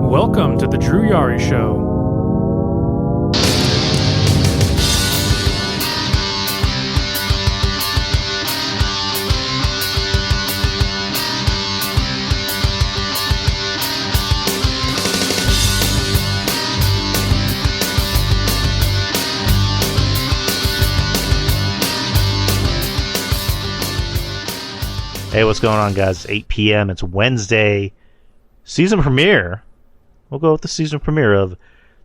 Welcome to the Drew Yari Show. Hey, what's going on, guys? It's 8 p.m. It's Wednesday. Season premiere. We'll go with the season premiere of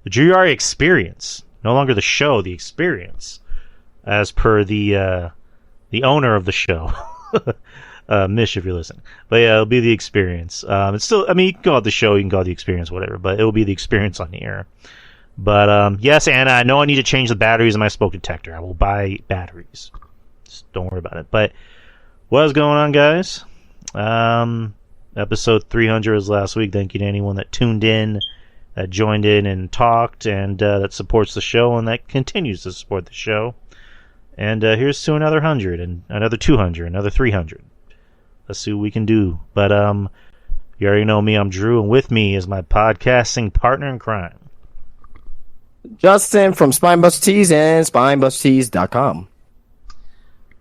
the Drew Yari Experience. No longer the show, the experience. As per the owner of the show. Mish, if you're listening. But yeah, it'll be the experience. It's still, I mean, you can call it the show, you can call it the experience, whatever. But it'll be the experience on the air. But yes, Anna, I know I need to change the batteries in my smoke detector. I will buy batteries. Just don't worry about it. But what is going on, guys? Episode 300 was last week. Thank you to anyone that tuned in, that joined in and talked, and that supports the show, and that continues to support the show. And here's to another 100, and another 200, another 300. Let's see what we can do. But you already know me. I'm Drew, and with me is my podcasting partner in crime, Justin from SpineBusterTees and SpineBusterTees.com.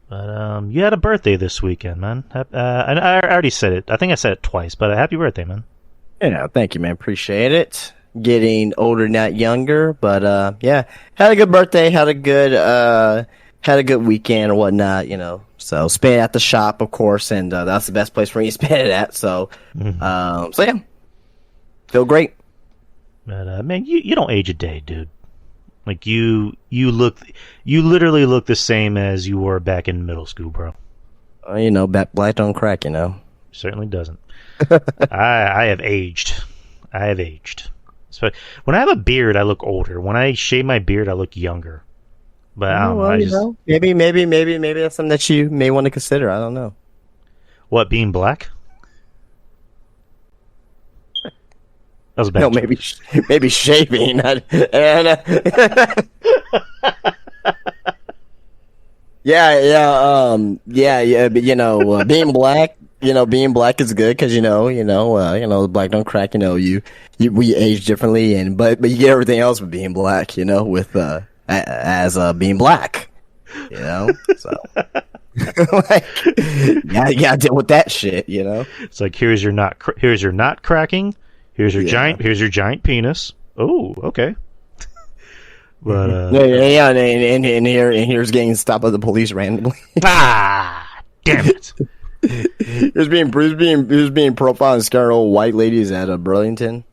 But you had a birthday this weekend, man. I already said it. I think I said it twice, but happy birthday, man. Yeah, thank you, man. Appreciate it. Getting older, not younger. But yeah, had a good birthday. Had a good weekend or whatnot. You know, so spent it at the shop, of course, and that's the best place for me to spend it at. So, so yeah, feel great. But man, you don't age a day, dude. Like you literally look the same as you were back in middle school, bro. You know, black don't crack, you know. Certainly doesn't. I have aged. So when I have a beard, I look older. When I shave my beard, I look younger. But I don't know. Maybe that's something that you may want to consider. I don't know. What, being black? That was a bad no, joke. maybe shaving. Yeah. But being black, being black is good because black don't crack. We age differently, but you get everything else with being black. With as being black. So. Like, yeah, you gotta deal with that shit. It's like here's your not cracking. Here's your giant penis. Oh, okay. But and here's getting stopped by the police randomly. Damn it! Here's being profiled and scaring old white ladies at Burlington.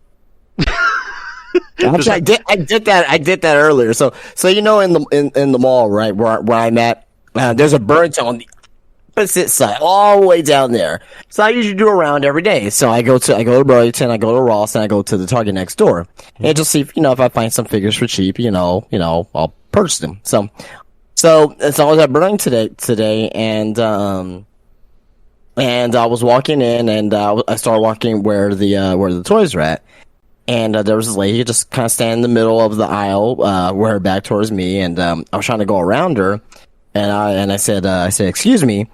Actually, I did that earlier. So in the mall, right where I'm at, there's a Burlington on the opposite side, all the way down there. So I usually do a round every day. So I go to Burlington, I go to Ross, and I go to the Target next door, and just see if I find some figures for cheap. I'll purchase them. So I was at Burlington today, and I was walking in, and I started walking where the toys are at, and there was this lady just kind of standing in the middle of the aisle, with her back towards me, and I was trying to go around her, and I said, excuse me.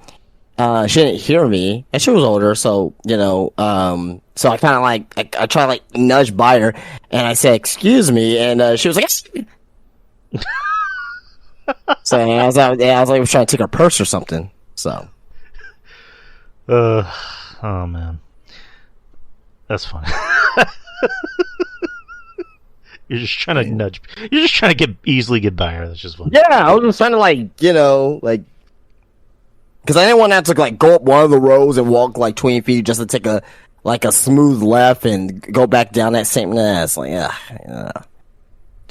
She didn't hear me, and she was older, so so I kind of I try to nudge by her, and I said, "Excuse me," and she was like, so I was trying to take her purse or something. So, oh man, that's funny. You're just trying to nudge. You're just trying to easily get by her. That's just funny. Yeah, I was just trying to because I didn't want to have to go up one of the rows and walk 20 feet just to take a smooth left and go back down that same. It's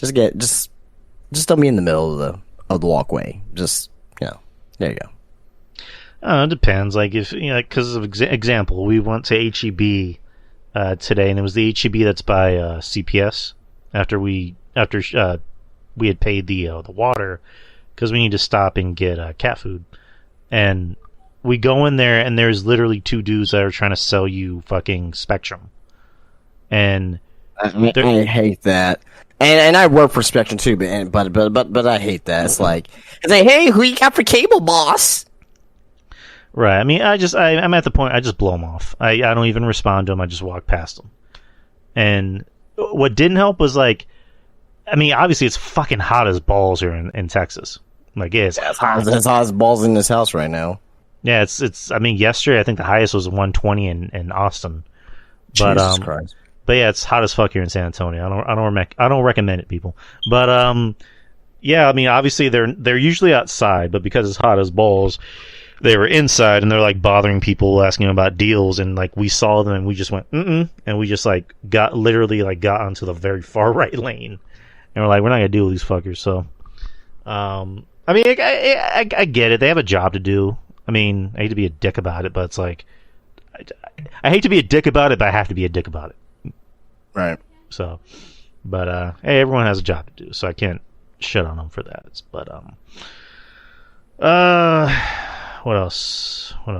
just don't be in the middle of the walkway. Just there you go. It depends. If because of example, we went to HEB today, and it was the HEB that's by CPS. After we had paid the water, because we need to stop and get cat food. And we go in there, and there's literally two dudes that are trying to sell you fucking Spectrum. And I hate that. And I work for Spectrum too, but I hate that. It's like, hey, who you got for cable, boss? Right. I mean, I'm at the point I just blow them off. I don't even respond to them. I just walk past them. And what didn't help was like, I mean, obviously it's fucking hot as balls here in Texas. Like, it's hot as balls in this house right now. Yeah, it's. I mean, yesterday I think the highest was 120 in Austin. But Jesus Christ. But yeah, it's hot as fuck here in San Antonio. I don't recommend it, people. But yeah, I mean, obviously they're usually outside, but because it's hot as balls, they were inside and they're like bothering people, asking them about deals, and like we saw them and we just went and we just like got onto the very far right lane, and we're like, we're not gonna deal with these fuckers. So, I mean, I get it. They have a job to do. I mean, I hate to be a dick about it, but it's like, I hate to be a dick about it, but I have to be a dick about it. Right. So, but hey, everyone has a job to do, so I can't shit on them for that. But what else? I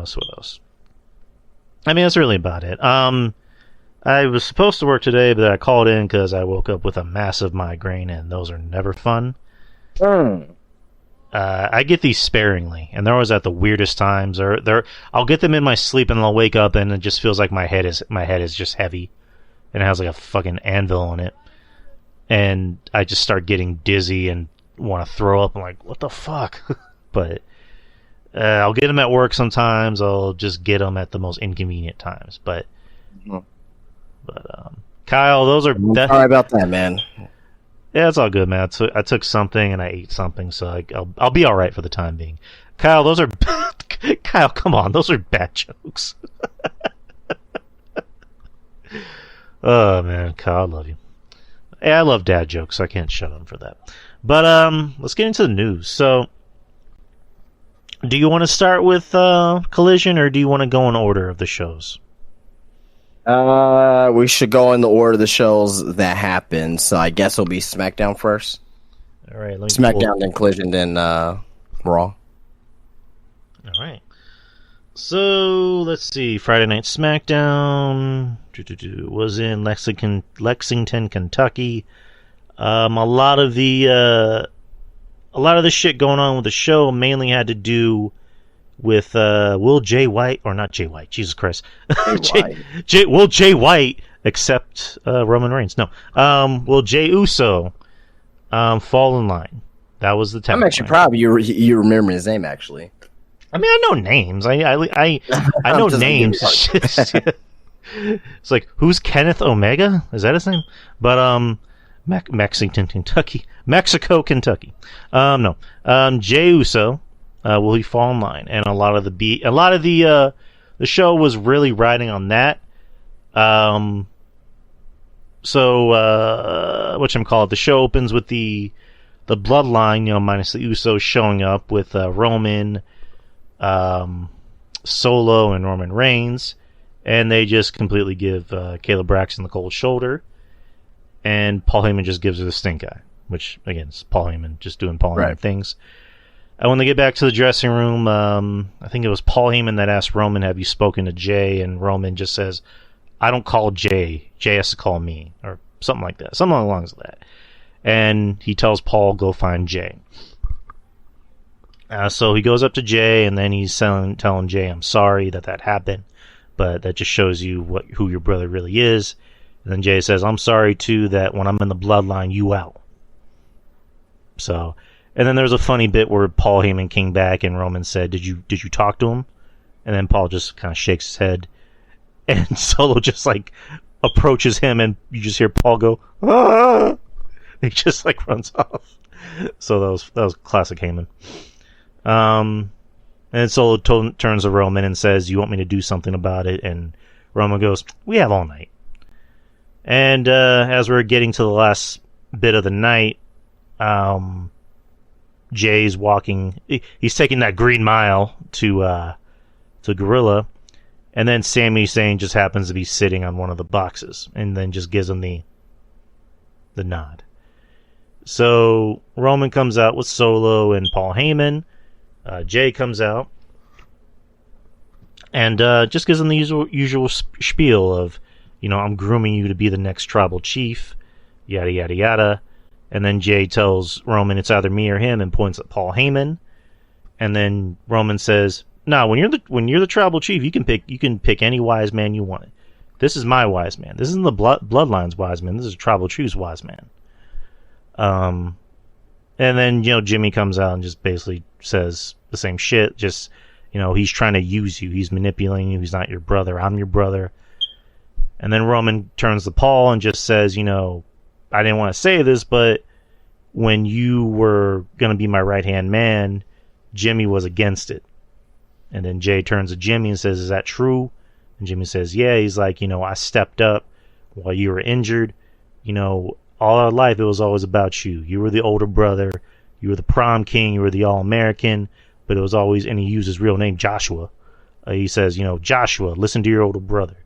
mean, that's really about it. I was supposed to work today, but I called in because I woke up with a massive migraine, and those are never fun. I get these sparingly, and they're always at the weirdest times. I'll get them in my sleep, and I'll wake up, and it just feels like my head is just heavy, and it has like a fucking anvil on it, and I just start getting dizzy and want to throw up. I'm like, what the fuck? But I'll get them at work sometimes. I'll just get them at the most inconvenient times. But Kyle, those are. Sorry about that, man. Yeah, it's all good, man. I took something and I ate something, so I'll be all right for the time being. Kyle, those are Kyle. Come on, those are bad jokes. Oh man, Kyle, I love you. Yeah, I love dad jokes. So I can't shut him for that. But let's get into the news. So, do you want to start with Collision, or do you want to go in order of the shows? We should go in the order of the shows that happened. So I guess it'll be SmackDown first. All right, let me SmackDown, then Collision, then Raw. All right. So let's see. Friday Night SmackDown was in Lexington, Kentucky. A lot of the shit going on with the show mainly had to do with Will Jay White, or not Jay White, Jesus Christ. Will Jay White accept Roman Reigns? No. Will Jay Uso fall in line? That was the tagline. I'm actually proud of you remember his name, actually. I mean, I know names. I know names. It's like, who's Kenneth Omega? Is that his name? But Mexico, Kentucky. No. Jay Uso. Will he fall in line? And a lot of the show was really riding on that. So the show opens with the bloodline, minus the Usos showing up with Roman, Solo, and Roman Reigns, and they just completely give Kayla Braxton the cold shoulder, and Paul Heyman just gives her the stink eye, which again is Paul Heyman just doing Paul Heyman things. And when they get back to the dressing room, I think it was Paul Heyman that asked Roman, have you spoken to Jay? And Roman just says, I don't call Jay. Jay has to call me. Or something like that. Something along the lines of that. And he tells Paul, go find Jay. So he goes up to Jay, and then he's telling Jay, I'm sorry that happened. But that just shows you who your brother really is. And then Jay says, I'm sorry, too, that when I'm in the bloodline, you out. So... And then there's a funny bit where Paul Heyman came back and Roman said, "Did you talk to him?" And then Paul just kind of shakes his head, and Solo just like approaches him, and you just hear Paul go, "Ah!" He just like runs off. So that was classic Heyman. And Solo turns to Roman and says, "You want me to do something about it?" And Roman goes, "We have all night." And as we're getting to the last bit of the night, Jay's walking. He's taking that green mile to Gorilla, and then Sami Zayn just happens to be sitting on one of the boxes, and then just gives him the nod. So Roman comes out with Solo and Paul Heyman. Jay comes out and just gives him the usual spiel of, I'm grooming you to be the next tribal chief, yada yada yada. And then Jay tells Roman it's either me or him, and points at Paul Heyman. And then Roman says, "No, when you're the tribal chief, you can pick any wise man you want. This is my wise man. This isn't the bloodline's wise man. This is Tribal Truth's wise man. And then, Jimmy comes out and just basically says the same shit. Just, he's trying to use you. He's manipulating you. He's not your brother. I'm your brother. And then Roman turns to Paul and just says, I didn't want to say this, but when you were going to be my right-hand man, Jimmy was against it. And then Jay turns to Jimmy and says, is that true? And Jimmy says, yeah. He's like, I stepped up while you were injured. All our life, it was always about you. You were the older brother. You were the prom king. You were the All-American. But it was always, and he used his real name, Joshua. He says, Joshua, listen to your older brother.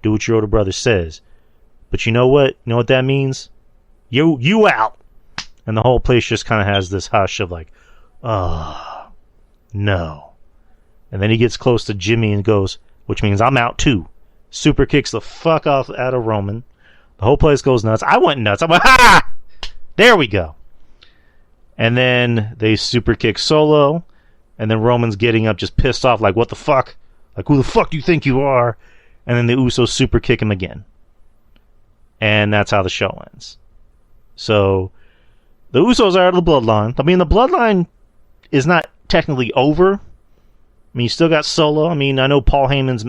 Do what your older brother says. But you know what? You know what that means? You out. And the whole place just kind of has this hush of like, oh, no. And then he gets close to Jimmy and goes, which means I'm out too. Super kicks the fuck off out of Roman. The whole place goes nuts. I went nuts. I'm like, ha! There we go. And then they super kick Solo. And then Roman's getting up just pissed off like, what the fuck? Like, who the fuck do you think you are? And then the Usos super kick him again. And that's how the show ends. So, the Usos are out of the bloodline. I mean, the bloodline is not technically over. I mean, you still got Solo. I mean, I know Paul Heyman's,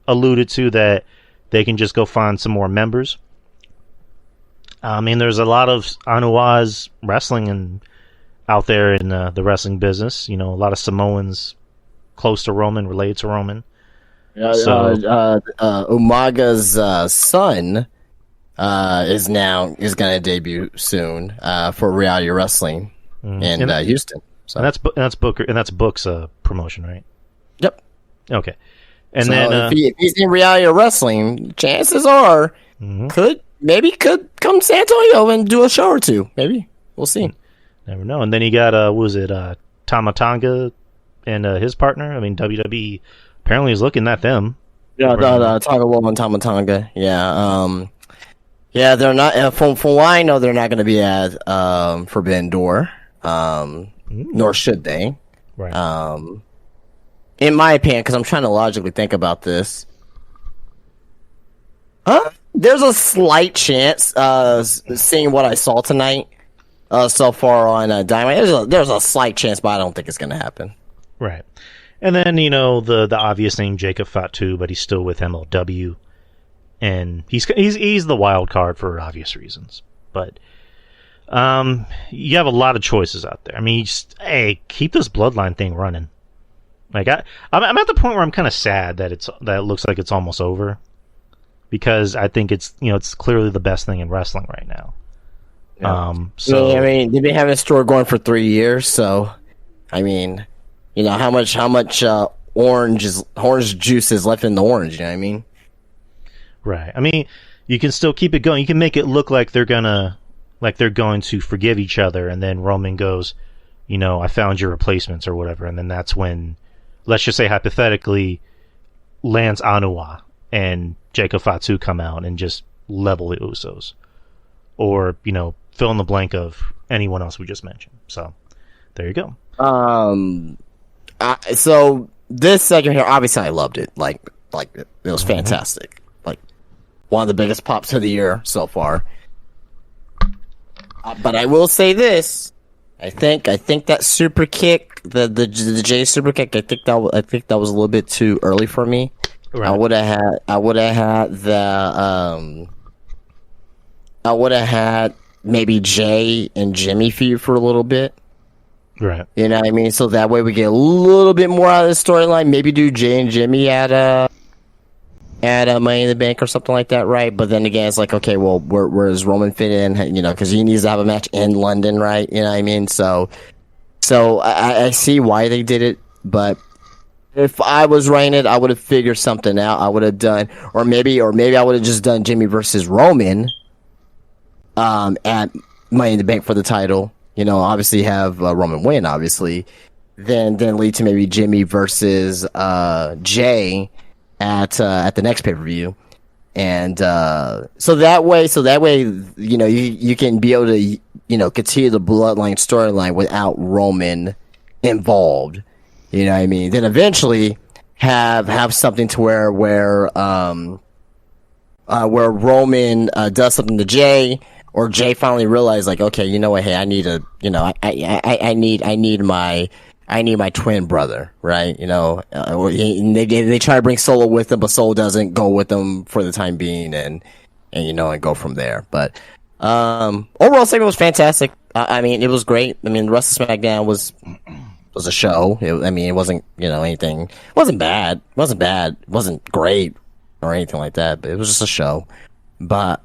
alluded to that they can just go find some more members. I mean, there's a lot of Anuas wrestling out there in the wrestling business. A lot of Samoans close to Roman, related to Roman. Umaga's son is going to debut soon for Reality Wrestling in Houston. So. And that's Booker, and that's Book's promotion, right? Yep. Okay. And so then if he's in Reality Wrestling, chances are could come San Antonio and do a show or two. Maybe we'll see. Never know. And then you got Tama Tonga and his partner. I mean, WWE apparently is looking at them. Yeah, Tonga Wolf and Tama Tonga. Yeah, yeah, they're not. From what I know, they're not going to be at Forbidden Door. Nor should they. Right. In my opinion, because I'm trying to logically think about this. There's a slight chance, seeing what I saw tonight so far on Dynamite, there's a slight chance, but I don't think it's going to happen. Right. And then, the obvious name, Jacob Fatu, but he's still with MLW. And he's the wild card for obvious reasons. But you have a lot of choices out there. I mean, keep this bloodline thing running. Like I'm at the point where I'm kind of sad that it looks like it's almost over, because I think it's clearly the best thing in wrestling right now. Yeah. I mean, they've been having a store going for 3 years, so I mean, how much orange juice is left in the orange? You know what I mean? Right. I mean, you can still keep it going. You can make it look like they're going to forgive each other, and then Roman goes, I found your replacements or whatever, and then that's when, let's just say hypothetically, Lance Anua and Jacob Fatu come out and just level the Usos, or fill in the blank of anyone else we just mentioned. So there you go. So this segment here, obviously, I loved it. Like it was fantastic. Like one of the biggest pops of the year so far. But I will say this: I think that super kick, the J super kick, I think that was a little bit too early for me. Right. I would have had maybe Jay and Jimmy feud for a little bit. Right. You know what I mean? So that way we get a little bit more out of the storyline. Maybe do Jay and Jimmy at Money in the Bank or something like that, right? But then again, it's like, okay, well, where does Roman fit in? Because he needs to have a match in London, right? You know what I mean? So I see why they did it, but if I was writing it, I would have figured something out. I would have done, or maybe I would have just done Jimmy versus Roman, at Money in the Bank for the title. Obviously have Roman win, obviously, then lead to maybe Jimmy versus Jay at the next pay-per-view, and so that way you can be able to continue the bloodline storyline without Roman involved. You know what I mean? Then eventually have something to where where Roman does something to Jay, or Jay finally realized, like, okay, you know what? Hey, I need a, you know, I need my twin brother, right? You know, and they try to bring Solo with them, but Solo doesn't go with them for the time being, and you know, and go from there. But overall, segment was fantastic. I mean, it was great. I mean, the rest of SmackDown was a show. It wasn't, you know, anything. It wasn't bad. It wasn't great or anything like that. But it was just a show. But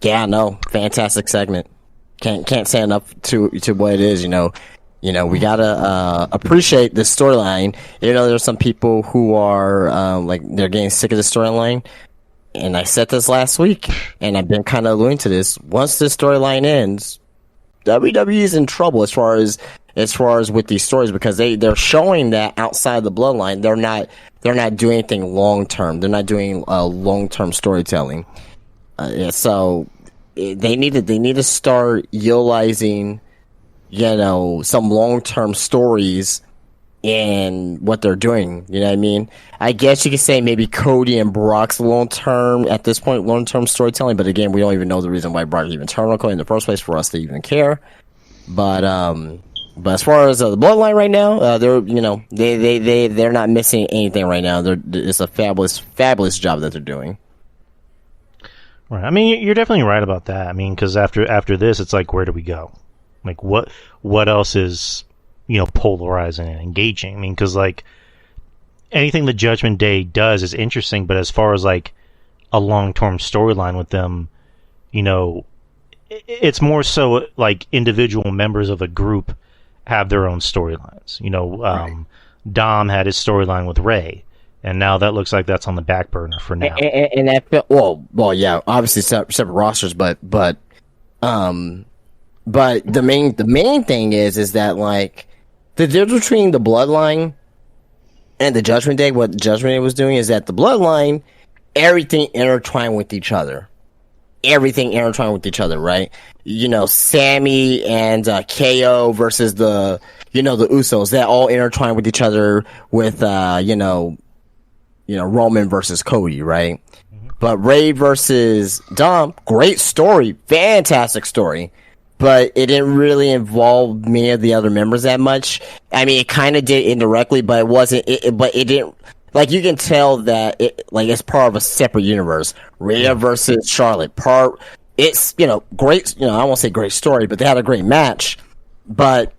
yeah, no, fantastic segment. Can't say enough to what it is. You know, we gotta appreciate this storyline. You know, there's some people who are like, they're getting sick of the storyline. And I said this last week, and I've been kind of alluding to this. Once this storyline ends, WWE is in trouble as far as with these stories, because they're showing that outside the bloodline, they're not doing anything long term. They're not doing long term storytelling. So they need to start utilizing, you know, some long term stories in what they're doing. You know what I mean? I guess you could say maybe Cody and Brock's long term storytelling, but again, we don't even know the reason why Brock even turned on Cody in the first place for us to even care. But as far as the bloodline right now, they're not missing anything right now. It's a fabulous job that they're doing. Right. I mean, you're definitely right about that. I mean, because after this, it's like, where do we go? Like, what else is, you know, polarizing and engaging? I mean, because, like, anything the Judgment Day does is interesting, but as far as, like, a long-term storyline with them, you know, it's more so, like, individual members of a group have their own storylines. You know, right. Dom had his storyline with Ray, and now that looks like that's on the back burner for now. And that, well, yeah, obviously separate rosters, but the main thing is that, like, the difference between the Bloodline and the Judgment Day, what Judgment Day was doing is that the Bloodline, everything intertwined with each other. Right? You know, Sammy and KO versus the Usos, that all intertwined with each other with, Roman versus Cody, right? Mm-hmm. But Ray versus Dom, great story, fantastic story. But it didn't really involve many of the other members that much. I mean, it kind of did indirectly, but it wasn't. But it didn't. Like, you can tell that it's part of a separate universe. Rhea versus Charlotte. It's, you know, great. You know, I won't say great story, but they had a great match. But,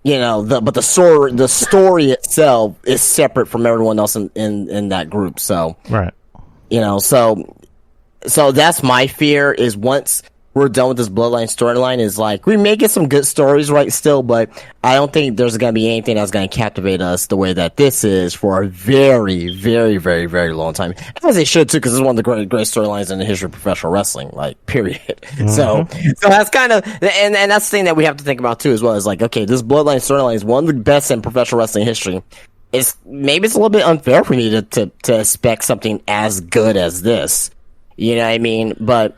you know, the story itself is separate from everyone else in that group. So, right. You know, so that's my fear, is once we're done with this Bloodline storyline, is like, we may get some good stories right still, but I don't think there's going to be anything that's going to captivate us the way that this is for a very, very, very, very long time. As they should too, because it's one of the great storylines in the history of professional wrestling, like, period. Mm-hmm. So that's kind of, and that's the thing that we have to think about too, as well, is like, okay, this Bloodline storyline is one of the best in professional wrestling history. Maybe it's a little bit unfair for me to expect something as good as this. You know what I mean? But,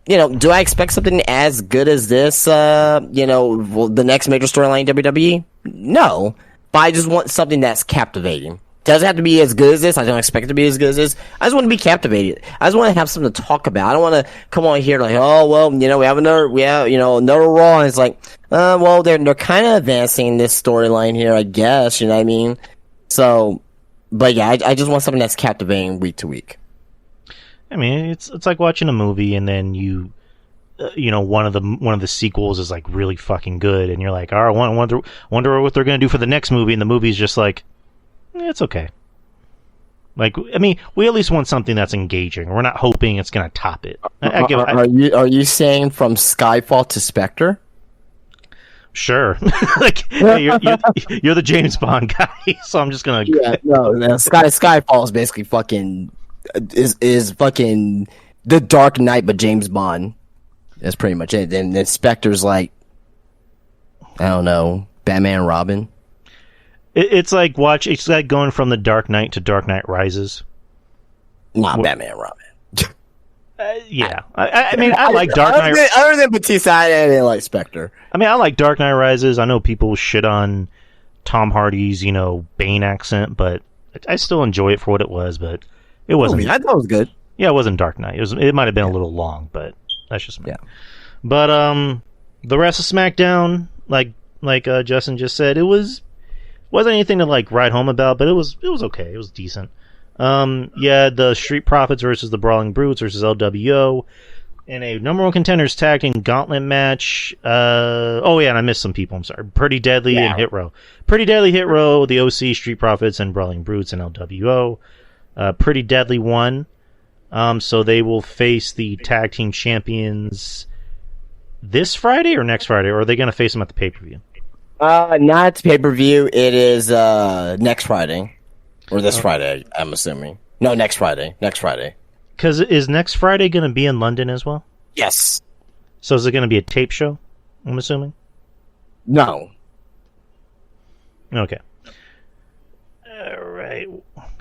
you know, do I expect something as good as this, the next major storyline in WWE? No. But I just want something that's captivating. Doesn't have to be as good as this. I don't expect it to be as good as this. I just want to be captivated. I just want to have something to talk about. I don't want to come on here like, oh, well, you know, we have another Raw. And it's like, well, they're kind of advancing this storyline here, I guess. You know what I mean? So, but yeah, I just want something that's captivating week to week. I mean, it's like watching a movie, and then one of the sequels is like really fucking good, and you're like, all right, wonder what they're gonna do for the next movie, and the movie's just like, it's okay. Like, I mean, we at least want something that's engaging. We're not hoping it's gonna top it. Are you saying from Skyfall to Spectre? Sure. Like, hey, you're the James Bond guy, so I'm just gonna. Yeah, no, Skyfall is basically fucking. Is fucking the Dark Knight, but James Bond. That's pretty much it. And then Spectre's like, I don't know, Batman and Robin. It's like going from the Dark Knight to Dark Knight Rises. Not Batman and Robin. Yeah. I mean, I like Dark Knight. Other than Batista, I didn't like Spectre. I mean, I like Dark Knight Rises. I know people shit on Tom Hardy's, Bane accent, but I still enjoy it for what it was, but it wasn't. I thought it was good. Yeah, it wasn't Dark Knight. It might have been a little long, but that's just me. Yeah. But the rest of SmackDown, like Justin just said, wasn't anything to like write home about, but it was okay. It was decent. The Street Profits versus the Brawling Brutes versus LWO in a number one contenders tag team gauntlet match. And I missed some people. I'm sorry. Pretty Deadly and Hit Row. Pretty Deadly, Hit Row, the OC, Street Profits, and Brawling Brutes and LWO. Pretty Deadly won. So they will face the tag team champions this Friday or next Friday, or are they going to face them at the pay-per-view? Not pay-per-view. It is next Friday. Or this Friday, I'm assuming. No, next Friday. Next Friday. Because is next Friday going to be in London as well? Yes. So is it going to be a tape show, I'm assuming? No. Okay. All right.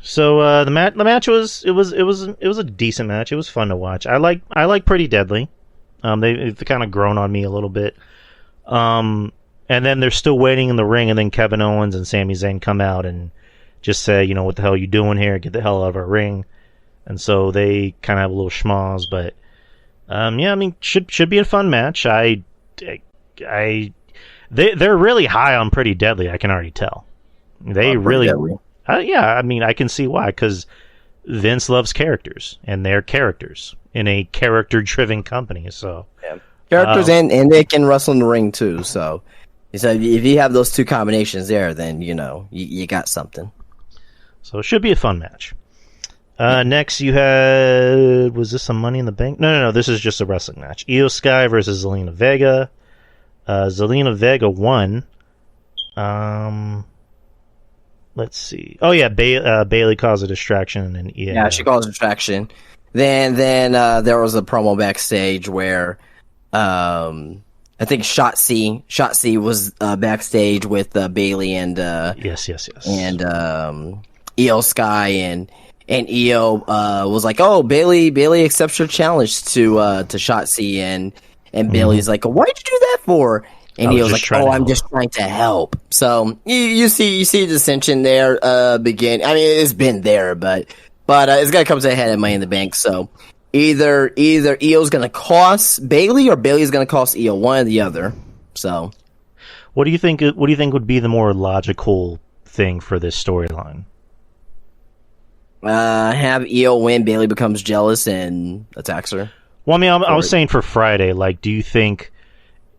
So the match was a decent match. It was fun to watch. I like Pretty Deadly. They've kind of grown on me a little bit. And then they're still waiting in the ring, and then Kevin Owens and Sami Zayn come out and just say, what the hell are you doing here? Get the hell out of our ring. And so they kind of have a little schmoz, but should be a fun match. They're really high on Pretty Deadly. I can already tell. They really, I can see why. Because Vince loves characters, and they're characters in a character-driven company. So characters and they can wrestle in the ring too. So if you have those two combinations there, then you got something. So it should be a fun match. Next, you had... Was this some Money in the Bank? No. This is just a wrestling match. Io Sky versus Zelina Vega. Zelina Vega won. Let's see. Oh, yeah. Bailey caused a distraction. And she caused a distraction. Then there was a promo backstage where... I think Shotzi was backstage with Bailey and... Yes. And Io Sky and Io was like, "Oh, Bailey accepts your challenge to Shotzi," and Bailey's like, "Why'd you do that for?" And Io's like, "Oh, I'm just trying to help." So you see dissension there begin. I mean, it's been there, but it's gonna come to a head at Money in the Bank. So either Io's gonna cost Bailey or Bailey's gonna cost Io, one or the other. So what do you think would be the more logical thing for this storyline? Have Io win, Bailey becomes jealous and attacks her. Well, I mean, I was saying for Friday, like, do you think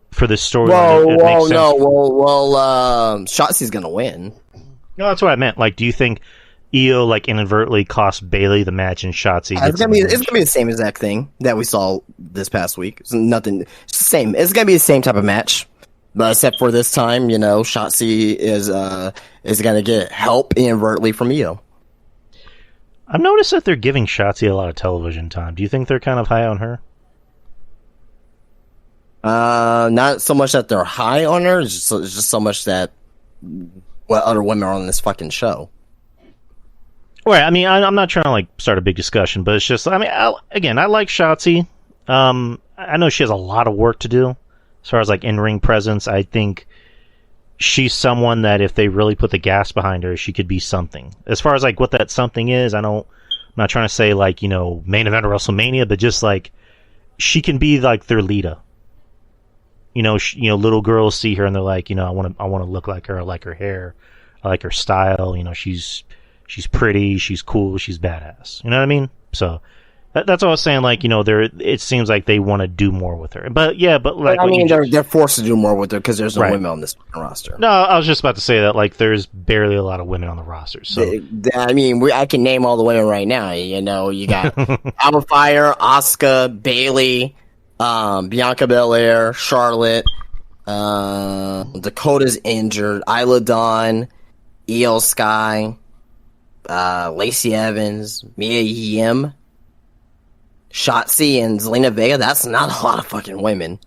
for this storyline it makes sense? Shotzi's gonna win. No, that's what I meant. Like, do you think Io, like, inadvertently cost Bailey the match and Shotzi? It's gonna be the same exact thing that we saw this past week. It's nothing. It's the same. It's gonna be the same type of match, but except for this time, Shotzi is gonna get help inadvertently from Io. I've noticed that they're giving Shotzi a lot of television time. Do you think they're kind of high on her? Not so much that they're high on her. It's just so much that other women are on this fucking show. Right. I mean, I'm not trying to like start a big discussion, but it's just. I mean, I like Shotzi. I know she has a lot of work to do as far as like in-ring presence. I think she's someone that if they really put the gas behind her, she could be something. As far as like what that something is, I'm not trying to say like, main event of WrestleMania, but just like she can be like their Lita. Little girls see her and they're like, I want to look like her. I like her hair. I like her style. She's pretty. She's cool. She's badass. You know what I mean? So that's what I was saying. Like, it seems like they want to do more with her. But like, I mean, they're forced to do more with her because there's no women on this roster. No, I was just about to say that like there's barely a lot of women on the roster. So I mean, I can name all the women right now. You got Alba Fire, Asuka, Bailey, Bianca Belair, Charlotte, Dakota's injured, Isla Dawn, Io Sky, Lacey Evans, Mia Yim, Shotzi, and Zelina Vega. That's not a lot of fucking women.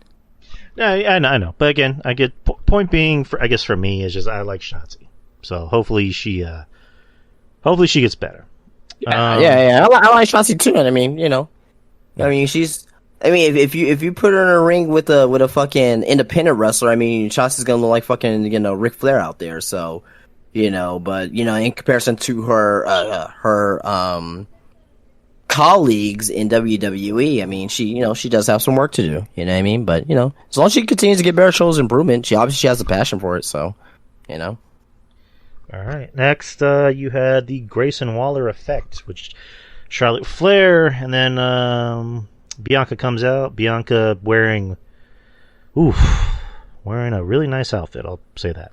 Yeah, I know. But again, I get point being, I guess for me, is just I like Shotzi. So hopefully she gets better. Yeah. I like Shotzi too. I mean, I mean she's. I mean, if you put her in a ring with a fucking independent wrestler, I mean, Shotzi's gonna look like fucking Ric Flair out there. So, but in comparison to her colleagues in WWE. I mean, she does have some work to do. You know what I mean? But as long as she continues to get better, shows improvement. She obviously has a passion for it. So, All right. Next, you had the Grayson Waller effect, which Charlotte Flair, and then Bianca comes out. Bianca wearing a really nice outfit. I'll say that.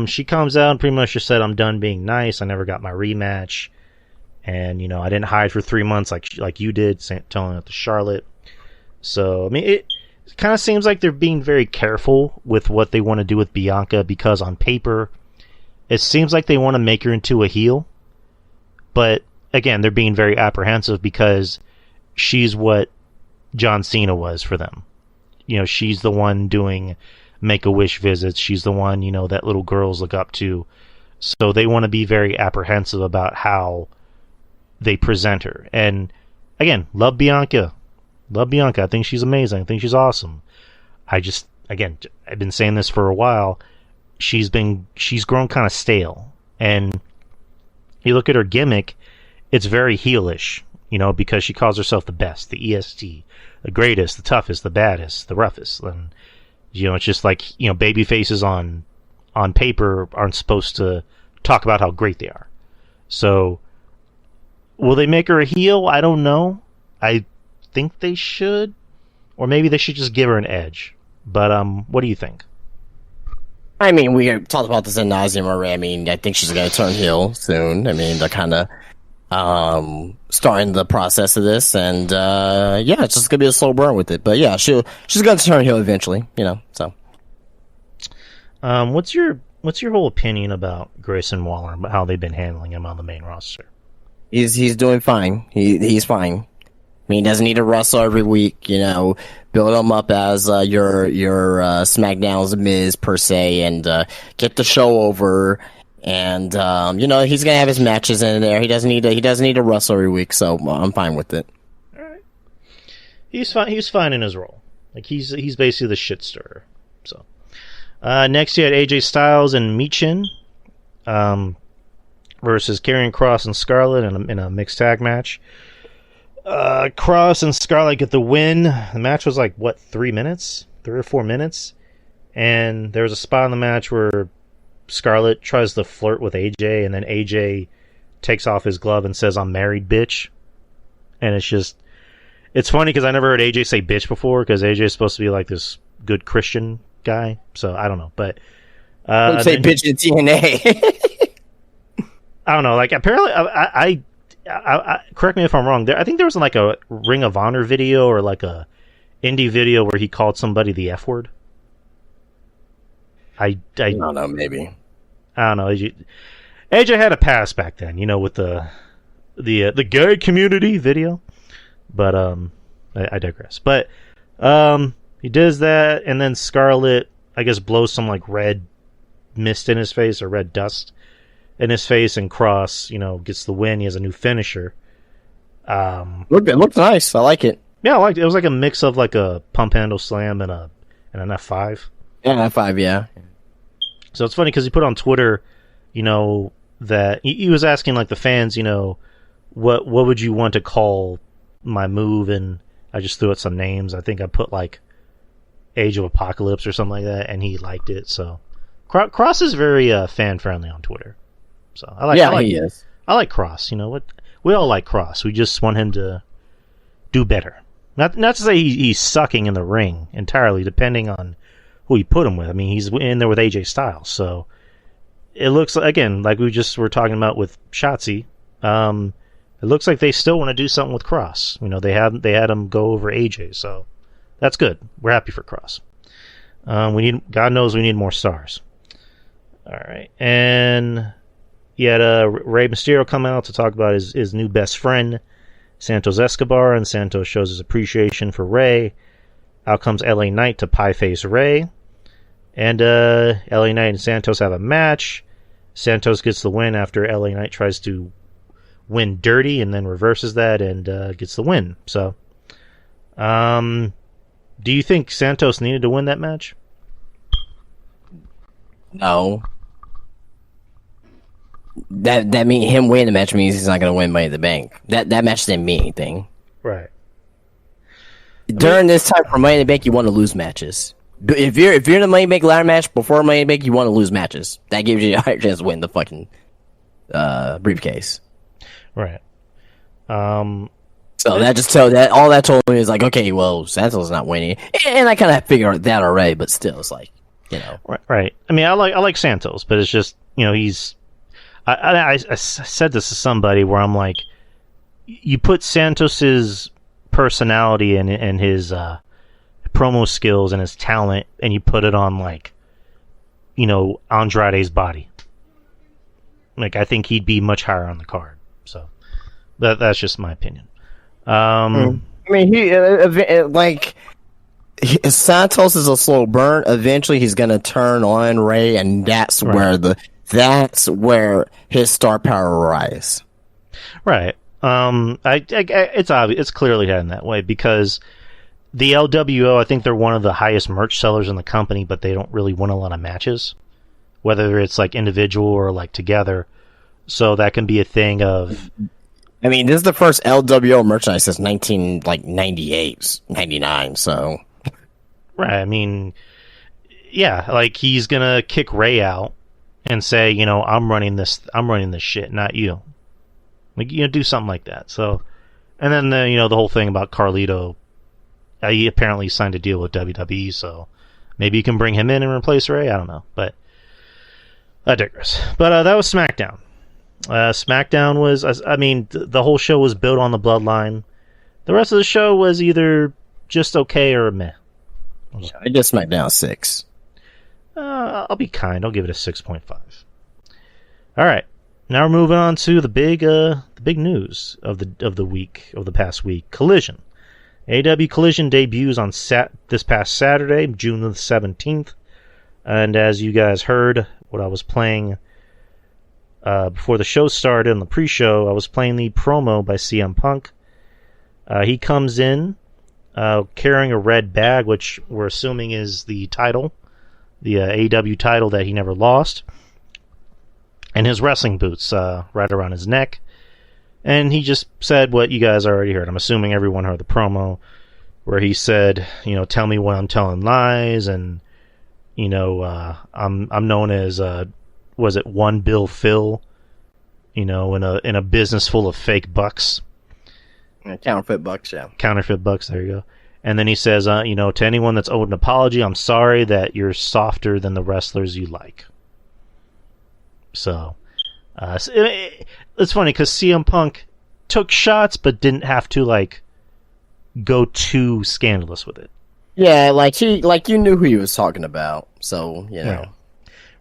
She comes out and pretty much just said, "I'm done being nice. I never got my rematch." And, I didn't hide for 3 months like you did, telling it to Charlotte. So, I mean, it kind of seems like they're being very careful with what they want to do with Bianca, because on paper, it seems like they want to make her into a heel. But, again, they're being very apprehensive because she's what John Cena was for them. She's the one doing Make-A-Wish visits. She's the one, that little girls look up to. So they want to be very apprehensive about how they present her. And again, love Bianca. I think she's amazing. I think she's awesome. I've been saying this for a while. She's grown kind of stale. And you look at her gimmick, it's very heelish, because she calls herself the best, the EST, the greatest, the toughest, the baddest, the roughest. And it's just like, baby faces on paper aren't supposed to talk about how great they are. So will they make her a heel? I don't know. I think they should. Or maybe they should just give her an edge. But what do you think? I mean, we talked about this ad nauseum already. I mean, I think she's going to turn heel soon. I mean, they're kind of starting the process of this. And, it's just going to be a slow burn with it. But, yeah, she's going to turn heel eventually, so. What's your whole opinion about Grayson Waller and how they've been handling him on the main roster? He's doing fine. He's fine. I mean, he doesn't need to wrestle every week. Build him up as your SmackDown's Miz per se, and get the show over. And he's gonna have his matches in there. He doesn't need to wrestle every week. So I'm fine with it. All right, he's fine. He's fine in his role. Like he's basically the shit stirrer. So next you had AJ Styles and Michin. Versus Karrion Kross and Scarlett in a mixed tag match. Kross and Scarlett get the win. The match was 3 minutes? 3 or 4 minutes? And there was a spot in the match where Scarlett tries to flirt with AJ, and then AJ takes off his glove and says, "I'm married, bitch." And it's funny because I never heard AJ say bitch before, because AJ is supposed to be this good Christian guy. So I don't know. But don't say bitch in TNA. I don't know. Apparently, I correct me if I'm wrong. I think there was a Ring of Honor video or a indie video where he called somebody the F word. I don't know. Maybe. I don't know. AJ had a pass back then, with the gay community video. But I digress. But he does that, and then Scarlett, I guess, blows some red mist in his face or red dust in his face, and Kross, gets the win. He has a new finisher. It looked nice. I like it. Yeah, I liked it. It was a mix of a pump handle slam and an F5. Yeah, F5, yeah. So it's funny because he put on Twitter, that he was asking the fans, what would you want to call my move, and I just threw out some names. I think I put Age of Apocalypse or something like that, and he liked it. So Kross is very fan friendly on Twitter. So he is. I like Kross. What? We all like Kross. We just want him to do better. Not to say he's sucking in the ring entirely, depending on who you put him with. I mean, he's in there with AJ Styles, so it looks again like we just were talking about with Shotzi. It looks like they still want to do something with Kross. They had him go over AJ, so that's good. We're happy for Kross. God knows we need more stars. All right, and he had Rey Mysterio come out to talk about his new best friend, Santos Escobar, and Santos shows his appreciation for Rey. Out comes LA Knight to pie face Rey, and LA Knight and Santos have a match. Santos gets the win after LA Knight tries to win dirty and then reverses that and gets the win. So, do you think Santos needed to win that match? that mean him winning the match means he's not going to win Money in the Bank. That match didn't mean anything. Right. During this time for Money in the Bank, you want to lose matches. If you're in the Money in the Bank ladder match before Money in the Bank, you want to lose matches. That gives you a higher chance to win the fucking briefcase. Right. So that just told that all that told me is like, okay, well, Santos not winning, and I kind of figured that already, but still, it's like, Right. I mean, I like Santos, but it's just, he's. I said this to somebody where I'm like, you put Santos's personality and his promo skills and his talent, and you put it on like, Andrade's body. Like, I think he'd be much higher on the card. So that's just my opinion. I mean, Santos is a slow burn. Eventually, he's gonna turn on Ray, and that's where his star power will rise. Right. It's obvious. It's clearly heading that way because the LWO, I think they're one of the highest merch sellers in the company, but they don't really win a lot of matches, whether it's like individual or like together. So that can be a thing of. I mean, this is the first LWO merchandise since 1998, 99. So. Right. I mean, yeah, like he's gonna kick Ray out and say, I'm running this shit, not you. Like, do something like that. So, and then the whole thing about Carlito, he apparently signed a deal with WWE, so maybe you can bring him in and replace Ray. I don't know, but I digress. But that was SmackDown. SmackDown was, the whole show was built on the Bloodline. The rest of the show was either just okay or meh. I guess SmackDown 6. I'll be kind. I'll give it a 6.5. All right. Now we're moving on to the big news of the past week. Collision. AEW Collision debuts on this past Saturday, June the 17th. And as you guys heard, what I was playing before the show started, on the pre-show, I was playing the promo by CM Punk. He comes in carrying a red bag, which we're assuming is the title, the AEW title that he never lost, and his wrestling boots right around his neck. And he just said what you guys already heard. I'm assuming everyone heard the promo where he said, tell me when I'm telling lies, and I'm known as was it One Bill Phil, in a business full of fake bucks. Counterfeit bucks, yeah. Counterfeit bucks, there you go. And then he says, to anyone that's owed an apology, I'm sorry that you're softer than the wrestlers you like. So, it's funny because CM Punk took shots but didn't have to, go too scandalous with it. Yeah, you knew who he was talking about, so,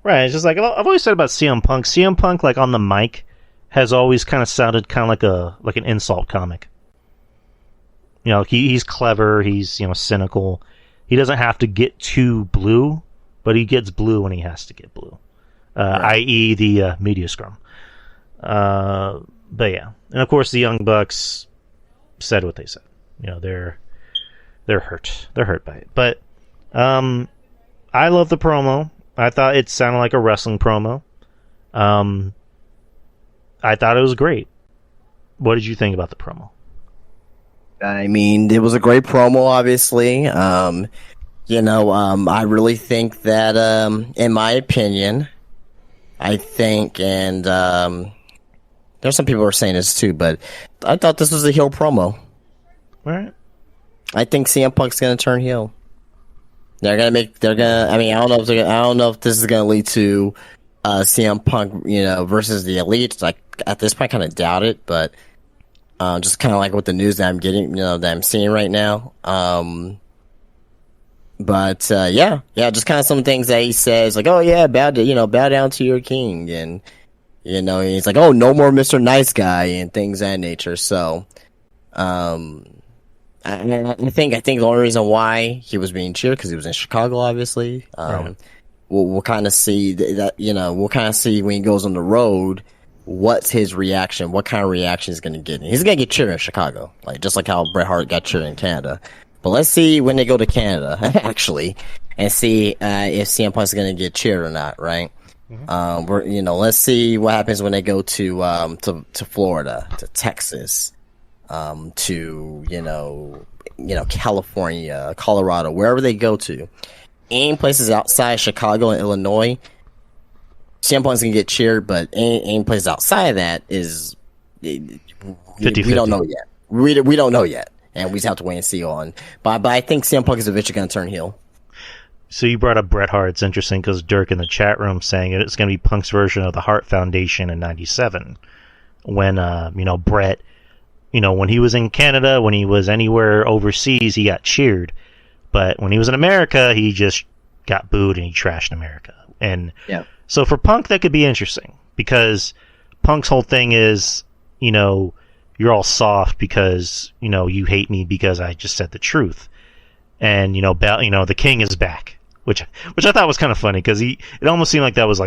Right, it's just like, I've always said about CM Punk. CM Punk, on the mic, has always kind of sounded kind of like an insult comic. He's clever, he's, cynical. He doesn't have to get too blue, but he gets blue when he has to get blue. Right. I.e. the media scrum. But yeah. And of course the Young Bucks said what they said. They're hurt. They're hurt by it. But I love the promo. I thought it sounded like a wrestling promo. I thought it was great. What did you think about the promo? I mean, it was a great promo, obviously. I really think that, in my opinion, and there's some people who are saying this too, but I thought this was a heel promo. All right. I think CM Punk's going to turn heel. I don't know if this is going to lead to CM Punk, versus the Elite. At this point, I kind of doubt it, but just kind of like with the news that I'm getting, that I'm seeing right now. Just kind of some things that he says, like, oh yeah, bow down to your king, and he's like, oh, no more Mr. Nice Guy and things of that nature. So, I think the only reason why he was being cheered because he was in Chicago, obviously. Right. We'll kind of see that. We'll kind of see when he goes on the road, what's his reaction? What kind of reaction he's going to get? He's going to get cheered in Chicago, just like how Bret Hart got cheered in Canada. But let's see when they go to Canada, actually, and see if CM Punk's going to get cheered or not, right? Let's see what happens when they go to Florida, to Texas, to California, Colorado, wherever they go to. Any places outside Chicago and Illinois, CM Punk's gonna get cheered, but any place outside of that is 50-50. We don't know yet. We don't know yet, and we just have to wait and see on. But I think CM Punk is eventually gonna turn heel. So you brought up Bret Hart. It's interesting because Dirk in the chat room saying it's going to be Punk's version of the Hart Foundation in '97, when Bret, when he was in Canada, when he was anywhere overseas, he got cheered, but when he was in America, he just got booed and he trashed America. And so for Punk, that could be interesting because Punk's whole thing is, you're all soft because you hate me because I just said the truth, and the King is back. Which I thought was kind of funny because it almost seemed like that was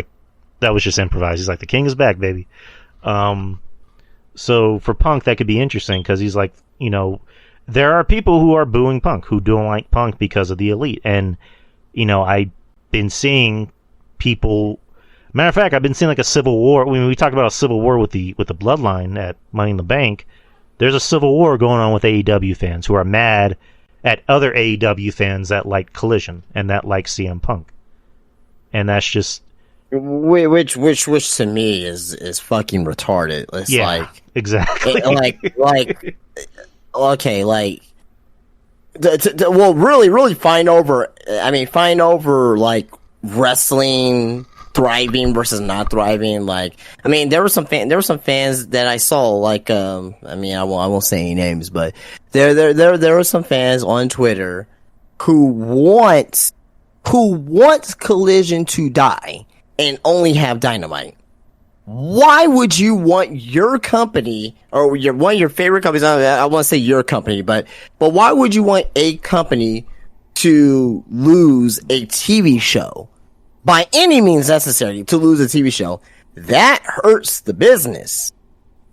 just improvised. He's like, the King is back, baby. So for Punk, that could be interesting because he's like, there are people who are booing Punk, who don't like Punk because of the Elite. And, I've been seeing people, matter of fact, I've been seeing like a civil war. When we talk about a civil war with the Bloodline at Money in the Bank, there's a civil war going on with AEW fans who are mad at other AEW fans that like Collision and that like CM Punk, and that's just which to me is fucking retarded. It's exactly really find over like wrestling thriving versus not thriving. There were some fans that I saw, like, I won't say any names, but there were some fans on Twitter who want Collision to die and only have Dynamite. Why would you want your company or one of your favorite companies? I want to say your company, but why would you want a company to lose a TV show? By any means necessary to lose a TV show, that hurts the business.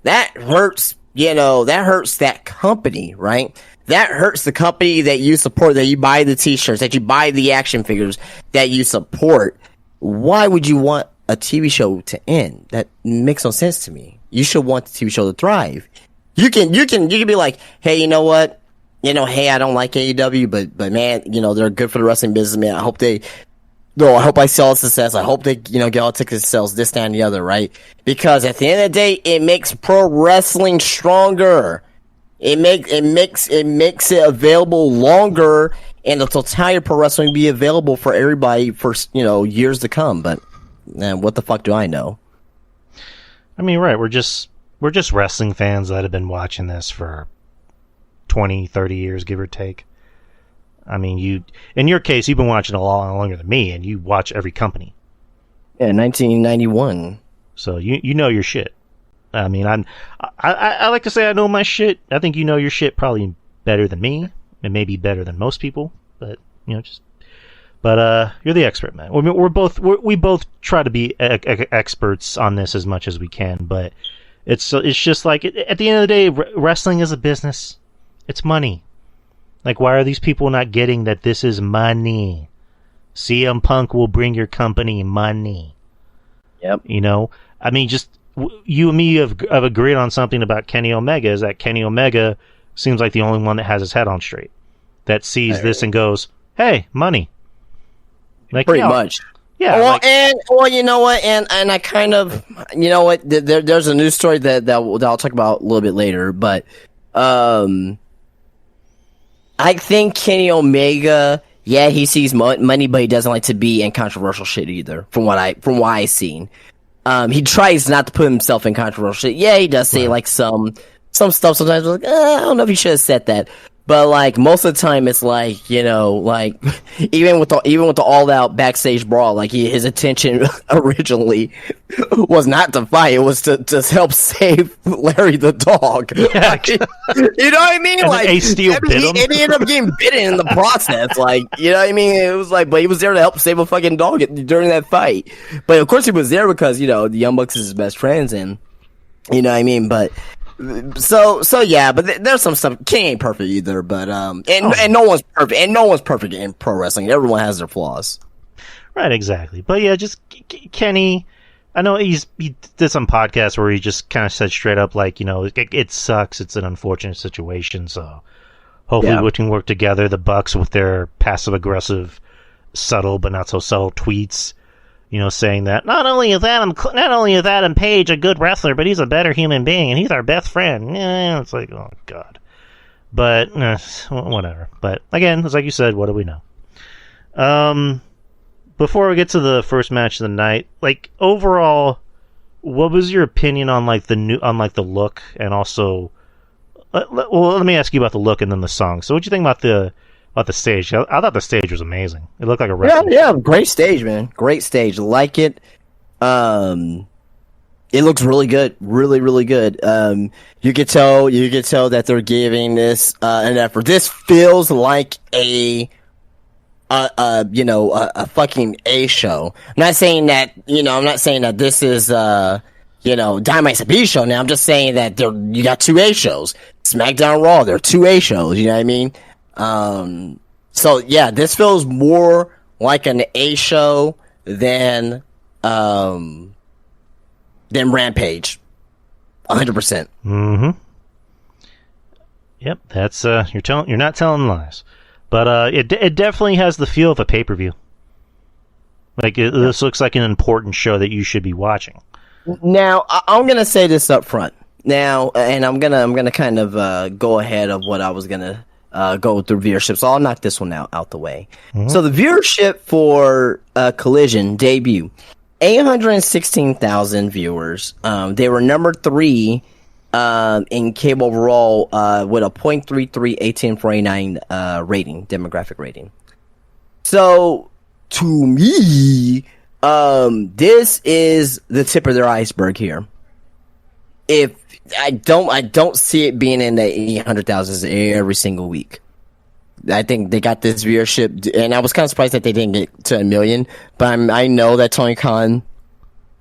That hurts, that hurts that company, right? That hurts the company that you support, that you buy the t-shirts, that you buy the action figures, that you support. Why would you want a TV show to end? That makes no sense to me. You should want the TV show to thrive. You can be like, hey, you know what? Hey, I don't like AEW, but man, they're good for the wrestling business, man. I hope I see all the success. I hope they, get all ticket sales, this, that, and the other, right? Because at the end of the day, it makes pro wrestling stronger. It makes it available longer, and the totality of pro wrestling will be available for everybody for, years to come. But, what the fuck do I know? I mean, right. We're just wrestling fans that have been watching this for 20, 30 years, give or take. I mean, in your case, you've been watching a lot longer than me, and you watch every company. Yeah, 1991. So you know your shit. I mean, I like to say I know my shit. I think you know your shit probably better than me, and maybe better than most people. But you're the expert, man. I mean, we both try to be experts on this as much as we can. But it's just like at the end of the day, wrestling is a business. It's money. Like, why are these people not getting that this is money? CM Punk will bring your company money. Yep. I mean, just you and me have agreed on something about Kenny Omega, is that Kenny Omega seems like the only one that has his head on straight, that sees this and goes, hey, money. Like, pretty much. Yeah. You know what? And I kind of, there's a news story that I'll talk about a little bit later, but, I think Kenny Omega, he sees money, but he doesn't like to be in controversial shit either. From what I've seen, he tries not to put himself in controversial shit. Yeah, he does say like some stuff sometimes. Like, I don't know if he should have said that. But like most of the time, it's like like even with the all out backstage brawl, like his intention originally was not to fight; it was to help save Larry the dog. Yeah. You know what I mean? And like Ace Steel bit him. And he ended up getting bitten in the process. Like, you know what I mean? It was like, but he was there to help save a fucking dog during that fight. But of course, he was there because the Young Bucks is his best friends, and you know what I mean. But. So yeah, but there's some stuff. King ain't perfect either, but and no one's perfect, and no one's perfect in pro wrestling. Everyone has their flaws. Right, exactly. But yeah, just Kenny. I know he did some podcasts where he just kind of said straight up, like, it sucks. It's an unfortunate situation. So hopefully we can work together. The Bucks with their passive aggressive, subtle but not so subtle tweets, saying that not only is Adam Page a good wrestler, but he's a better human being and he's our best friend. It's like, oh god. But whatever. But again, it's like you said, what do we know? Before we get to the first match of the night, like overall, what was your opinion on the look, and also, let me ask you about the look and then the song. So, what do you think about the stage? I thought the stage was amazing. It looked like a wrestling. Yeah, great stage, man. Great stage. Like it. It looks really good, really, really good. You could tell that they're giving this an effort. This feels like a fucking A show. I'm not saying that this is Dynamite's a B show. Now I'm just saying that you got two A shows, SmackDown, Raw. They're two A shows. You know what I mean? So yeah, this feels more like an A show than Rampage. 100%. Mm-hmm. Yep, that's you're not telling lies. But it definitely has the feel of a pay-per-view. Like this looks like an important show that you should be watching. Now, I'm gonna say this up front. Now, and I'm gonna kind of go ahead of what I was gonna go through viewership. So I'll knock this one out the way. Mm-hmm. So the viewership for Collision debut, 816,000 viewers. They were number 3 in cable overall with a 0.33 1849 rating, demographic rating. So to me, this is the tip of their iceberg here. If I don't see it being in the 800,000s every single week. I think they got this viewership, and I was kind of surprised that they didn't get to 1 million. But I know that Tony Khan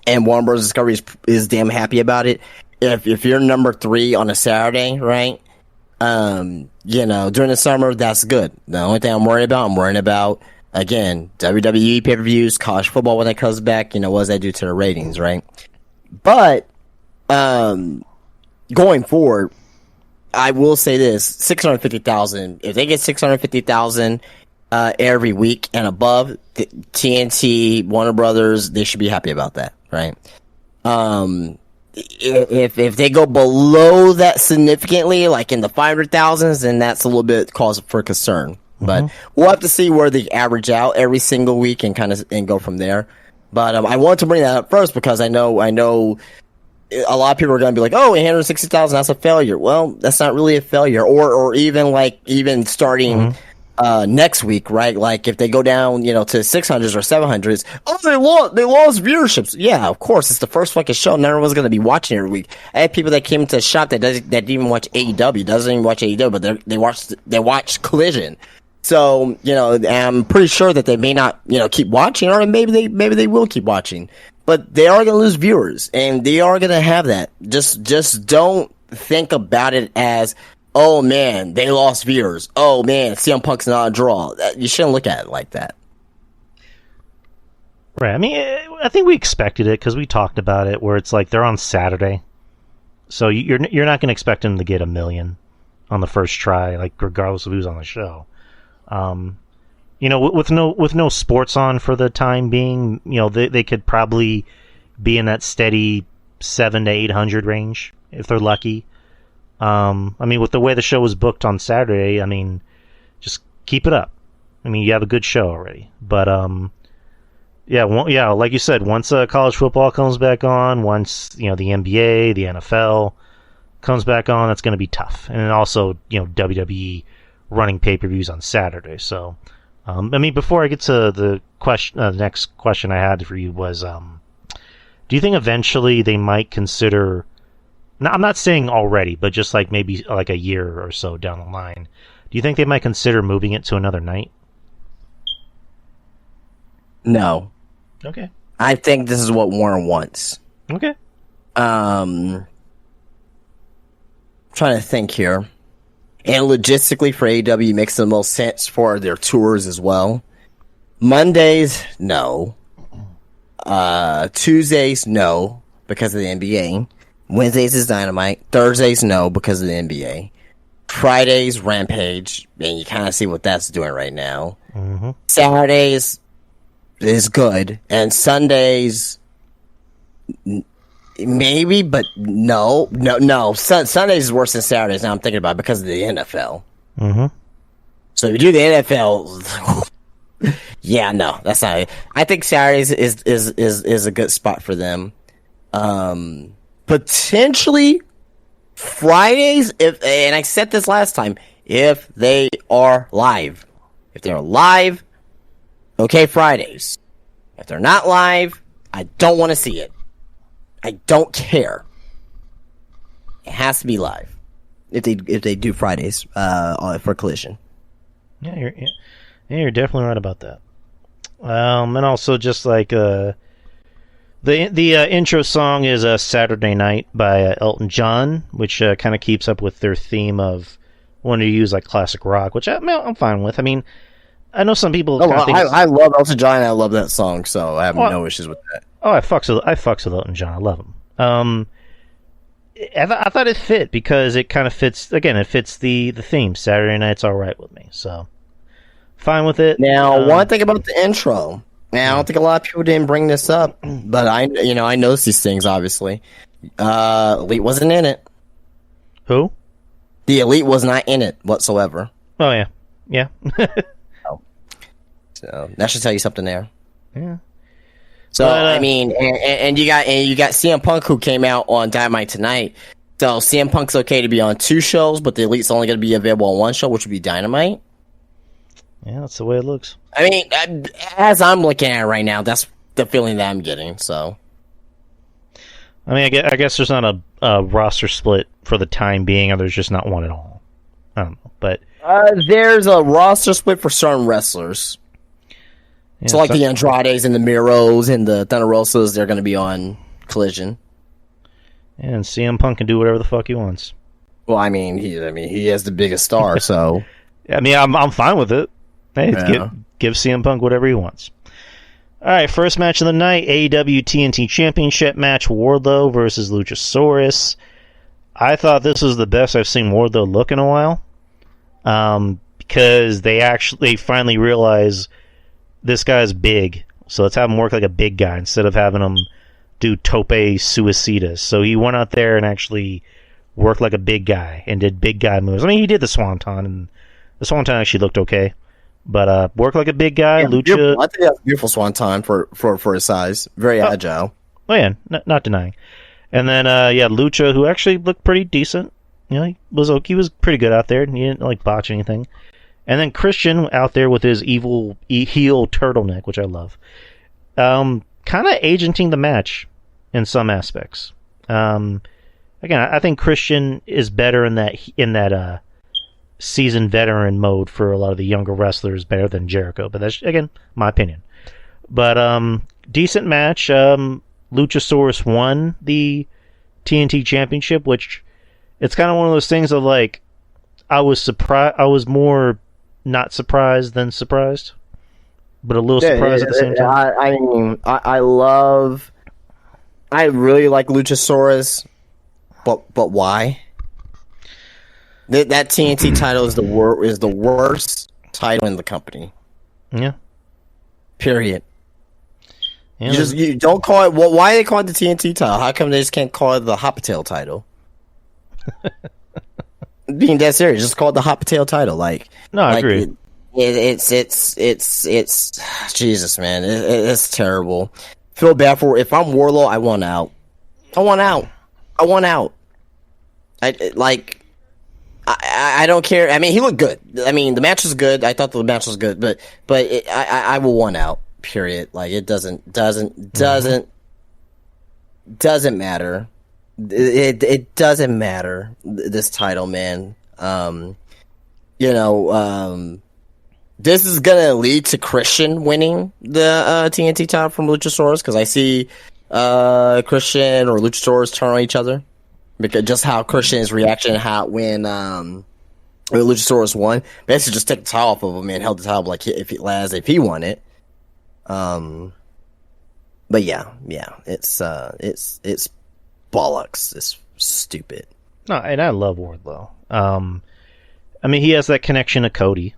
and Warner Bros. Discovery is damn happy about it. If you're number 3 on a Saturday, right? During the summer, that's good. The only thing I'm worried about, again, WWE pay-per-views, college football when it comes back. What does that do to the ratings, right? But going forward, I will say this: 650,000. If they get 650,000 every week and above, TNT, Warner Brothers, they should be happy about that, right? If they go below that significantly, like in the 500,000s, then that's a little bit cause for concern. Mm-hmm. But we'll have to see where they average out every single week and go from there. But I wanted to bring that up first because I know a lot of people are going to be like, oh, 860,000, that's a failure. Well, that's not really a failure. Or even starting next week, right? Like if they go down, to 600s or 700s, oh, they lost viewerships. Yeah, of course, it's the first fucking show. And everyone's going to be watching every week. I had people that came into the shop that didn't even watch AEW, doesn't even watch AEW, but they watched Collision. So, I'm pretty sure that they may not, keep watching, or maybe they will keep watching. But they are going to lose viewers, and they are going to have that. Just don't think about it as, oh man, they lost viewers. Oh man, CM Punk's not a draw. You shouldn't look at it like that. Right. I mean, I think we expected it because we talked about it, where it's like they're on Saturday, so you're not going to expect them to get 1 million on the first try, like regardless of who's on the show. With no sports on for the time being, they could probably be in that steady 700 to 800 range if they're lucky. With the way the show was booked on Saturday, just keep it up. You have a good show already. But like you said, once college football comes back on, once the NBA, the NFL comes back on, that's going to be tough. And then also WWE running pay-per-views on Saturday. So. Before I get to the next question I had for you was, do you think eventually they might consider? Now, I'm not saying already, but just like maybe like a year or so down the line, do you think they might consider moving it to another night? No. Okay. I think this is what Warner wants. Okay. Trying to think here. And logistically for AEW makes the most sense for their tours as well. Mondays, no. Tuesdays, no, because of the NBA. Wednesdays is Dynamite. Thursdays, no, because of the NBA. Fridays, Rampage, and you kind of see what that's doing right now. Mm-hmm. Saturdays is good, and Sundays, maybe, but no. Sundays is worse than Saturdays. Now I'm thinking about it because of the NFL. Mm-hmm. So if you do the NFL, yeah, no, that's not it. I think Saturdays is a good spot for them. Potentially Fridays, and I said this last time, if they are live. If they're live, okay, Fridays. If they're not live, I don't want to see it. I don't care. It has to be live. If they do Fridays for Collision. Yeah, you're definitely right about that. And also just like the intro song is Saturday Night by Elton John, which kind of keeps up with their theme of wanting to use like classic rock, which I'm fine with. I mean, I know some people. I love Elton John. And I love that song, so I have no issues with that. Oh, I fucks with Elton John. I love him. I thought it fit because it kind of fits. Again, it fits the theme. Saturday Night's all right with me, so fine with it. Now, one thing about the intro. Now, I don't think a lot of people didn't bring this up, but I noticed these things. Obviously, Elite wasn't in it. Who? The Elite was not in it whatsoever. Oh yeah. So that should tell you something there. Yeah. So I mean, and you got CM Punk, who came out on Dynamite tonight. So CM Punk's okay to be on 2 shows, but the Elite's only going to be available on 1 show, which would be Dynamite. Yeah, that's the way it looks. I mean, as I'm looking at it right now, that's the feeling that I'm getting. So, I mean, I guess there's not a roster split for the time being, or there's just not one at all. I don't know, but there's a roster split for certain wrestlers. Yeah, so, like the Andrades and the Miros and the Thunder Rosas, they're going to be on Collision. And CM Punk can do whatever the fuck he wants. Well, I mean, he has the biggest star, so. I mean, I'm fine with it. Hey, give CM Punk whatever he wants. All right, first match of the night, AEW TNT Championship match, Wardlow versus Luchasaurus. I thought this was the best I've seen Wardlow look in a while, because they finally realize this guy's big, so let's have him work like a big guy instead of having him do tope suicidas. So he went out there and actually worked like a big guy and did big guy moves. I mean, he did the Swanton, and the Swanton actually looked okay. But worked like a big guy. Yeah, Lucha. I think that's a beautiful Swanton for his size. Very agile. Oh yeah, not denying. And then Lucha, who actually looked pretty decent. You know, he was pretty good out there. He didn't like botch anything. And then Christian out there with his evil heel turtleneck, which I love. Kind of agenting the match in some aspects. Again, I think Christian is better in that seasoned veteran mode for a lot of the younger wrestlers, better than Jericho. But that's, again, my opinion. But decent match. Luchasaurus won the TNT Championship, which it's kind of one of those things of like, I was surprised. I was more not surprised than surprised, but a little surprised at the same time. I mean, I really like Luchasaurus, but why? That TNT title is the worst title in the company. Yeah. Period. Yeah, you don't call it. Well, why they call it the TNT title? How come they just can't call it the Hot Potato title? Being dead serious, just call it the Hot Potato title. Like, no, I agree. It's Jesus, man. It's terrible. Feel bad for if I'm Warlow. I want out. I don't care. I mean, he looked good. I mean, the match was good. I thought the match was good, but I will want out. Period. Like, it doesn't matter. It doesn't matter. This title, man. This is gonna lead to Christian winning the TNT title from Luchasaurus, because I see Christian or Luchasaurus turn on each other. Because just how Christian's reaction, when Luchasaurus won, basically just took the title off of him and held the title like if he won it. But yeah, it's bollocks. It's stupid. No, and I love Wardlow. I mean, he has that connection to Cody,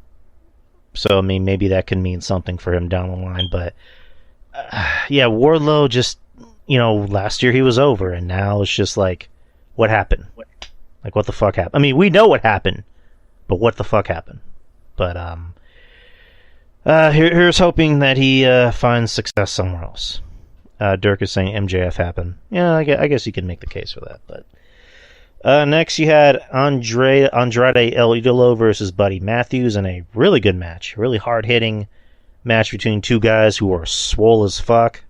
so I mean, maybe that can mean something for him down the line. But yeah, Wardlow just, last year he was over, and now it's just like, what happened? Like, what the fuck happened? I mean, we know what happened, but what the fuck happened? But here's hoping that he finds success somewhere else. Dirk is saying MJF happened. Yeah, I guess you can make the case for that. But next you had Andrade El Idolo versus Buddy Matthews in a really good match. Really hard-hitting match between two guys who are swole as fuck,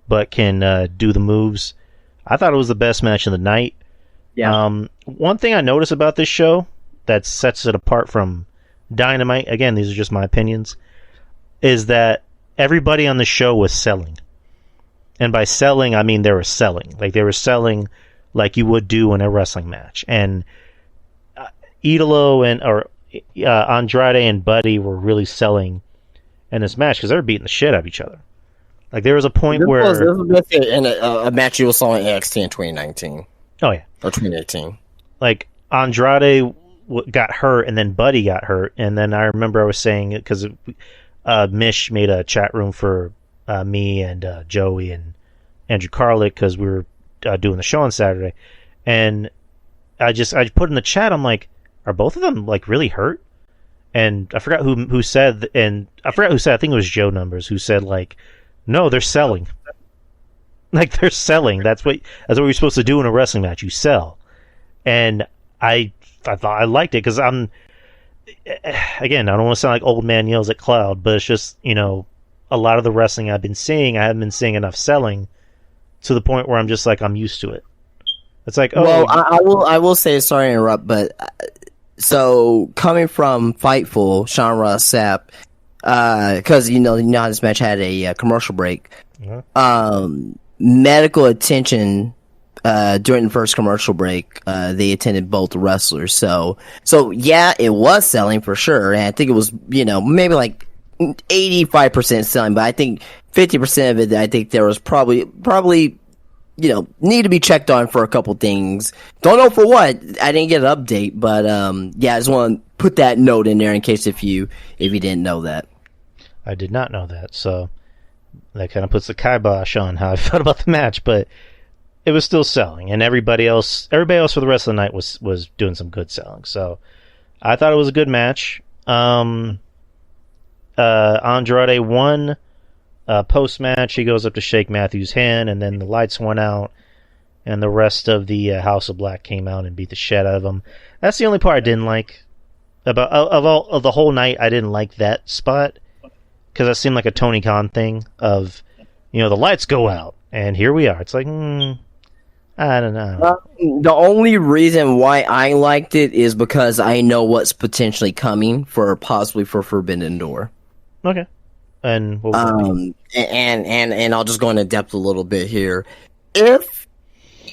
but can do the moves. I thought it was the best match of the night. Yeah. One thing I noticed about this show that sets it apart from Dynamite, again, these are just my opinions, is that everybody on the show was selling. And by selling, I mean they were selling. Like, they were selling like you would do in a wrestling match. And Idolo or Andrade and Buddy were really selling in this match because they were beating the shit out of each other. Like, there was a point where... This was in a match you saw in NXT in 2019. Oh, yeah. Or 2018. Like, Andrade got hurt, and then Buddy got hurt. And then I remember I was saying it because Mish made a chat room for me and Joey and Andrew Carlick because we were doing the show on Saturday. And I put in the chat, I'm like, are both of them, like, really hurt? And I forgot who said, I think it was Joe Numbers, who said, like, no, they're selling. Like, they're selling. That's what you're supposed to do in a wrestling match. You sell. And I thought I liked it because again, I don't want to sound like old man yells at cloud, but it's just, a lot of the wrestling I've been seeing, I haven't been seeing enough selling to the point where I'm just like, I'm used to it. It's like, oh. Well, I will say, sorry to interrupt, but so coming from Fightful, Sean Ross Sapp, because you know how this match had a commercial break. Mm-hmm. Medical attention during the first commercial break, they attended both wrestlers. So yeah, it was selling for sure, and I think it was maybe like 85% selling, but I think 50% of it, I think there was probably need to be checked on for a couple things. Don't know for what. I didn't get an update, but yeah, I just want to put that note in there in case if you didn't know that. I did not know that, so that kind of puts the kibosh on how I felt about the match, but it was still selling, and everybody else for the rest of the night was doing some good selling. So I thought it was a good match. Andrade won. Post-match, he goes up to shake Matthews' hand, and then the lights went out, and the rest of the House of Black came out and beat the shit out of him. That's the only part I didn't like about of the whole night. I didn't like that spot because that seemed like a Tony Khan thing of, the lights go out, and here we are. It's like, I don't know. The only reason why I liked it is because I know what's potentially coming possibly for Forbidden Door. Okay. And what was that? And I'll just go into depth a little bit here. If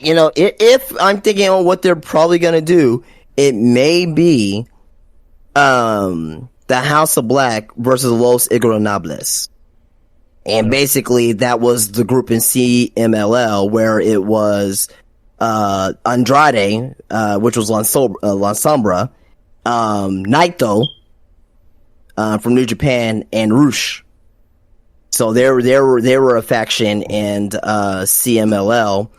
I'm thinking on what they're probably gonna do, it may be the House of Black versus Los Ingobernables. And basically that was the group in CMLL where it was Andrade, which was La Sombra, Naito from New Japan, and Rush. So they were a faction in CMLL,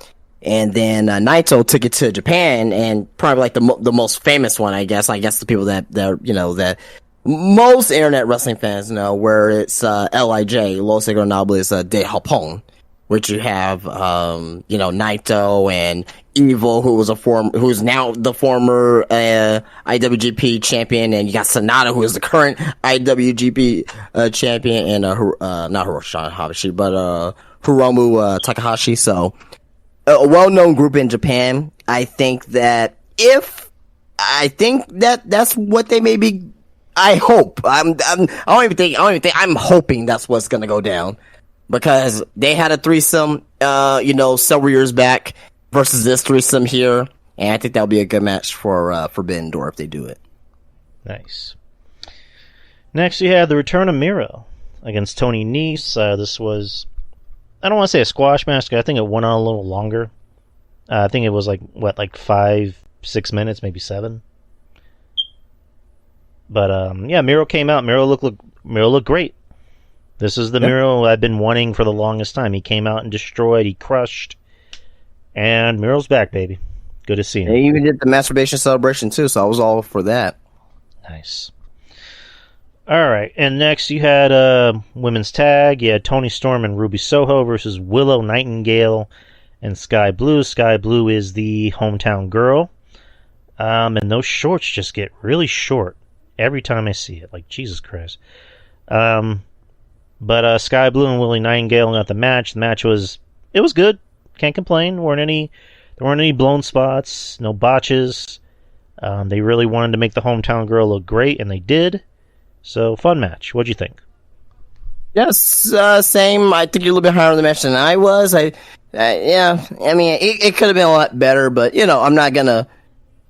and then Naito took it to Japan, and probably like the most famous one, I guess the people that most internet wrestling fans know, where it's LIJ, Los Ingobernables de Japón, which you have Naito and Evil, who's now the former IWGP champion, and you got Sonata, who is the current IWGP champion, and not Hiroshi Tanahashi, but Hiromu Takahashi. So a well-known group in Japan. I think that's what they may be. I hope. I'm hoping that's what's gonna go down. Because they had a threesome, several years back versus this threesome here. And I think that'll be a good match for Forbidden Door if they do it. Nice. Next, you have the return of Miro against Tony Nese. This was, I don't want to say a squash match, 'cause I think it went on a little longer. I think it was like 5-6 minutes, maybe 7. But Miro came out. Miro looked great. This is the Miro I've been wanting for the longest time. He came out and destroyed. He crushed. And Miro's back, baby. Good to see him. They even did the masturbation celebration too, so I was all for that. Nice. All right, and next you had women's tag. You had Toni Storm and Ruby Soho versus Willow Nightingale and Sky Blue. Sky Blue is the hometown girl. And those shorts just get really short every time I see it. Like, Jesus Christ. But Sky Blue and Willow Nightingale got the match. The match was good. Can't complain. There weren't any blown spots, no botches. They really wanted to make the hometown girl look great, and they did. So, fun match. What'd you think? Yes, same. I think you're a little bit higher on the match than I was. I mean, it could have been a lot better, but I'm not gonna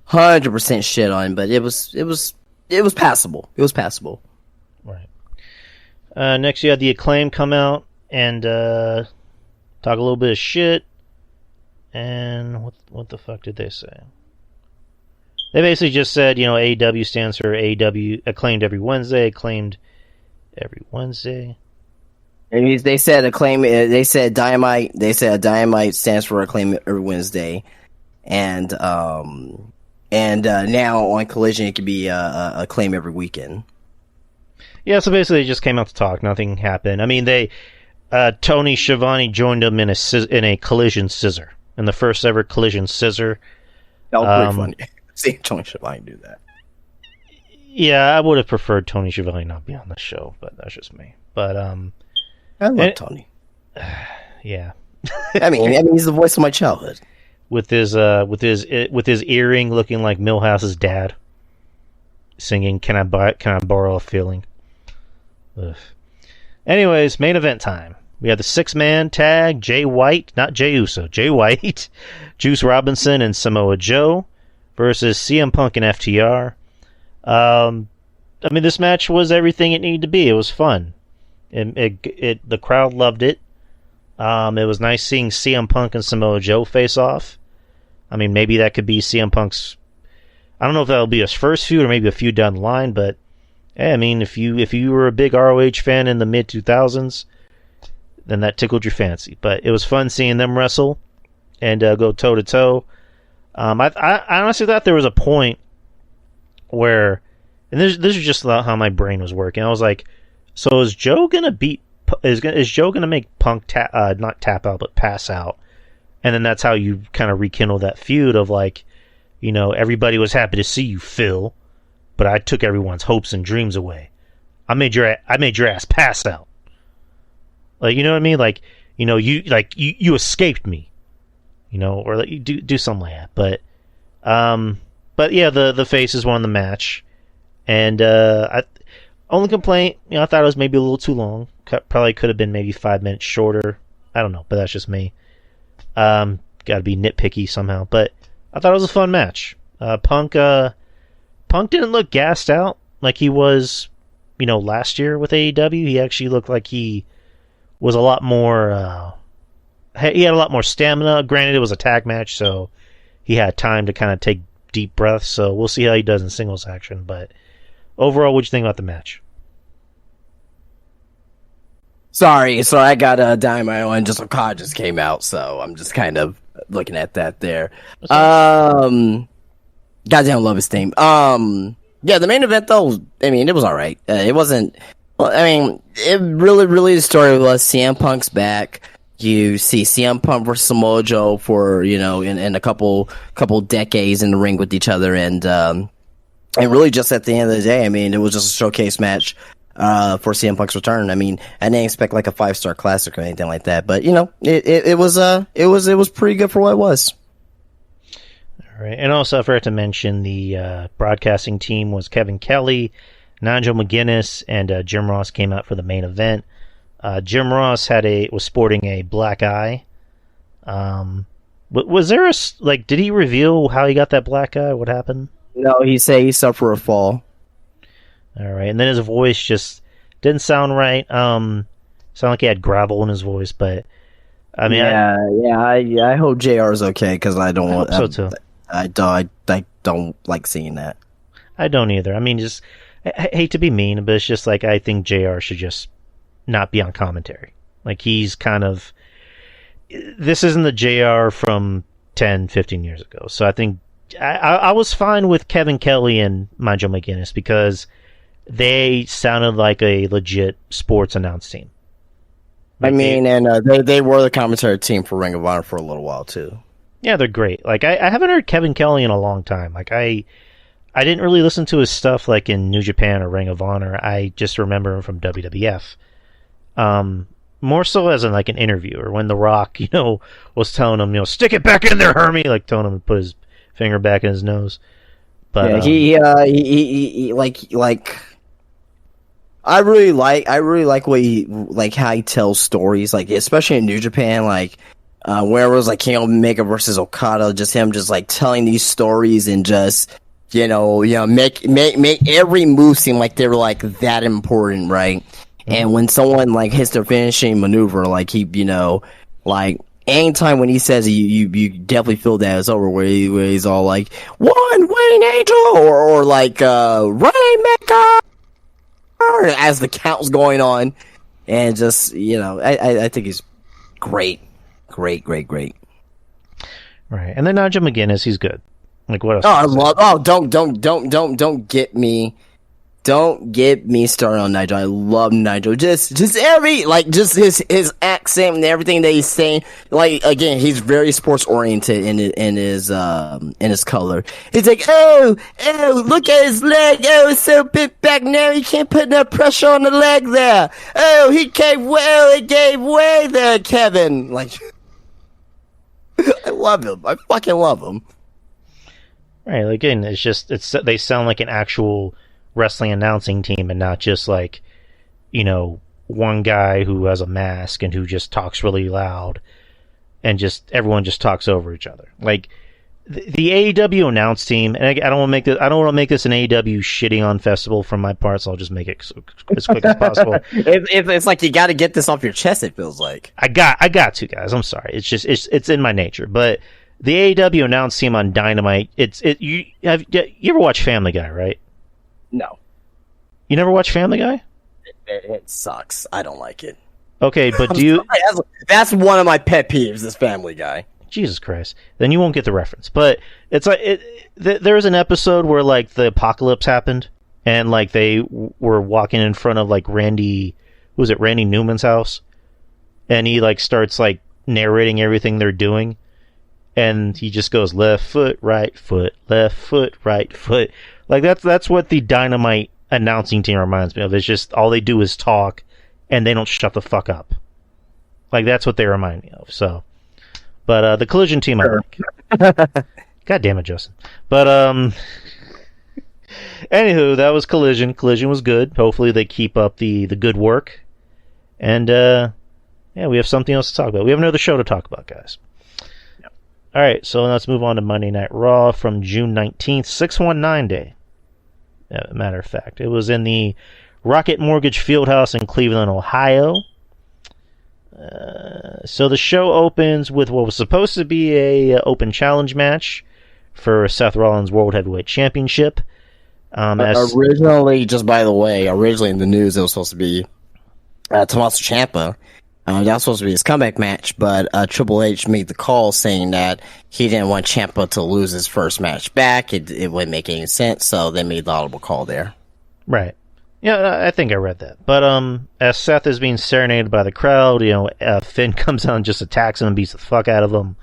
100% shit on it. But it was passable. It was passable. Right. Next, you had the Acclaim come out and talk a little bit of shit. And what the fuck did they say? They basically just said, AEW stands for AEW Acclaimed every Wednesday. Acclaimed every Wednesday. And they said Acclaim. They said Dynamite. They said Dynamite stands for Acclaim every Wednesday, and now on Collision it could be Acclaim every weekend. Yeah, so basically they just came out to talk. Nothing happened. I mean, Tony Schiavone joined them in a Collision scissor, in the first ever Collision scissor. That was pretty funny. Seeing Tony Schiavone do that. Yeah, I would have preferred Tony Schiavone not be on the show, but that's just me. But I love Tony. Yeah. I mean, he's the voice of my childhood. With his earring looking like Milhouse's dad, singing "Can I borrow a feeling?" Ugh. Anyways, main event time. We have the 6-man tag: Jay White, not Jay Uso, Jay White, Juice Robinson, and Samoa Joe versus CM Punk and FTR. This match was everything it needed to be. It was fun. The crowd loved it. It was nice seeing CM Punk and Samoa Joe face off. I mean, maybe that could be CM Punk's. I don't know if that'll be his first feud or maybe a feud down the line, but hey, I mean, if you were a big ROH fan in the mid 2000s, then that tickled your fancy. But it was fun seeing them wrestle and go toe to toe. I honestly thought there was a point where, and this is just how my brain was working. I was like, so is Joe gonna beat? Is Joe gonna make Punk not tap out but pass out? And then that's how you kind of rekindle that feud of like, everybody was happy to see you, Phil, but I took everyone's hopes and dreams away. I made your ass pass out. Like, you know what I mean? Like, you escaped me, or like you do something like that. But yeah, the faces won the match, and only complaint, I thought it was maybe a little too long. Probably could have been maybe 5 minutes shorter. I don't know, but that's just me. Got to be nitpicky somehow, but I thought it was a fun match. Punk didn't look gassed out like he was, last year with AEW. He actually looked like he was a lot more. He had a lot more stamina. Granted, it was a tag match, so he had time to kind of take deep breaths. So we'll see how he does in singles action. But overall, what'd you think about the match? Sorry, I got Dynamite on. Okada just came out, so I'm just kind of looking at that there. Goddamn love his theme. Yeah, the main event though, it was all right. It wasn't. Well, it really the story was CM Punk's back. You see CM Punk versus Samoa Joe for in a couple decades in the ring with each other, and really just at the end of the day, it was just a showcase match for CM Punk's return. I didn't expect like a 5-star classic or anything like that, but it was pretty good for what it was. All right, and also I forgot to mention the broadcasting team was Kevin Kelly, Nigel McGuinness, and Jim Ross came out for the main event. Jim Ross was sporting a black eye. Was there did he reveal how he got that black eye? What happened? No, he said he suffered a fall. All right, and then his voice just didn't sound right. Sounded like he had gravel in his voice, but I mean, I hope JR is okay because I don't want. So too. I don't like seeing that. I don't either. I mean, just I hate to be mean, but it's just like I think JR should just not be on commentary. Like he's kind of. This isn't the JR from 10, 15 years ago. So I think I was fine with Kevin Kelly and Nigel McGuinness because they sounded like a legit sports announce team. Like they were the commentary team for Ring of Honor for a little while too. Yeah, they're great. Like I haven't heard Kevin Kelly in a long time. Like I didn't really listen to his stuff like in New Japan or Ring of Honor. I just remember him from WWF. More so as in like an interviewer when The Rock, was telling him, stick it back in there, Hermie, like telling him to put his finger back in his nose. But he I really like what how he tells stories, like especially in New Japan, where it was like King Omega versus Okada, just him just like telling these stories and just make every move seem like they were like that important, right? And when someone like hits their finishing maneuver, like he, anytime when he says it, you definitely feel that it's over. Where he's all like, "One Wayne Angel," or like Rainmaker, as the count's going on, and just I think he's great. Right, and then Nigel McGuinness, he's good. Like what else? Oh, I love. Oh, don't get me. Don't get me started on Nigel. I love Nigel. Just his accent and everything that he's saying. Like again, he's very sports oriented in his color. He's like, oh, look at his leg. Oh, it's so bit back now. He can't put enough pressure on the leg there. Oh, it gave way there, Kevin. Like, I love him. I fucking love him. Right. Again, they sound like an actual wrestling announcing team and not just like one guy who has a mask and who just talks really loud and just everyone just talks over each other. Like the AEW announce team, and I don't want to make this an AEW shitting on festival from my part, so I'll just make it as quick as possible. It's like you got to get this off your chest. It feels like I got to, guys. I'm sorry. It's in my nature, but the AEW announce team on Dynamite. You ever watch Family Guy, right? No. You never watch Family Guy? It sucks. I don't like it. Okay, but do you... That's one of my pet peeves, this Family Guy. Jesus Christ. Then you won't get the reference. But it's like... there was an episode where, like, the apocalypse happened, and, like, they were walking in front of, like, Randy Newman's house, and he, like, starts, like, narrating everything they're doing, and he just goes, left foot, right foot, left foot, right foot. Like, that's what the Dynamite announcing team reminds me of. It's just all they do is talk, and they don't shut the fuck up. Like, that's what they remind me of. So, but the Collision team, I like. God damn it, Justin. But anywho, that was Collision. Collision was good. Hopefully, they keep up the good work. And we have something else to talk about. We have another show to talk about, guys. Yep. All right, so let's move on to Monday Night Raw from June 19th, 619 Day. Matter of fact, it was in the Rocket Mortgage Fieldhouse in Cleveland, Ohio. So the show opens with what was supposed to be a open challenge match for Seth Rollins' World Heavyweight Championship. Originally, just by the way, in the news it was supposed to be Tommaso Ciampa. That was supposed to be his comeback match, but Triple H made the call saying that he didn't want Ciampa to lose his first match back. It wouldn't make any sense, so they made the audible call there. Right. Yeah, I think I read that. But as Seth is being serenaded by the crowd, Finn comes out and just attacks him and beats the fuck out of him.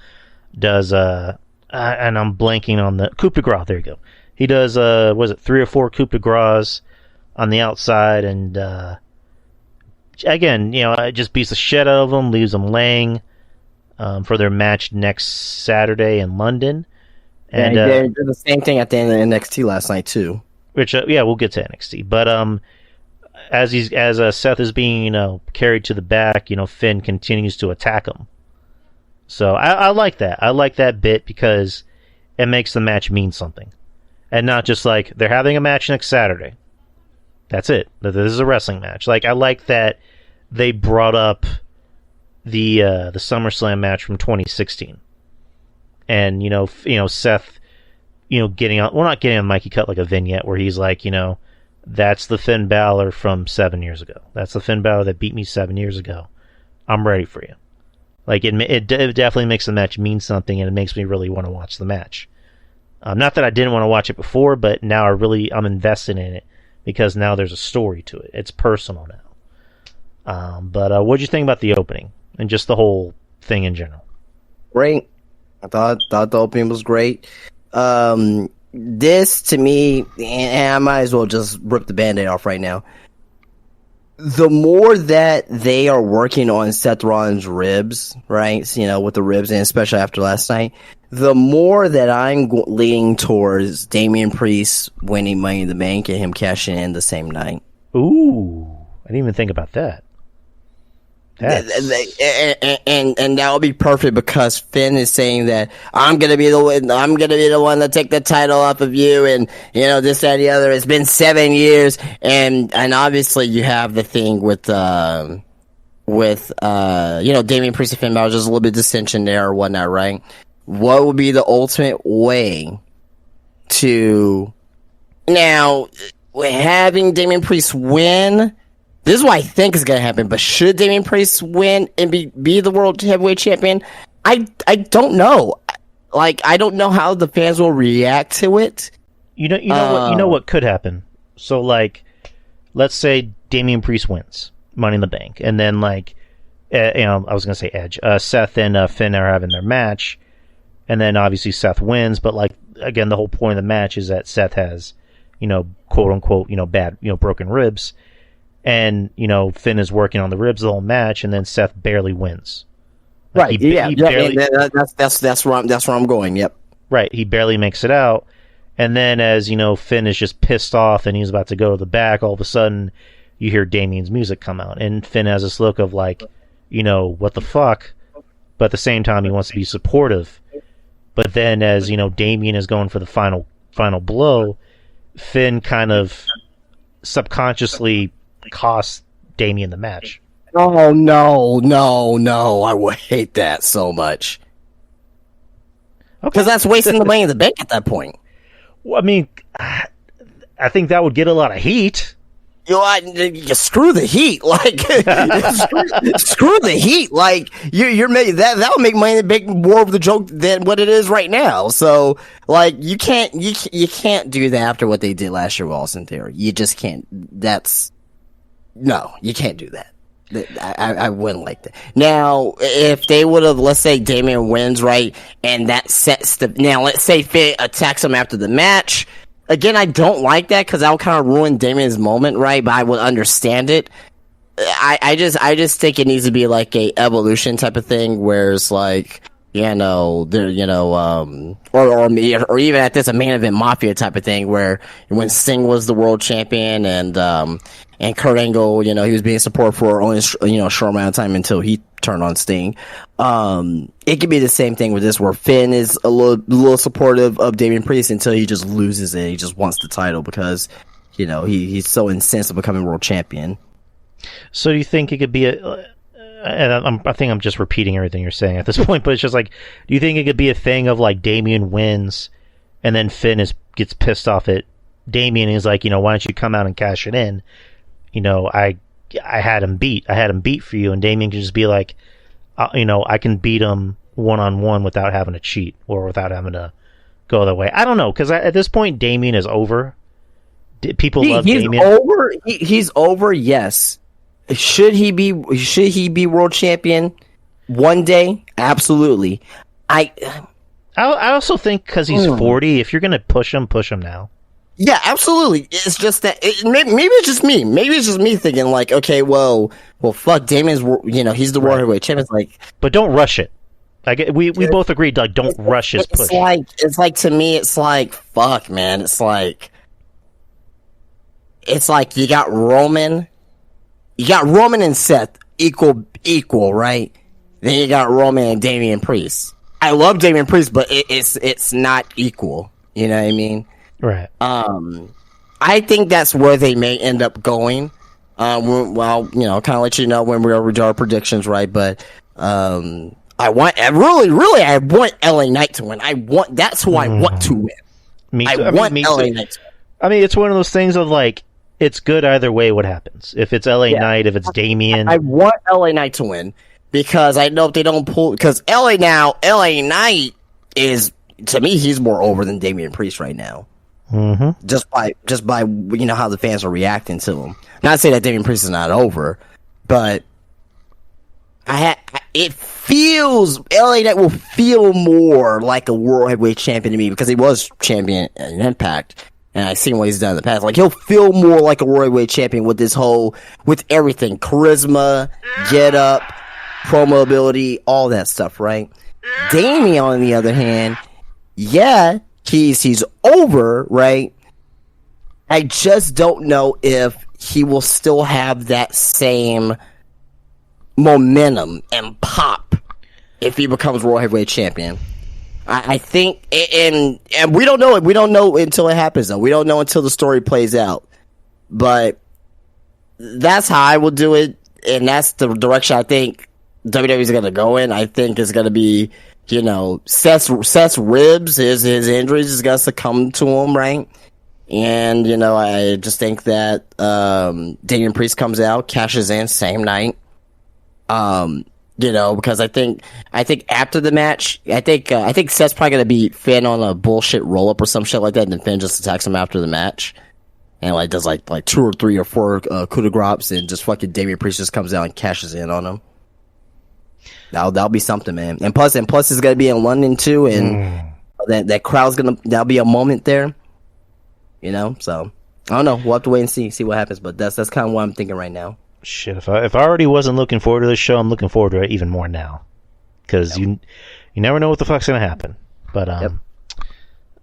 Does and I'm blanking on the coup de grace. There you go. He does 3 or 4 coup de grace on the outside, and again, just beats the shit out of them, leaves them laying for their match next Saturday in London. And he did the same thing at the end of NXT last night too. Which we'll get to NXT. But as Seth is being carried to the back, Finn continues to attack him. So I like that. I like that bit because it makes the match mean something, and not just like they're having a match next Saturday. That's it. This is a wrestling match. Like, I like that they brought up the SummerSlam match from 2016, and Seth, getting on. Well, not getting on Mikey cut like a vignette where he's like, that's the Finn Balor from 7 years ago. That's the Finn Balor that beat me 7 years ago. I'm ready for you. Like, it definitely makes the match mean something, and it makes me really want to watch the match. Not that I didn't want to watch it before, but now I'm invested in it because now there's a story to it. It's personal now. But what'd you think about the opening and just the whole thing in general? Great. I thought the opening was great. This, to me, and I might as well just rip the Band-Aid off right now. The more that they are working on Seth Rollins' ribs, right? With the ribs, and especially after last night, the more that I'm leaning towards Damian Priest winning Money in the Bank and him cashing in the same night. Ooh, I didn't even think about that. And that would be perfect because Finn is saying that I'm gonna be the one to take the title off of you, and this, that, and the other. It's been 7 years, and obviously you have the thing with Damian Priest and Finn Balor, just a little bit of dissension there or whatnot, right? What would be the ultimate way to now having Damian Priest win? This is what I think is going to happen, but should Damian Priest win and be the World Heavyweight Champion? I don't know. Like, I don't know how the fans will react to it. You know what could happen? So, like, let's say Damian Priest wins Money in the Bank, and then, like, I was going to say Edge. Seth and Finn are having their match, and then obviously Seth wins, but, like, again, the whole point of the match is that Seth has, quote unquote, bad, broken ribs. And, Finn is working on the ribs the whole match, and then Seth barely wins. Like, right, barely, that's where I'm going, yep. Right, he barely makes it out. And then as, Finn is just pissed off and he's about to go to the back, all of a sudden you hear Damien's music come out. And Finn has this look of like, what the fuck? But at the same time, he wants to be supportive. But then as, Damien is going for the final blow, Finn kind of subconsciously cost Damien the match. Oh, no. I would hate that so much. Because that's wasting the Money in the Bank at that point. Well, I mean, I think that would get a lot of heat. You screw the heat, like screw the heat, like you're making that would make Money in the Bank more of the joke than what it is right now. So, like, you can't do that after what they did last year with Austin Theory. You just can't. No, you can't do that. I wouldn't like that. Now, if they would have, let's say Damian wins, right, and that sets now let's say Finn attacks him after the match. Again, I don't like that because that would kind of ruin Damian's moment, right? But I would understand it. I just think it needs to be like a evolution type of thing, where it's like, or even at this, a main event mafia type of thing, where when Sting was the world champion and Kurt Angle, he was being supported for only a short amount of time until he turned on Sting. It could be the same thing with this, where Finn is a little supportive of Damian Priest until he just loses it. He just wants the title because he's so incensed of becoming world champion. So do you think it could be I think I'm just repeating everything you're saying at this point, but it's just like, do you think it could be a thing of like Damian wins and then Finn gets pissed off at Damian and is like, why don't you come out and cash it in? I had him beat. I had him beat for you, and Damian can just be like, I can beat him one-on-one without having to cheat or without having to go the way. I don't know, because at this point, Damian is over. People love Damian. He's over. He's over. Yes. Should he be world champion one day? Absolutely. I also think because he's 40, if you're gonna push him now. Yeah, absolutely. It's just that maybe it's just me. Maybe it's just me thinking like, okay, well, fuck, Damian's, he's the world heavyweight champion. Like, but don't rush it. Like we both agreed, like, don't rush his push. It's like to me, it's like, fuck, man. It's like you got Roman and Seth equal, right? Then you got Roman and Damian Priest. I love Damian Priest, but it's not equal. You know what I mean? Right. I think that's where they may end up going. Well, kind of let you know when we do our predictions, right? But I want LA Knight to win. That's who I want to win. Me too. I want LA Knight to win. I mean, it's one of those things of like, it's good either way what happens. If it's LA Knight, if it's Damian. I want LA Knight to win because I know if they don't pull... Because LA Knight is, to me, he's more over than Damian Priest right now. Mm-hmm. Just by how the fans are reacting to him. Not to say that Damian Priest is not over, but it feels... LA Knight will feel more like a World Heavyweight Champion to me because he was champion in Impact. And I've seen what he's done in the past. Like, he'll feel more like a World Heavyweight Champion with with everything. Charisma, get up, promo ability, all that stuff, right? Damian, on the other hand, yeah, he's over, right? I just don't know if he will still have that same momentum and pop if he becomes World Heavyweight Champion. I think, and we don't know it. We don't know until it happens, though. We don't know until the story plays out. But that's how I will do it, and that's the direction I think WWE is going to go in. I think it's going to be, Seth's ribs, his injuries is going to come to him, right? And, I just think that Damian Priest comes out, cashes in same night. Because I think after the match, I think Seth's probably gonna beat Finn on a bullshit roll up or some shit like that, and then Finn just attacks him after the match, and does like 2 or 3 or 4 coup de grace, and just fucking Damian Priest just comes out and cashes in on him. That'll be something, man. And plus it's gonna be in London too, and that crowd's that'll be a moment there, So I don't know. We'll have to wait and see what happens, but that's kind of what I'm thinking right now. Shit, if I already wasn't looking forward to this show, I'm looking forward to it even more now. Because you never know what the fuck's going to happen. But,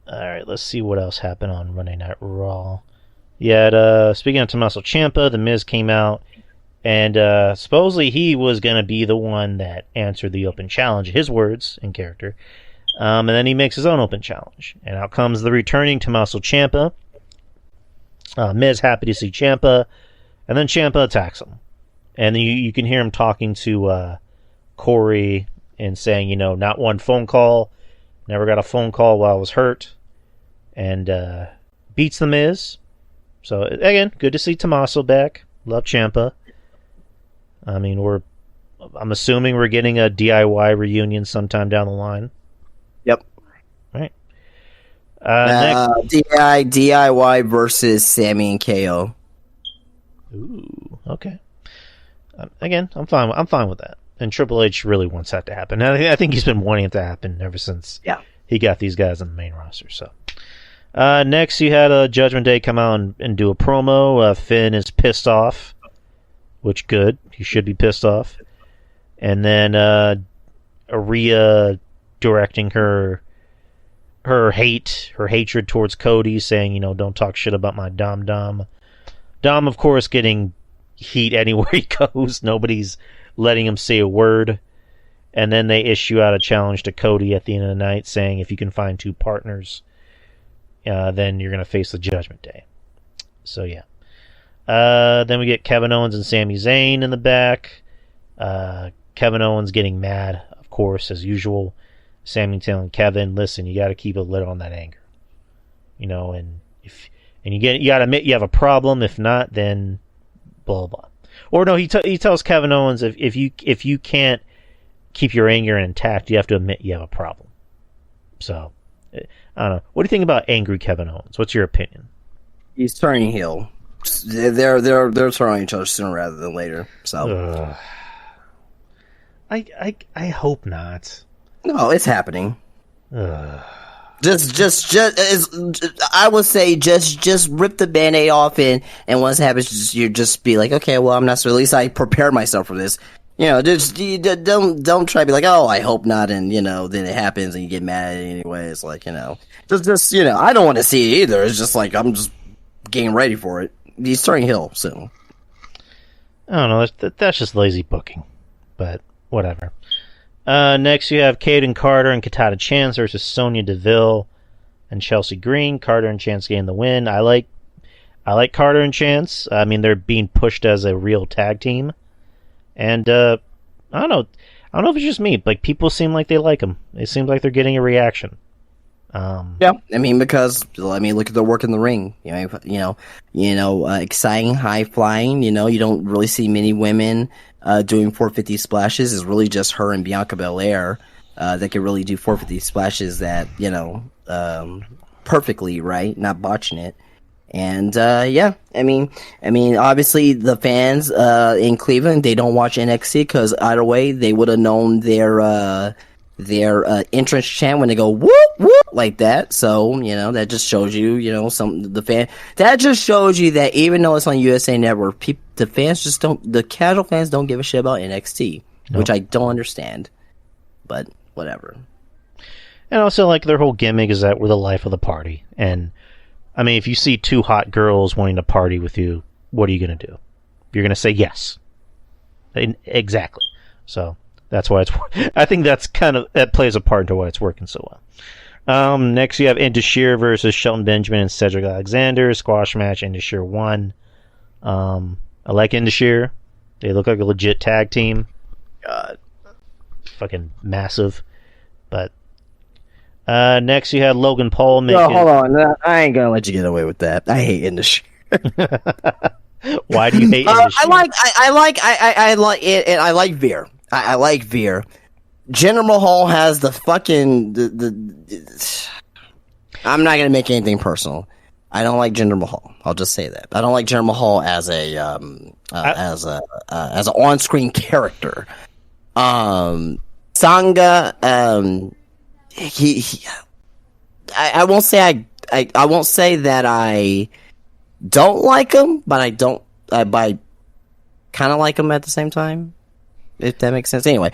alright, let's see what else happened on Monday Night Raw. Yeah, speaking of Tommaso Ciampa, The Miz came out, and supposedly he was going to be the one that answered the open challenge, his words in character. And then he makes his own open challenge. And out comes the returning Tommaso Ciampa. Miz happy to see Ciampa. And then Ciampa attacks him. And you can hear him talking to Corey and saying, not one phone call. Never got a phone call while I was hurt. And beats The Miz. So, again, good to see Tommaso back. Love Ciampa. I mean, I'm assuming we're getting a DIY reunion sometime down the line. Yep. Right. Next. DIY versus Sammy and KO. Ooh, okay. Again, I'm fine with that. And Triple H really wants that to happen. And I think he's been wanting it to happen ever since he got these guys on the main roster. So, next you had Judgment Day come out and do a promo. Finn is pissed off, which good. He should be pissed off. And then Rhea directing her hatred towards Cody, saying, don't talk shit about my Dom. Dom, of course, getting heat anywhere he goes. Nobody's letting him say a word. And then they issue out a challenge to Cody at the end of the night, saying if you can find 2 partners, then you're going to face the Judgment Day. So, yeah. Then we get Kevin Owens and Sami Zayn in the back. Kevin Owens getting mad, of course, as usual. Sami telling Kevin, listen, you got to keep a lid on that anger. And you got to admit you have a problem. If not, then blah blah. Or no, he tells Kevin Owens if you can't keep your anger intact, you have to admit you have a problem. So I don't know. What do you think about angry Kevin Owens? What's your opinion? He's turning heel. They're turning each other sooner rather than later. So I hope not. No, it's happening. Just I would say just rip the Band-Aid off and once it happens, you just be like, okay, well, I'm not, so at least I prepared myself for this. Just don't try to be like, oh, I hope not, and then it happens and you get mad at it anyway. It's like, just I don't want to see it either. It's just like I'm just getting ready for it. He's turning heel soon. I don't know. That's just lazy booking, but whatever. Next, you have Kaden Carter and Katata Chance versus Sonya Deville and Chelsea Green. Carter and Chance gain the win. I like I like Carter and Chance. I mean, they're being pushed as a real tag team, and I don't know. I don't know if it's just me. Like, people seem like they like them. It seems like they're getting a reaction. Yeah, I mean, because look at their work in the ring. Exciting, high flying. You don't really see many women doing 450 splashes. It's really just her and Bianca Belair that can really do 450 splashes that perfectly, right? Not botching it. And I mean, obviously the fans in Cleveland, they don't watch NXT because either way they would have known their entrance chant when they go whoop whoop like that. So that just shows you, that just shows you that even though it's on USA Network, the casual fans don't give a shit about NXT, which I don't understand. But whatever. And also, like, their whole gimmick is that we're the life of the party, and I mean, if you see two hot girls wanting to party with you, what are you going to do? You're going to say yes. Exactly. So that's why I think that plays a part into why it's working so well. Next, you have Indashir versus Shelton Benjamin and Cedric Alexander. Squash match. Indashir won. I like Indashir. They look like a legit tag team. God. Fucking massive. But next, you had Logan Paul making... No, hold on. I ain't gonna let you get away with that. I hate Indashir. Why do you hate Indashir? I like it, and I like Veer. I like Veer. Jinder Mahal has the fucking I'm not gonna make anything personal. I don't like Jinder Mahal. I'll just say that. I don't like Jinder Mahal as as an on-screen character. Sangha, I won't say I won't say that I don't like him, but I kind of like him at the same time, if that makes sense. Anyway,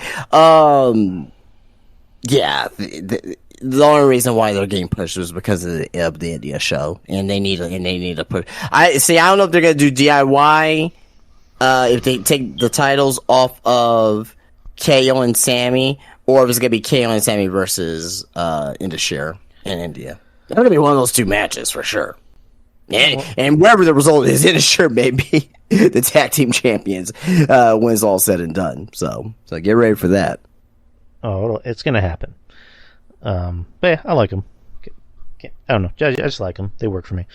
yeah, the only reason why they're getting pushed was because of the India show, and they need to push. I don't know if they're gonna do DIY if they take the titles off of KO and Sammy, or if it's going to be KO and Sammy versus Indashir in India. It's going to be one of those two matches for sure. And wherever the result is, Indashir may be the tag team champions when it's all said and done. So get ready for that. Oh, it's going to happen. But yeah, I like them. I don't know. I just like them. They work for me.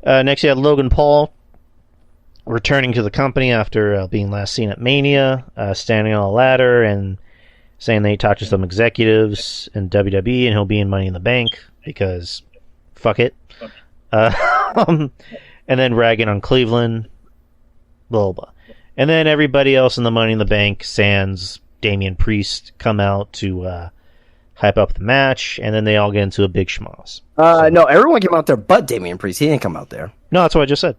Next, you have Logan Paul returning to the company after being last seen at Mania, standing on a ladder and saying that he talked to some executives in WWE and he'll be in Money in the Bank because fuck it. And then ragging on Cleveland, blah, blah. And then everybody else in the Money in the Bank, sans Damian Priest, come out to hype up the match, and then they all get into a big schmoz. No, everyone came out there but Damian Priest. He didn't come out there. No, that's what I just said.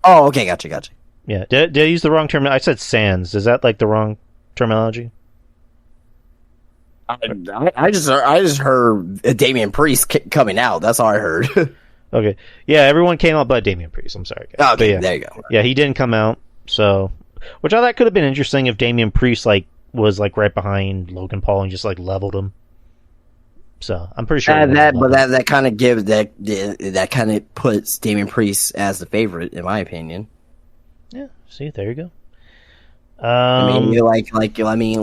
Oh, okay, gotcha. Yeah, did I use the wrong term? I said sans. Is that like the wrong terminology? I just heard Damian Priest coming out. That's all I heard. Okay, yeah, everyone came out but Damian Priest. I'm sorry, guys. Okay, yeah, there you go. Yeah, he didn't come out. So, which I thought could have been interesting if Damian Priest was right behind Logan Paul and just leveled him. So I'm pretty sure that kind of gives that kind of puts Damian Priest as the favorite, in my opinion. Yeah. See, there you go. I mean,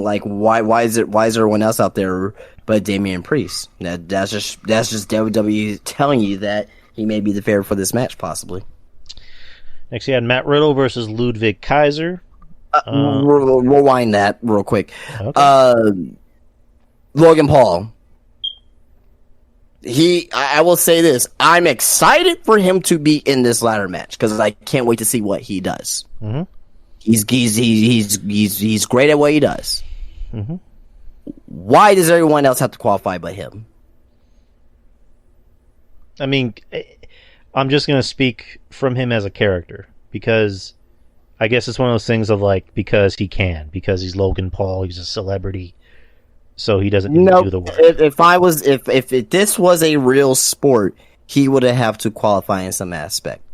why is everyone else out there but Damian Priest? That's just WWE telling you that he may be the favorite for this match, possibly. Next, you had Matt Riddle versus Ludwig Kaiser. Rewind that real quick. Okay. Logan Paul. I will say this. I'm excited for him to be in this ladder match because I can't wait to see what he does. Mm-hmm. He's great at what he does. Mm-hmm. Why does everyone else have to qualify but him? I mean, I'm just going to speak from him as a character because I guess it's one of those things of because because he's Logan Paul, he's a celebrity. So he doesn't need to do the work. If this was a real sport, he would have to qualify in some aspect.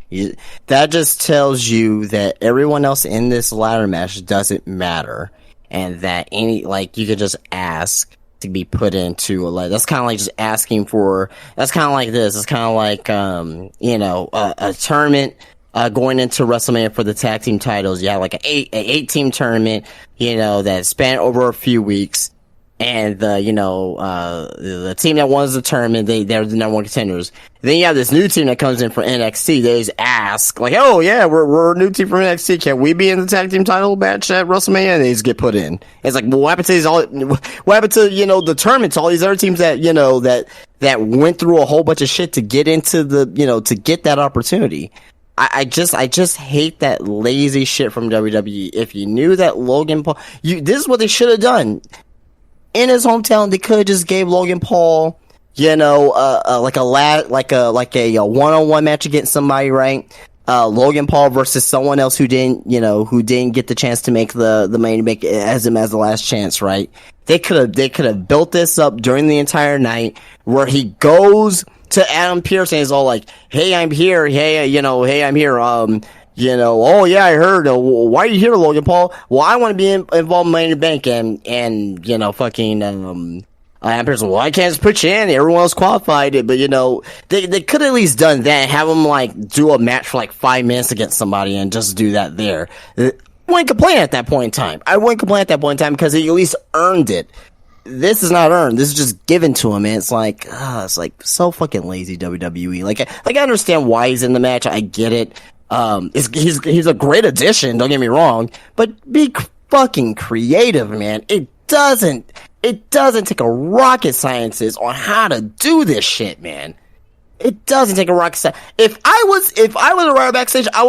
That just tells you that everyone else in this ladder match doesn't matter, and that you could just ask to be put into that's kind of like just asking for. That's kind of like this. It's kind of like a tournament going into WrestleMania for the tag team titles. You had like an eight team tournament, that spanned over a few weeks. And the team that won the tournament, they're the number one contenders. Then you have this new team that comes in for NXT. They just ask, like, "Oh yeah, we're a new team from NXT. Can we be in the tag team title match at WrestleMania?" And they just get put in. It's like, well, what happened to what happened to the tournament to all these other teams that that went through a whole bunch of shit to get into to get that opportunity. I just hate that lazy shit from WWE. If you knew that Logan Paul, this is what they should have done. In his hometown, they could have just gave Logan Paul, like a one-on-one match against somebody, right? Logan Paul versus someone else who didn't get the chance to make the main event as him as the last chance, right? They could have built this up during the entire night where he goes to Adam Pearce and he's all like, "Hey, I'm here. Hey, I'm here. Oh yeah, I heard. Why are you here, Logan Paul? Well, I want to be involved in Money in the Bank, and fucking I'm Pearce. Well, I can't just put you in. Everyone else qualified it, but they could have at least done that. And have him like do a match for like 5 minutes against somebody and just do that there. I wouldn't complain at that point in time. Because he at least earned it. This is not earned. This is just given to him, and it's like so fucking lazy WWE. Like I understand why he's in the match. I get it. He's a great addition, don't get me wrong, but be fucking creative, man. It doesn't take a rocket scientist on how to do this shit, man. It doesn't take a rocket science. If I was a writer backstage, I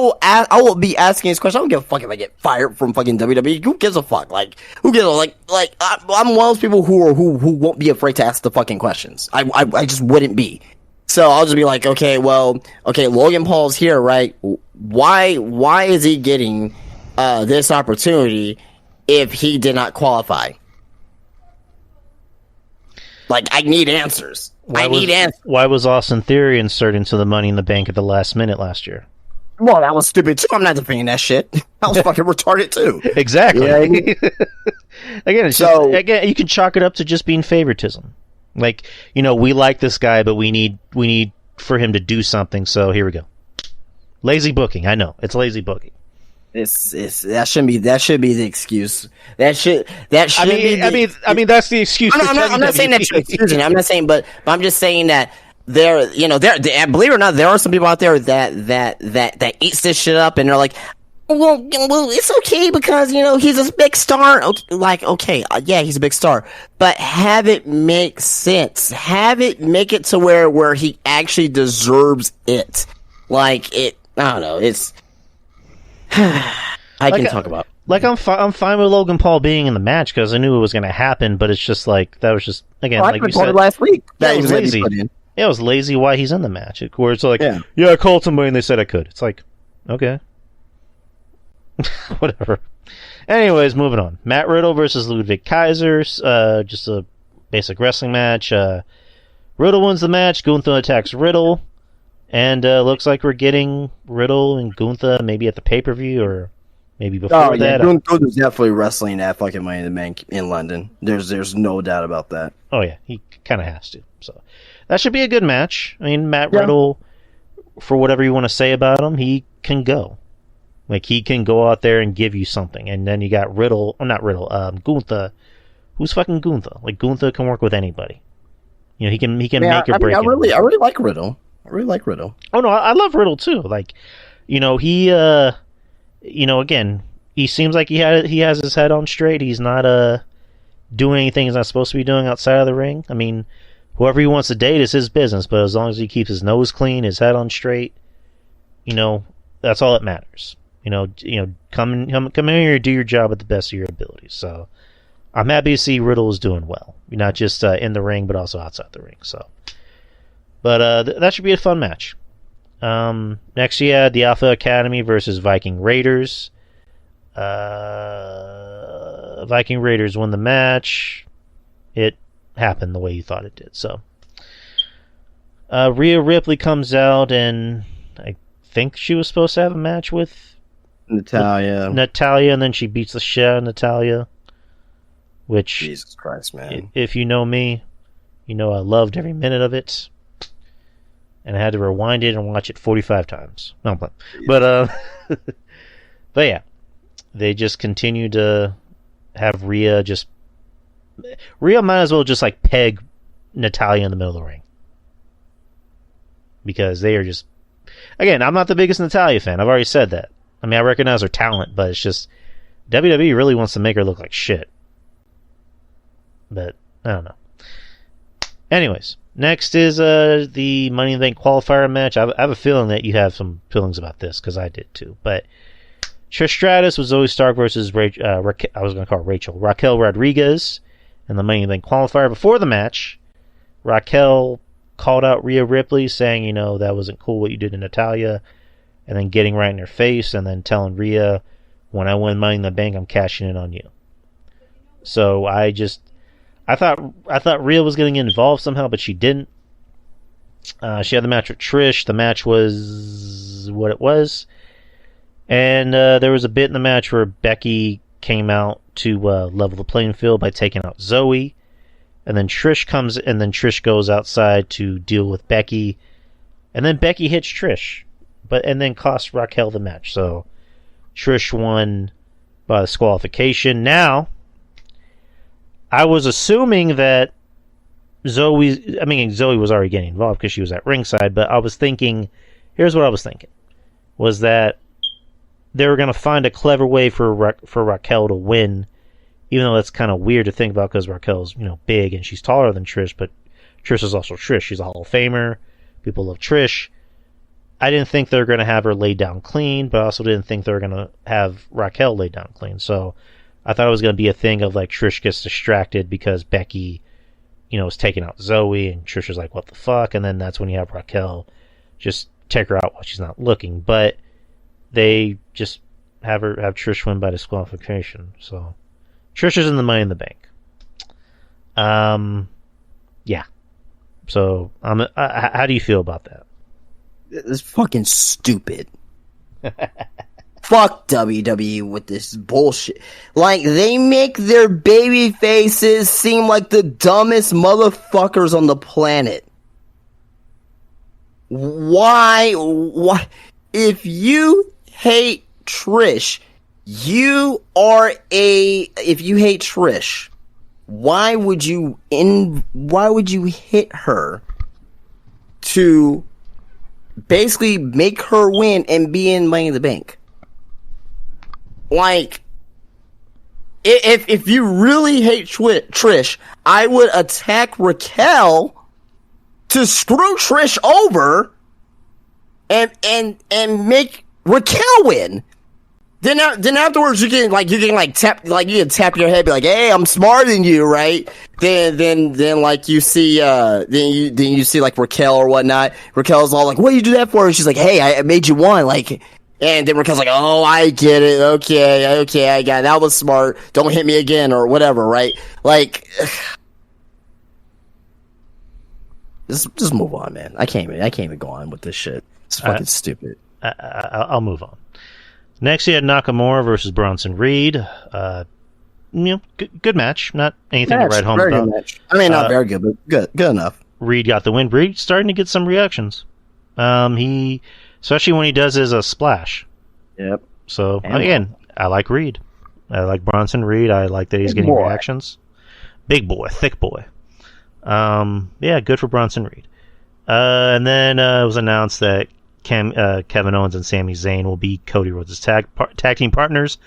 will be asking this question. I don't give a fuck if I get fired from fucking WWE. Who gives a fuck? Like, who gives a I'm one of those people who won't be afraid to ask the fucking questions. I just wouldn't be. So I'll just be like, okay, Logan Paul's here, right? Why is he getting this opportunity if he did not qualify? Like, I need answers. Why was Austin Theory inserted into the Money in the Bank at the last minute last year? Well, that was stupid too. I'm not defending that shit. That was fucking retarded too. Exactly. Yeah. Again, you can chalk it up to just being favoritism. Like, we like this guy, but we need for him to do something. So here we go. Lazy booking. I know it's lazy booking. That should be the excuse. That should. I mean that's the excuse. I'm not saying that you're excusing. I'm not saying, but I'm just saying that there, believe it or not, there are some people out there that eats this shit up, and they're like, well, it's okay because he's a big star. Like, okay, yeah, he's a big star, but have it make sense. Have it make it to where he actually deserves it. Like it. I don't know. It's. I can talk about. Like I'm fine with Logan Paul being in the match because I knew it was going to happen, but it's just like that was just again like you said last week. That was lazy. Yeah, it was lazy. Why he's in the match? Where it's like, yeah, I called somebody and they said I could. It's like, okay. Whatever. Anyways, moving on. Matt Riddle versus Ludwig Kaiser. Just a basic wrestling match. Riddle wins the match. Gunther attacks Riddle. And looks like we're getting Riddle and Gunther maybe at the pay-per-view or maybe before that. Gunther's definitely wrestling at fucking Money in the Bank in London. There's no doubt about that. Oh, yeah. He kind of has to. So that should be a good match. I mean, Matt Riddle, for whatever you want to say about him, he can go. Like, he can go out there and give you something. And then you got Gunther. Who's fucking Gunther? Like, Gunther can work with anybody. He can make or break. I really like Riddle. Oh, no, I love Riddle, too. Like, he, again, he seems like he has his head on straight. He's not, doing anything he's not supposed to be doing outside of the ring. I mean, whoever he wants to date is his business, but as long as he keeps his nose clean, his head on straight, that's all that matters. Come in here and do your job at the best of your abilities. So I'm happy to see Riddle is doing well. Not just in the ring, but also outside the ring. So, but that should be a fun match. Next, you had the Alpha Academy versus Viking Raiders. Viking Raiders won the match. It happened the way you thought it did. So, Rhea Ripley comes out, and I think she was supposed to have a match with Natalia, and then she beats the shit out of Natalia. Which, Jesus Christ, man! If you know me, I loved every minute of it. and I had to rewind it and watch it 45 times. No, I'm playing. But but yeah, they just continue to have Rhea might as well just like peg Natalya in the middle of the ring, because they are just, again, I'm not the biggest Natalya fan. I've already said that. I mean, I recognize her talent, but it's just WWE really wants to make her look like shit. But I don't know. Anyways, next is the Money in the Bank qualifier match. I have a feeling that you have some feelings about this, because I did too. But Trish Stratus with Zoe Stark versus I was going to call her Raquel Rodriguez in the Money in the Bank qualifier. Before the match, Raquel called out Rhea Ripley, saying, that wasn't cool what you did to Natalya, and then getting right in her face, and then telling Rhea, when I win Money in the Bank, I'm cashing in on you. So I thought Rhea was going to get involved somehow, but she didn't. She had the match with Trish. The match was what it was. And there was a bit in the match where Becky came out to level the playing field by taking out Zoe. And then Trish goes outside to deal with Becky. And then Becky hits Trish. And then cost Raquel the match. So Trish won by disqualification. Now, I was assuming that Zoe was already getting involved because she was at ringside, but I was thinking, here's what I was thinking, was that they were going to find a clever way for Raquel to win, even though that's kind of weird to think about because Raquel's, big and she's taller than Trish, but Trish is also Trish. She's a Hall of Famer. People love Trish. I didn't think they were going to have her laid down clean, but I also didn't think they were going to have Raquel laid down clean. So I thought it was going to be a thing of like Trish gets distracted because Becky, is taking out Zoe, and Trish is like, what the fuck? And then that's when you have Raquel just take her out while she's not looking. But they just have Trish win by disqualification. So Trish is in the Money in the Bank. Yeah. So how do you feel about that? It's fucking stupid. Fuck WWE with this bullshit. Like, they make their baby faces seem like the dumbest motherfuckers on the planet. Why? If you hate Trish, if you hate Trish, why would you hit her to basically make her win and be in Money in the Bank? Like, if you really hate Trish, I would attack Raquel to screw Trish over and make Raquel win. Then afterwards you can tap your head, be like, hey, I'm smarter than you, right? Then like you see then you see like Raquel or whatnot. Raquel's all like, what do you do that for? And she's like, hey, I made you one, like. And then Raquel's like, oh, I get it. Okay, I got it. That was smart. Don't hit me again or whatever, right? Like, just move on, man. I can't even go on with this shit. It's fucking stupid. I'll move on. Next, you had Nakamura versus Bronson Reed. Good match. Not anything to write home very about. Good match. I mean, not very good, but good enough. Reed got the win. Reed starting to get some reactions. Especially when he does his splash. Yep. So, again, I like Reed. I like Bronson Reed. I like that he's getting reactions. Big boy. Thick boy. Yeah, good for Bronson Reed. And then it was announced that Kevin Owens and Sami Zayn will be Cody Rhodes' tag team partners.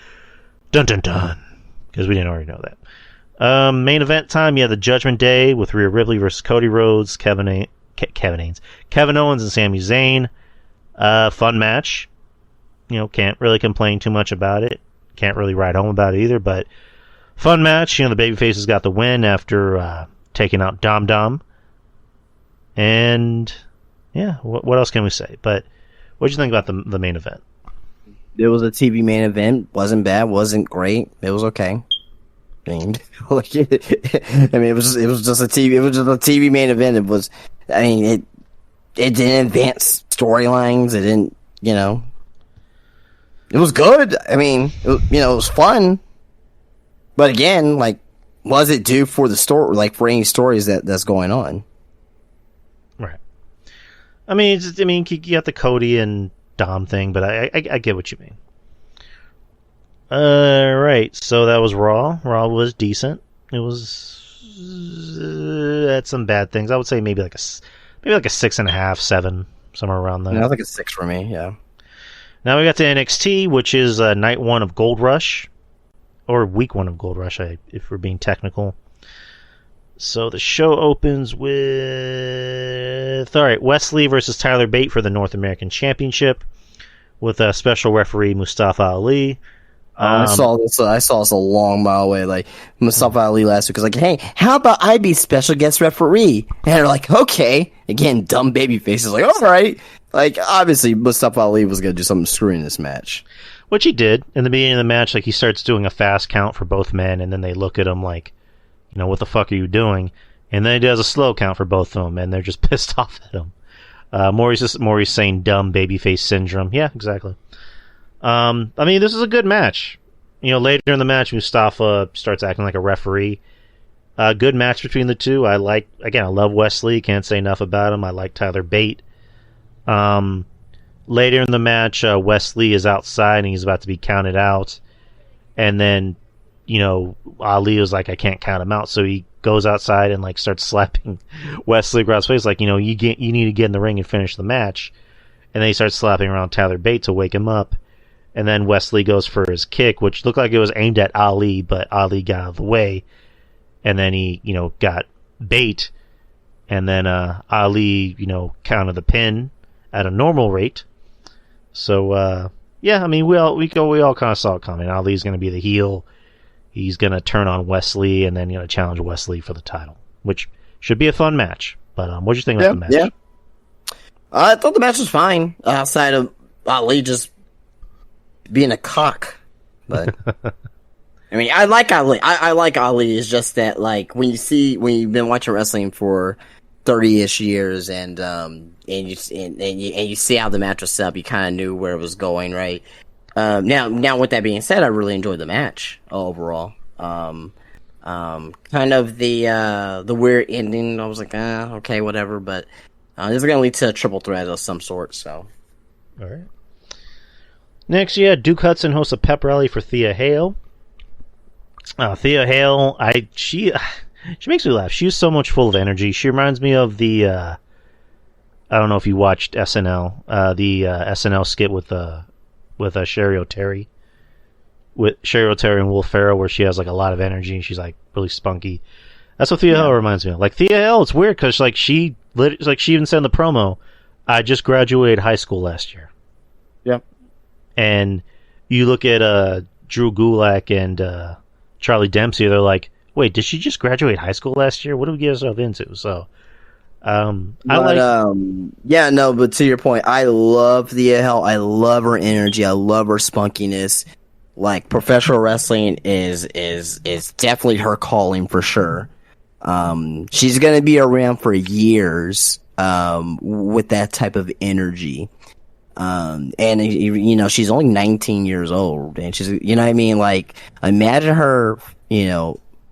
Dun dun dun. Because we didn't already know that. Main event time, you had the Judgment Day with Rhea Ripley versus Cody Rhodes, Kevin Owens, and Sami Zayn. Fun match. Can't really complain too much about it. Can't really write home about it either, but fun match. The babyfaces got the win after taking out Dom Dom. And yeah, what else can we say? But what did you think about the main event? It was a TV main event. Wasn't bad. Wasn't great. It was okay. I mean, it was just a TV. It was just a TV main event. It was. I mean, it didn't advance storylines. It didn't. It was good. I mean, it was fun. But again, like, what does it do for the story? Like, for any stories that's going on? Right. I mean, you got the Cody and Dom thing, but I get what you mean. Right, so that was Raw. Raw was decent. It was had some bad things. I would say maybe like a 6.5, 7, somewhere around there. Yeah, I think it's 6 for me. Yeah. Now we got to NXT, which is night 1 of Gold Rush, or week 1 of Gold Rush, if we're being technical. So the show opens with Wesley versus Tyler Bate for the North American Championship, with a special referee Mustafa Ali. I saw this a long mile away. Like Mustafa Ali last week was like, "Hey, how about I be special guest referee?" And they're like, "Okay." Again, dumb baby faces like, "All right." Like obviously Mustafa Ali was gonna do something screwing this match, which he did in the beginning of the match. Like he starts doing a fast count for both men, and then they look at him like, what the fuck are you doing? And then he does a slow count for both of them, and they're just pissed off at him. Maury's saying dumb babyface syndrome. Yeah, exactly. I mean, this is a good match. Later in the match, Mustafa starts acting like a referee. Good match between the two. I love Wesley. Can't say enough about him. I like Tyler Bate. Later in the match, Wesley is outside and he's about to be counted out. And then, Ali was like, I can't count him out. So he goes outside and starts slapping Wesley across the face. Like, you need to get in the ring and finish the match. And then he starts slapping around Tyler Bate to wake him up. And then Wesley goes for his kick, which looked like it was aimed at Ali, but Ali got out of the way. And then he, got Bate. And then Ali, counted the pin at a normal rate. So, yeah, I mean, we all kind of saw it coming. Ali's going to be the heel. He's going to turn on Wesley and then challenge Wesley for the title, which should be a fun match. But what do you think about the match? Yeah. I thought the match was fine, outside of Ali just being a cock. But I mean, I like Ali. I like Ali. It's just that, when you've been watching wrestling for 30-ish years, and you see how the match was set up, you kind of knew where it was going, right? Now, with that being said, I really enjoyed the match overall. Kind of the weird ending. I was like, okay, whatever. But this is gonna lead to a triple threat of some sort. So, all right. Next, Duke Hudson hosts a pep rally for Thea Hale. Thea Hale, she makes me laugh. She's so much full of energy. She reminds me of the I don't know if you watched SNL, the SNL skit with Sherry O'Terry. With Sherry O'Terry and Will Ferrell, where she has a lot of energy and she's really spunky. That's what Thea Hale reminds me of. Thea Hale, it's weird because she even said in the promo, "I just graduated high school last year." Yep. And you look at Drew Gulak and Charlie Dempsey, they're like, "Wait, did she just graduate high school last year? What did we get ourselves into?" So, but to your point, I love Thea Hale. I love her energy. I love her spunkiness. Professional wrestling is definitely her calling for sure. She's gonna be around for years with that type of energy. And she's only 19 years old, and she's, imagine her,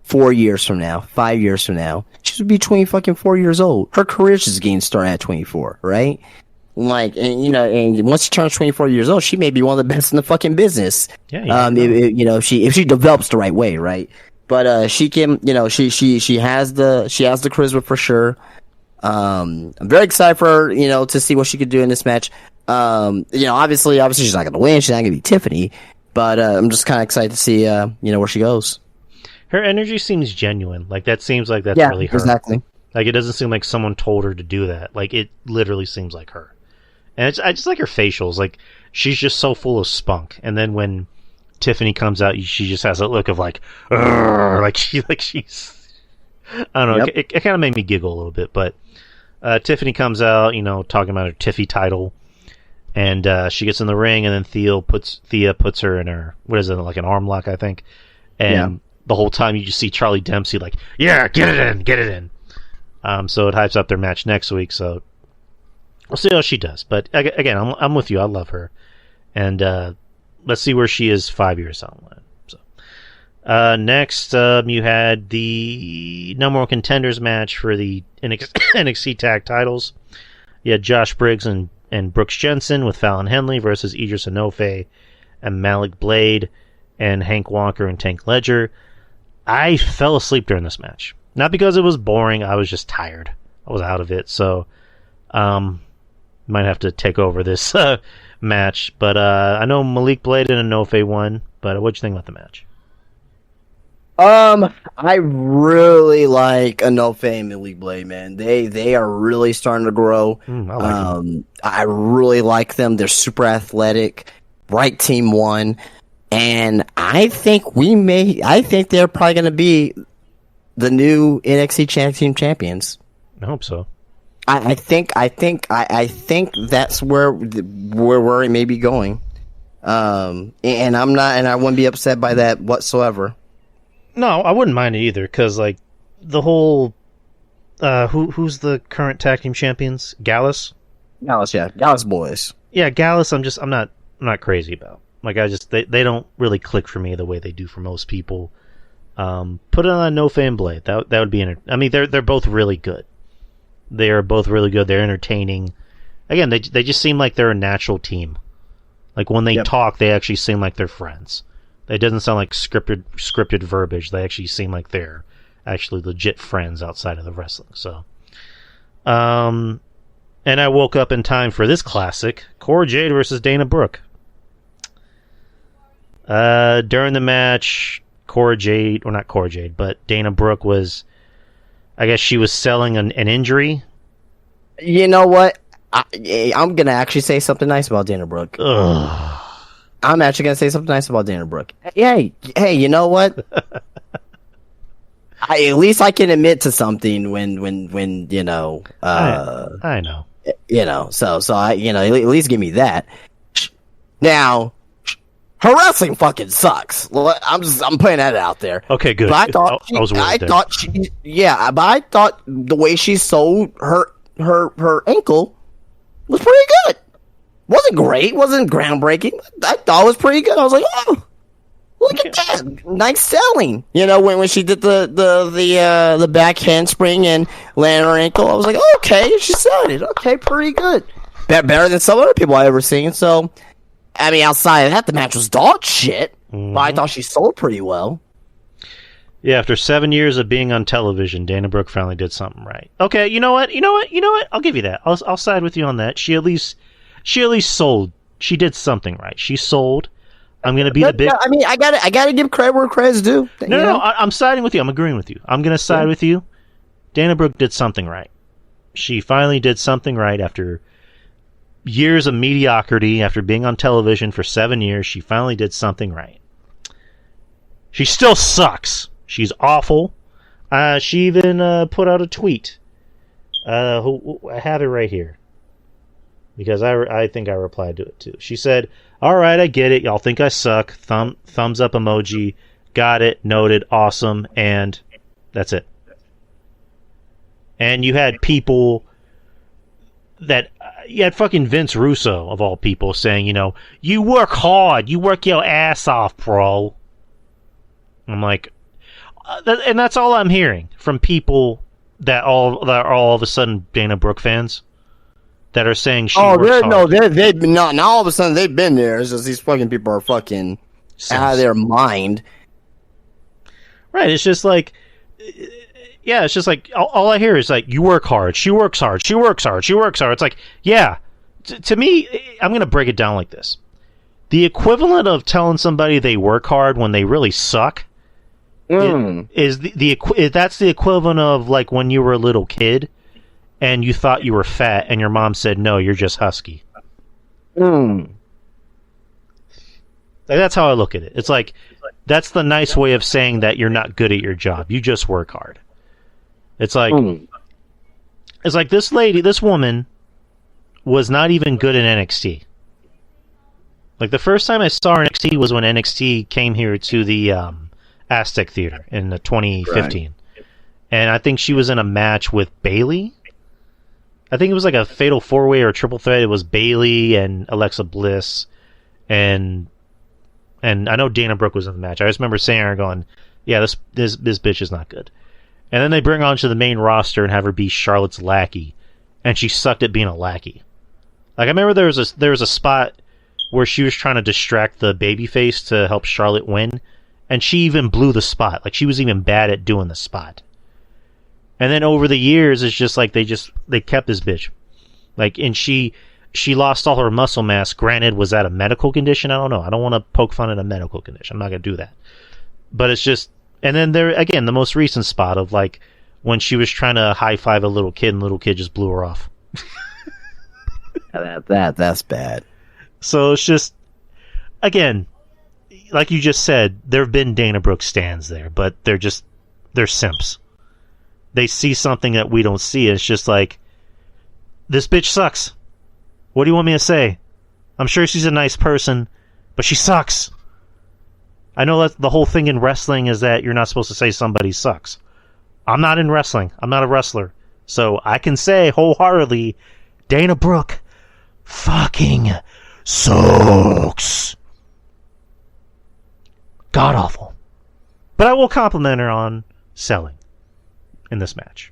4 years from now, 5 years from now, she's between fucking 4 years old. Her career just getting started at 24, right? And once she turns 24 years old, she may be one of the best in the fucking business. Yeah. If she develops the right way, right? But she can, she has the charisma for sure. I'm very excited for her, to see what she could do in this match. Obviously she's not gonna win. She's not gonna be Tiffany, but I'm just kind of excited to see, where she goes. Her energy seems genuine. That seems like that's really her. Exactly. It doesn't seem like someone told her to do that. It literally seems like her. And I just like her facials. She's just so full of spunk. And then when Tiffany comes out, she just has that look of she's. I don't know. Yep. It kind of made me giggle a little bit. But Tiffany comes out, talking about her Tiffy title. And she gets in the ring, and then Thea puts her in her, what is it, an arm lock, I think. And the whole time you just see Charlie Dempsey yeah, get it in. So it hypes up their match next week. So we'll see how she does. But again, I'm with you. I love her. And let's see where she is 5 years down the line. So next, you had the number one contenders match for the NXT tag titles. You had Josh Briggs and Brooks Jensen with Fallon Henley versus Idris Enofe and Malik Blade and Hank Walker and Tank Ledger. I fell asleep during this match. Not because it was boring, I was just tired. I was out of it, so might have to take over this match. But I know Malik Blade and Enofe won, but what'd you think about the match? I really like Enofe and Malik Blade, man. They are really starting to grow. I like them. I really like them. They're super athletic. Right team won. And I think they're probably going to be the new NXT Team Champions. I hope so. I think that's where it may be going. And I wouldn't be upset by that whatsoever. No, I wouldn't mind it either, because like the whole who's the current tag team champions? Gallus? Gallus, yeah. Gallus boys. Yeah, Gallus I'm not crazy about. Like they don't really click for me the way they do for most people. Put it on No Fan Blade. That would be I mean they're both really good. They are both really good. They're entertaining. Again, they just seem like they're a natural team. Like when they talk, they actually seem like they're friends. It doesn't sound like scripted verbiage. They actually seem like they're actually legit friends outside of the wrestling. So, and I woke up in time for this classic: Cora Jade versus Dana Brooke. During the match, but Dana Brooke was, I guess she was selling an injury. You know what? I'm gonna actually say something nice about Dana Brooke. Ugh. I'm actually gonna say something nice about Dana Brooke. Hey, you know what? At least I can admit to something when you know. I know. You know, so I at least give me that. Now, her wrestling fucking sucks. I'm putting that out there. Okay, good. But I thought I thought the way she sold her ankle was pretty good. Wasn't great, wasn't groundbreaking. I thought it was pretty good. I was like, oh, look at that, nice selling. You know, when she did the back handspring and landed on her ankle, I was like, okay, she sold it. Okay, pretty good. Better than some other people I've ever seen. So, I mean, outside of that, the match was dog shit. Mm-hmm. But I thought she sold pretty well. Yeah, after 7 years of being on television, Dana Brooke finally did something right. Okay, you know what? I'll give you that. I'll side with you on that. She at least sold. She did something right. She sold. I'm going to be the big... I mean, I gotta give credit where credit's due. No, I'm siding with you. I'm agreeing with you. I'm going to side with you. Dana Brooke did something right. She finally did something right after years of mediocrity, after being on television for 7 years. She finally did something right. She still sucks. She's awful. She even put out a tweet. I have it right here. Because I think I replied to it too. She said, "Alright, I get it. Y'all think I suck. Thumbs up emoji. Got it. Noted. Awesome." And that's it. And you had people that... you had fucking Vince Russo, of all people, saying, you work hard. You work your ass off, bro. I'm like... and that's all I'm hearing from people that are all of a sudden Dana Brooke fans. That are saying she works hard. They've been not. Now all of a sudden they've been there. It's just these fucking people are fucking out of their mind. Right. It's just like, yeah. It's just like all I hear is like, you work hard. She works hard. She works hard. She works hard. It's like, yeah. To me, I'm gonna break it down like this: the equivalent of telling somebody they work hard when they really suck is that's the equivalent of like when you were a little kid. And you thought you were fat, and your mom said, "No, you're just husky." Like, that's how I look at it. It's like that's the nice way of saying that you're not good at your job. You just work hard. It's like this woman was not even good in NXT. Like the first time I saw her in NXT was when NXT came here to the Aztec Theater in 2015, and I think she was in a match with Bayley. I think it was like a fatal 4-way or a triple threat. It was Bayley and Alexa Bliss, and I know Dana Brooke was in the match. I just remember seeing her going, "Yeah, this bitch is not good." And then they bring her onto the main roster and have her be Charlotte's lackey, and she sucked at being a lackey. Like, I remember there was a spot where she was trying to distract the babyface to help Charlotte win, and she even blew the spot. Like, she was even bad at doing the spot. And then over the years, it's just like they kept this bitch. Like, and she lost all her muscle mass. Granted, was that a medical condition? I don't know. I don't want to poke fun at a medical condition. I'm not going to do that. But it's just, and then there, again, the most recent spot of, like, when she was trying to high-five a little kid, and the little kid just blew her off. That's bad. So it's just, again, like you just said, there have been Dana Brooke stans there, but they're simps. They see something that we don't see. It's just like, this bitch sucks. What do you want me to say? I'm sure she's a nice person, but she sucks. I know that the whole thing in wrestling is that you're not supposed to say somebody sucks. I'm not in wrestling. I'm not a wrestler. So I can say wholeheartedly, Dana Brooke fucking sucks. God awful. But I will compliment her on selling in this match.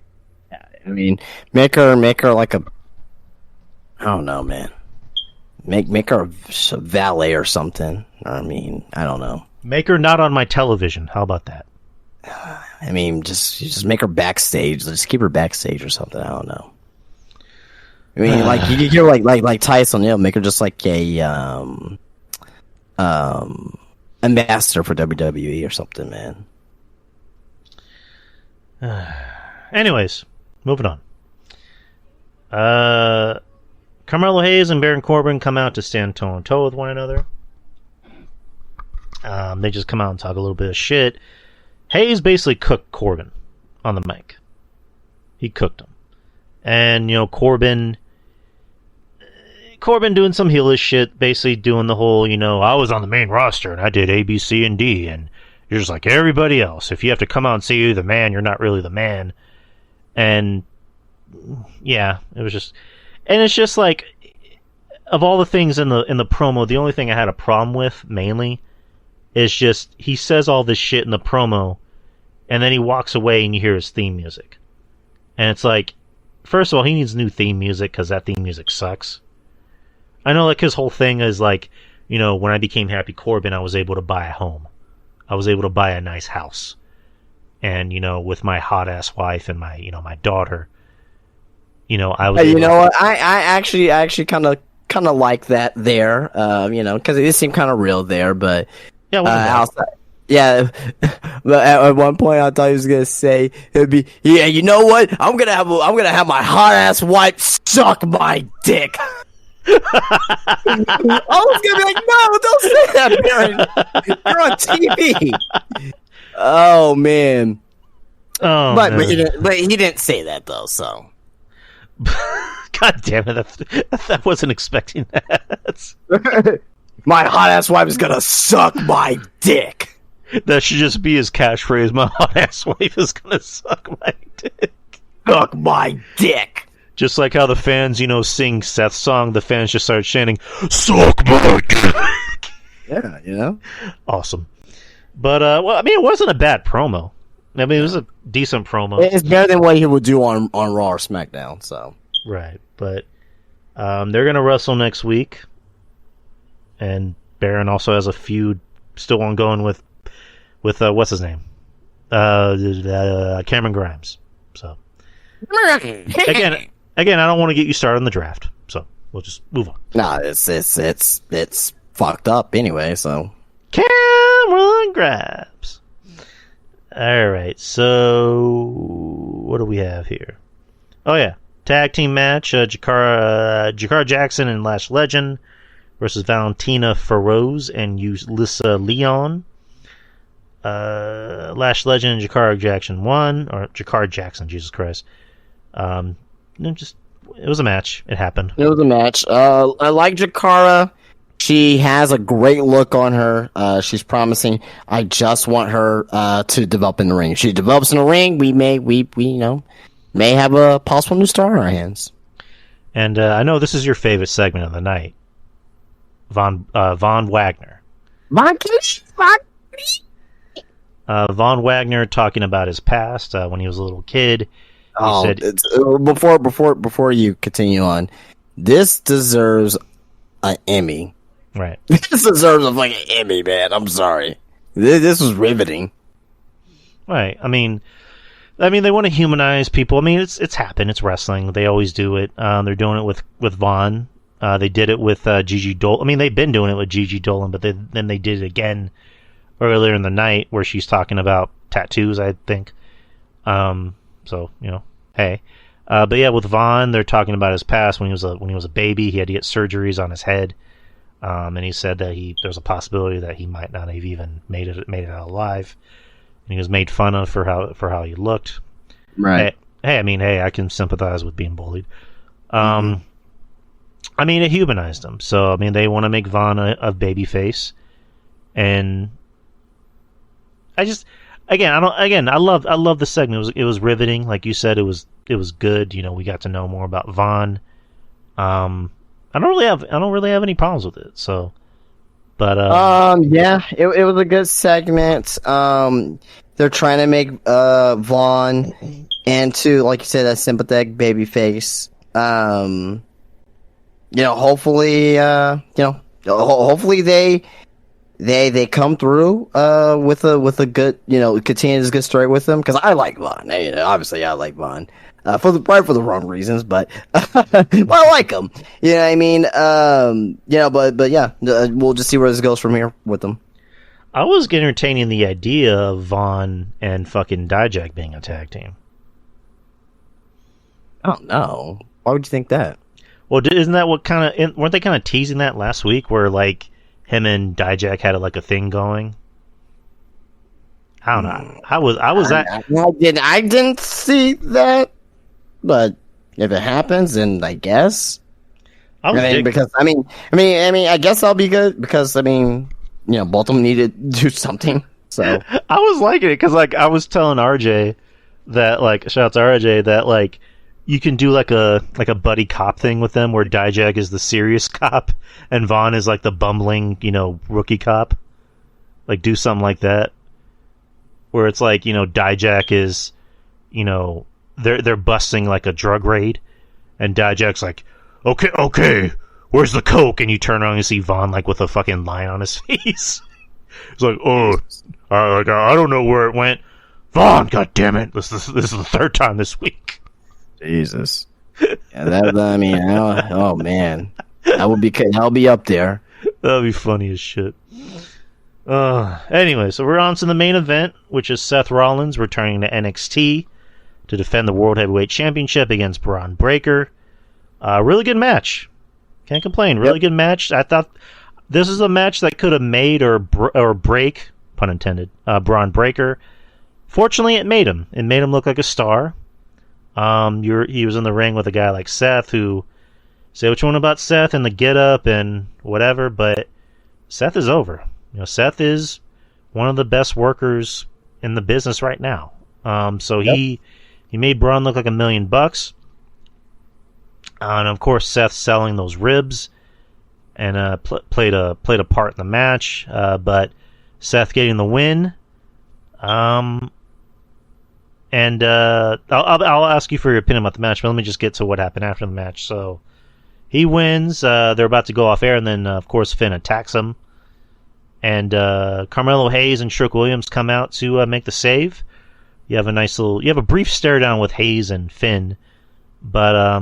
I mean, make her like a, I don't know, man. Make her a valet or something. I mean, I don't know. Make her not on my television. How about that? I mean, just make her backstage. Just keep her backstage or something. I don't know. I mean, like you hear like Tyson O'Neil, make her just like a ambassador for WWE or something, man. Anyways, moving on. Carmelo Hayes and Baron Corbin come out to stand toe and toe with one another. They just come out and talk a little bit of shit. Hayes basically cooked Corbin on the mic. He cooked him. And, you know, Corbin doing some heelish shit, basically doing the whole, you know, I was on the main roster and I did A, B, C, and D, and you're just like everybody else. If you have to come out and say you're the man, you're not really the man. And, yeah, it was just... And it's just like, of all the things in the promo, the only thing I had a problem with, mainly, is just, he says all this shit in the promo, and then he walks away and you hear his theme music. And it's like, first of all, he needs new theme music, because that theme music sucks. I know, like, his whole thing is like, you know, when I became Happy Corbin, I was able to buy a home. I was able to buy a nice house. And, you know, with my hot-ass wife and my, you know, my daughter, you know, I was you know what? I actually kind of like that there, you know, because it seemed kind of real there, but yeah, outside, yeah. But at one point, I thought he was gonna say it'd be, yeah, you know what? I'm gonna have my hot ass wife suck my dick. I was gonna be like, no, don't say that, Baron. You're on TV. Oh man. Oh, but he didn't say that though, so. God damn it! I wasn't expecting that. My hot ass wife is gonna suck my dick. That should just be his catchphrase. My hot ass wife is gonna suck my dick. Suck my dick. Just like how the fans, you know, sing Seth's song, the fans just started chanting, "Suck my dick." Yeah, you know, awesome. But well, I mean, it wasn't a bad promo. I mean, it was a decent promo. It's better than what he would do on Raw or SmackDown. So right, but they're gonna wrestle next week, and Baron also has a feud still ongoing with what's his name, Cameron Grimes. So again, I don't want to get you started on the draft, so we'll just move on. Nah, it's fucked up anyway. So Cameron Grimes. All right, so what do we have here? Oh yeah, tag team match: Jakara Jackson and Lash Legend versus Valentina Feroz and Ulyssa Leon. Lash Legend and Jakara Jackson won, or Jakara Jackson, Jesus Christ. It was a match. It happened. It was a match. I like Jakara. She has a great look on her. She's promising. I just want her to develop in the ring. If she develops in the ring, we may have a possible new star in our hands. And I know this is your favorite segment of the night, Von Wagner. Von Wagner talking about his past when he was a little kid. Oh, said, before you continue on, this deserves an Emmy. right. This deserves a fucking Emmy, man. I'm sorry. This was riveting. Right. I mean, they want to humanize people. I mean, it's happened. It's wrestling. They always do it. They're doing it with Vaughn. They did it with Gigi Dolan. I mean, they've been doing it with Gigi Dolan, but then they did it again earlier in the night where she's talking about tattoos, I think. So, hey. But yeah, with Vaughn, they're talking about his past when he was a baby. He had to get surgeries on his head. And he said that there's a possibility that he might not have even made it out alive. And he was made fun of for how he looked. Right. Hey, I can sympathize with being bullied. I mean, it humanized him. So, I mean, they want to make Vaughn a baby face. And I love the segment. It was riveting. Like you said, it was good. We got to know more about Vaughn. I don't really have any problems with it. So, but yeah, it was a good segment. They're trying to make Vaughn into, like you said, a sympathetic baby face. Hopefully, hopefully they come through with a good, continue this good story with them, because I like Vaughn. Obviously, I like Vaughn probably for the wrong reasons, but but I like him. You know what I mean? But yeah, we'll just see where this goes from here with them. I was entertaining the idea of Vaughn and fucking Dijak being a tag team. Oh no! Why would you think that? Well, isn't that what weren't they kind of teasing that last week, where like him and Dijak had like a thing going? I don't know. How was that? I didn't see that, but if it happens, then I guess. I guess I'll be good because both of them needed to do something. So I was liking it because I was telling RJ that shout out to RJ that you can do like a buddy cop thing with them where Dijak is the serious cop and Vaughn is like the bumbling rookie cop. Do something like that. Where it's Dijak is, they're busting like a drug raid, and Dijak's like, okay, where's the coke? And you turn around and see Vaughn with a fucking line on his face. It's like, I don't know where it went. Vaughn, god damn it! This is the third time this week. Jesus. Yeah, oh man, I'll be up there. That'll be funny as shit. Anyway, so we're on to the main event, which is Seth Rollins returning to NXT to defend the World Heavyweight Championship against Braun Breaker. Really good match. Can't complain. Really good match. I thought this is a match that could have made or break, pun intended, Braun Breaker. Fortunately, it made him. It made him look like a star. He was in the ring with a guy like Seth, who say what you want about Seth and the get up and whatever, but Seth is over. Seth is one of the best workers in the business right now. So he made Braun look like $1 million. And of course, Seth selling those ribs and played a part in the match. But Seth getting the win. And I'll ask you for your opinion about the match, but let me just get to what happened after the match. So he wins. They're about to go off air, and then of course Finn attacks him. And Carmelo Hayes and Trick Williams come out to make the save. You have a brief stare down with Hayes and Finn, but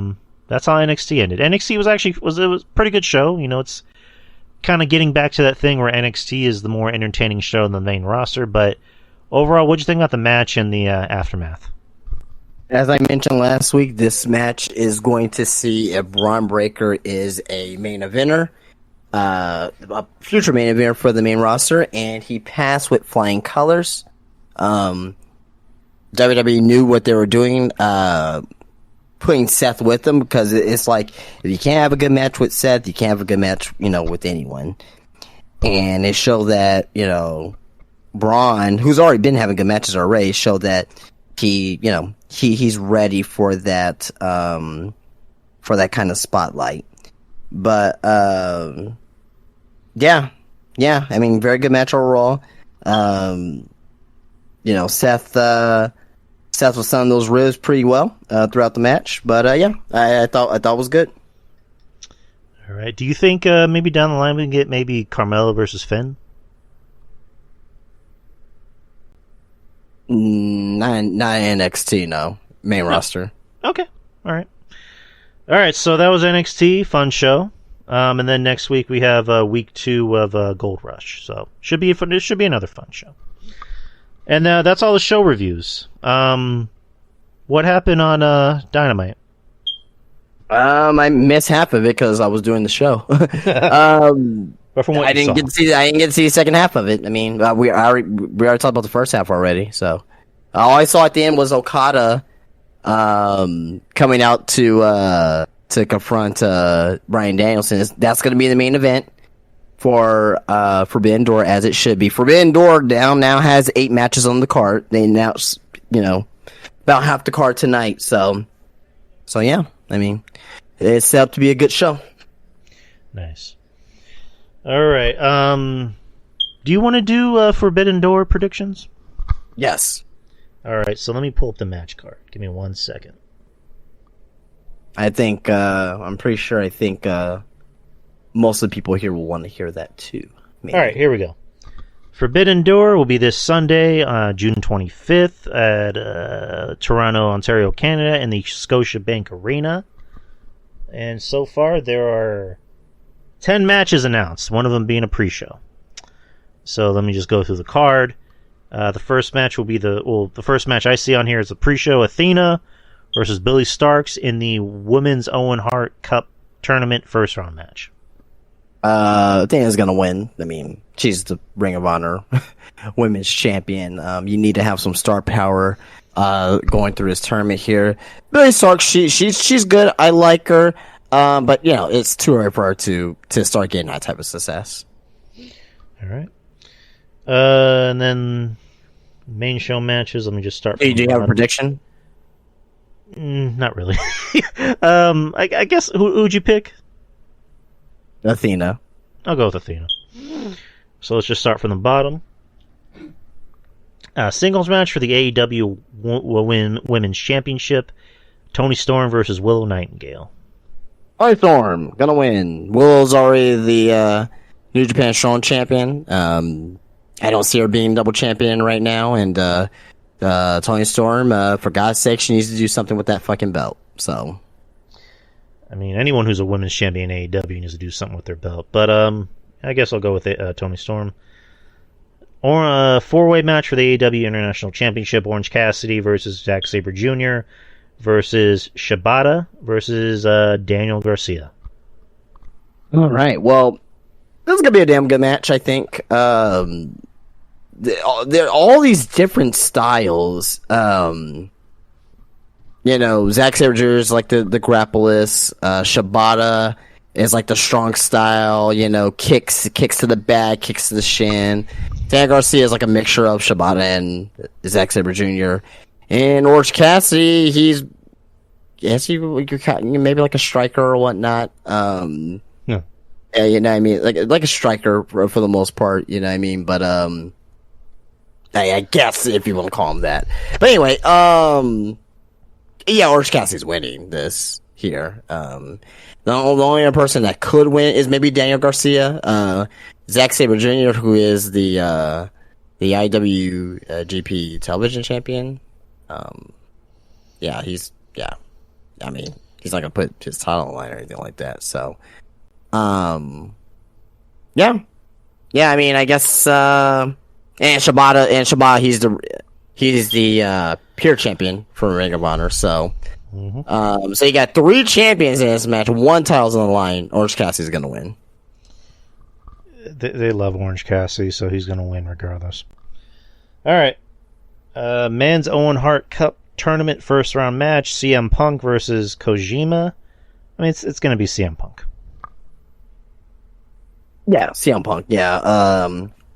that's how NXT ended. NXT was a pretty good show. It's kind of getting back to that thing where NXT is the more entertaining show than the main roster. But overall, what'd you think about the match and the aftermath? As I mentioned last week, this match is going to see if Braun Breaker is a main eventer. A future main eventer for the main roster, and he passed with flying colors. WWE knew what they were doing, putting Seth with them, because it's like, if you can't have a good match with Seth, you can't have a good match, with anyone. And it showed that, Braun, who's already been having good matches already, showed that he's ready for that kind of spotlight. But yeah. I mean, very good match overall. Seth Seth was selling those ribs pretty well throughout the match. But I thought it was good. All right. Do you think maybe down the line we can get maybe Carmella versus Finn? Not NXT, no. Main roster. Okay. All right. So that was NXT. Fun show. And then next week we have week 2 of Gold Rush. So it should be another fun show. And that's all the show reviews. What happened on Dynamite? I missed half of it because I was doing the show. But from what I didn't get to see the second half of it. I mean, we already talked about the first half already. So all I saw at the end was Okada coming out to confront Bryan Danielson. That's going to be the main event for Forbidden Door, as it should be. Forbidden Door now has 8 matches on the card. They announced, about half the card tonight. So yeah, I mean, it's set up to be a good show. Nice. All right. Do you want to do Forbidden Door predictions? Yes. All right. So let me pull up the match card. Give me 1 second. I think I'm pretty sure. I think most of the people here will want to hear that too. Maybe. All right. Here we go. Forbidden Door will be this Sunday, June 25th at Toronto, Ontario, Canada, in the Scotiabank Arena. And so far, there are 10 matches announced, one of them being a pre-show. So let me just go through the card. The first match will be the first match I see on here is the pre-show: Athena versus Billy Starks in the Women's Owen Hart Cup Tournament first round match. Athena's gonna win. I mean, she's the Ring of Honor Women's Champion. You need to have some star power going through this tournament here. Billy Starks, she's good. I like her. But it's too early for her to start getting that type of success. All right. And then main show matches. Let me just start. Hey, do you have a prediction? Not really. I guess who'd you pick? Athena. I'll go with Athena. So let's just start from the bottom. Singles match for the AEW Women's Championship: Toni Storm versus Willow Nightingale. Toni Storm gonna win. Willow's already the New Japan Strong Champion. I don't see her being double champion right now, and Toni Storm, for God's sake, she needs to do something with that fucking belt. So, I mean, anyone who's a women's champion in AEW needs to do something with their belt. But I guess I'll go with Toni Storm. Or a 4-way match for the AEW International Championship: Orange Cassidy versus Zack Sabre Jr. versus Shibata versus Daniel Garcia. All right. Well, this is gonna be a damn good match, I think. There are all these different styles. Zack Sabre Jr. is like the grappleist. Shibata is like the strong style. Kicks to the back, kicks to the shin. Daniel Garcia is like a mixture of Shibata and Zack Sabre Jr. And Orange Cassidy, he's maybe like a striker or whatnot. Yeah, what I mean, like a striker for the most part. You know what I mean, but I guess if you want to call him that. But anyway, yeah, Orange Cassidy's winning this here. The only other person that could win is maybe Daniel Garcia. Zack Sabre Jr., who is the IWGP television champion. He's not gonna put his title on the line or anything like that. So, I mean, I guess, and Shibata, he's the pure champion for Ring of Honor. So, so you got 3 champions in this match. 1 title's on the line. Orange Cassidy's gonna win. They love Orange Cassidy, so he's gonna win regardless. All right, Men's Owen Hart Cup Tournament first round match: CM Punk versus Kojima. I mean, it's gonna be CM Punk. Yeah, CM Punk. Yeah,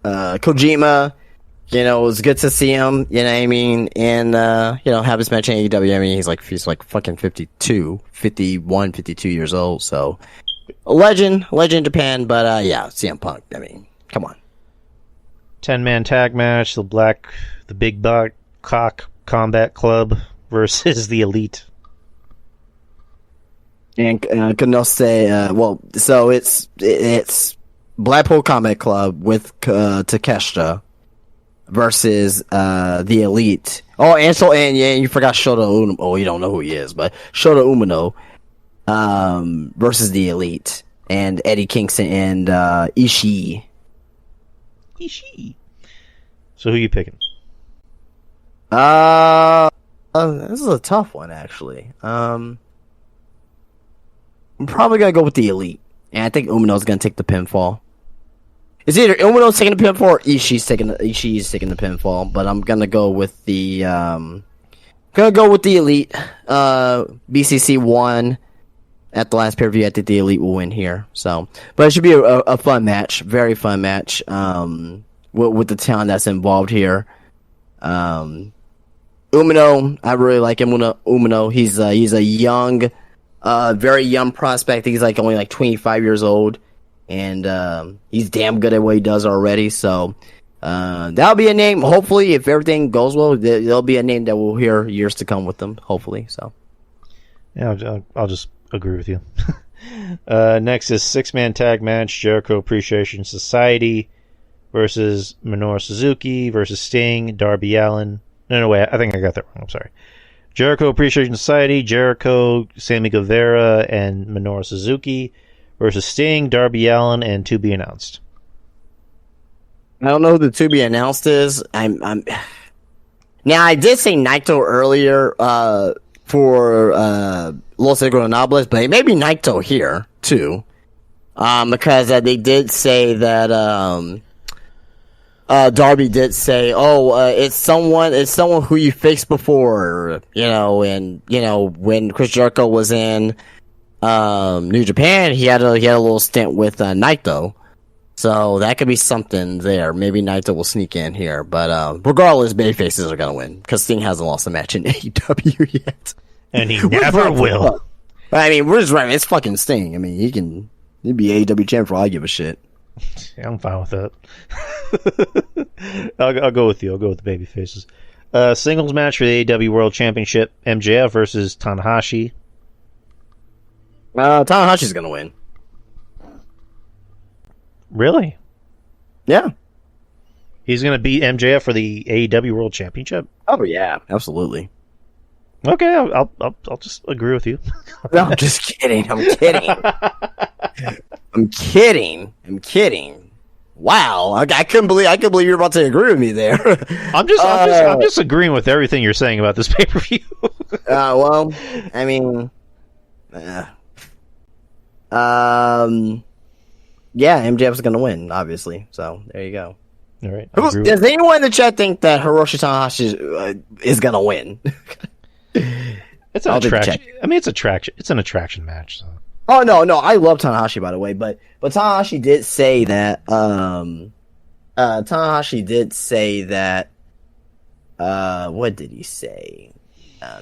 Kojima. It was good to see him. You know what I mean? And have his match in AEW. I mean, he's like fucking 51, 52 years old. So a legend in Japan. But CM Punk. I mean, come on. 10-man tag match: the Big Cock Combat Club versus the Elite. And Kanose, so it's Blackpool Combat Club with Takeshita versus the Elite. Oh, and you forgot Shota Umino. Oh, you don't know who he is, but Shota Umino versus the Elite and Eddie Kingston and Ishii. So who are you picking? This is a tough one, actually. I'm probably gonna go with the Elite, and I think Umino's gonna take the pinfall. It's either Umino's taking the pinfall or Ishii's taking the pinfall, but I'm gonna go with the Elite. BCC won at the last pay-per-view. I think the Elite will win here. So, but it should be a fun match, very fun match. With the talent that's involved here. Umino, I really like Umino. He's a young, very young prospect. He's only 25 years old. And he's damn good at what he does already. So that'll be a name. Hopefully, if everything goes well, there'll be a name that we'll hear years to come with them. Hopefully, so. Yeah, I'll just agree with you. Next is 6-man tag match: Jericho Appreciation Society versus Minoru Suzuki versus Sting, Darby Allin. No, wait, I think I got that wrong. I'm sorry. Jericho Appreciation Society: Jericho, Sammy Guevara, and Minoru Suzuki versus Sting, Darby Allin, and to be announced. I don't know who the to be announced is. I'm Now, I did say Naito earlier for Los Ingobernables, but it may be Naito here too, because they did say that Darby did say, it's someone who you faced before, and when Chris Jericho was in New Japan, he had a little stint with Naito, so that could be something there. Maybe Naito will sneak in here, but regardless, babyfaces are gonna win because Sting hasn't lost a match in AEW yet, and he never will. I mean, we're just right. It's fucking Sting. I mean, he'd be AEW champ for all I give a shit. Yeah, I'm fine with that. I'll go with you. I'll go with the babyfaces. Singles match for the AEW World Championship: MJF versus Tanahashi. Tanahashi's gonna win. Really? Yeah. He's gonna beat MJF for the AEW World Championship? Oh yeah, absolutely. Okay, I'll just agree with you. No, I'm just kidding. I'm kidding. Wow, I couldn't believe you were about to agree with me there. I'm just agreeing with everything you're saying about this pay-per-view. Well, I mean, yeah, MJF's gonna win, obviously. So there you go. All right. Does anyone in the chat think that Hiroshi Tanahashi is gonna win? It's an attraction. I mean, it's an attraction match. So. Oh no, I love Tanahashi, by the way, but Tanahashi did say that. What did he say?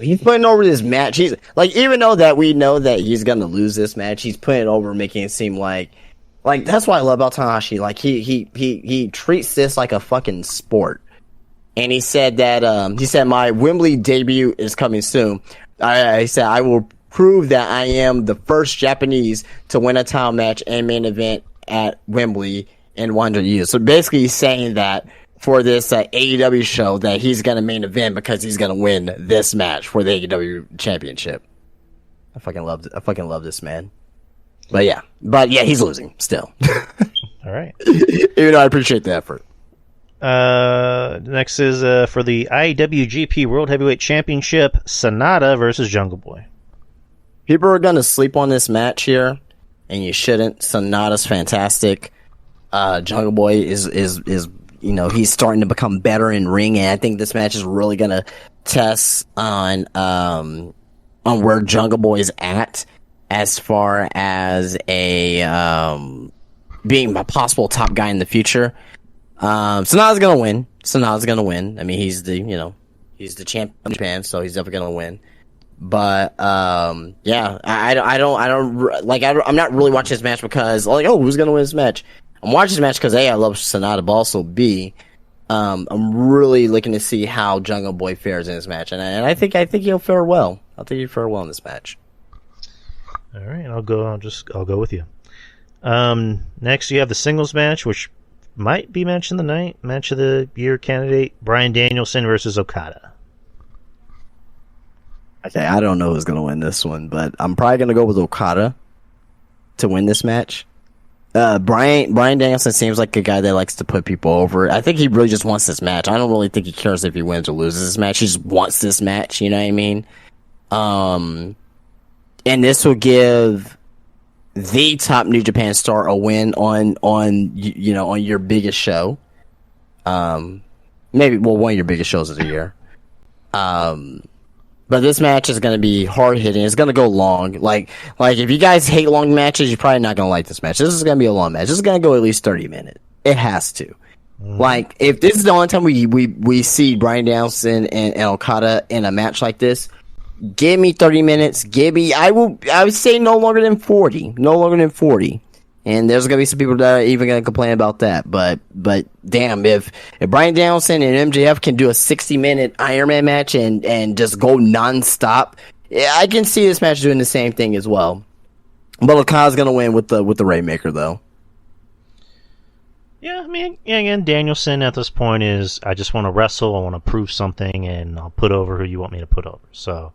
He's putting over this match. He's even though that we know that he's gonna lose this match, he's putting it over, making it seem like that's what I love about Tanahashi. Like he treats this like a fucking sport. And he said that my Wembley debut is coming soon. I said I will prove that I am the first Japanese to win a title match and main event at Wembley in 100 years. So basically, he's saying that for this AEW show that he's gonna main event because he's gonna win this match for the AEW championship. I fucking love this man. But yeah, he's losing still. All right. Even though I appreciate the effort. Next is for the IWGP World Heavyweight Championship: Sonata versus Jungle Boy. People are gonna sleep on this match here, and you shouldn't. Sonata's fantastic. Jungle Boy is he's starting to become better in ring, and I think this match is really gonna test on where Jungle Boy is at as far as a being a possible top guy in the future. Sonata's gonna win. I mean, he's the champ of Japan, so he's definitely gonna win. But yeah, I'm not really watching this match because who's gonna win this match? I'm watching this match because A, I love Sonata, but also B, I'm really looking to see how Jungle Boy fares in this match, and I think he'll fare well. I think he'll fare well in this match. All right, I'll go with you. Next, you have the singles match, which might be match of the night, match of the year candidate: Bryan Danielson versus Okada. Okay, I don't know who's gonna win this one, but I'm probably gonna go with Okada to win this match. Bryan Danielson seems like a guy that likes to put people over. I think he really just wants this match. I don't really think he cares if he wins or loses this match. He just wants this match. You know what I mean? And this will give the top New Japan star a win on your biggest show. Maybe one of your biggest shows of the year. But this match is going to be hard hitting. It's going to go long. Like if you guys hate long matches, you're probably not going to like this match. This is going to be a long match. This is going to go at least 30 minutes. It has to. Like if this is the only time we see Bryan Danielson and Okada in a match like this, give me 30 minutes. I would say no longer than 40. No longer than 40. And there's going to be some people that are even going to complain about that. But damn, if Bryan Danielson and MJF can do a 60-minute Iron Man match and just go nonstop, I can see this match doing the same thing as well. But Okada's going to win with the Rainmaker, though. Yeah, I mean, again, Danielson at this point is, I just want to wrestle, I want to prove something, and I'll put over who you want me to put over. So,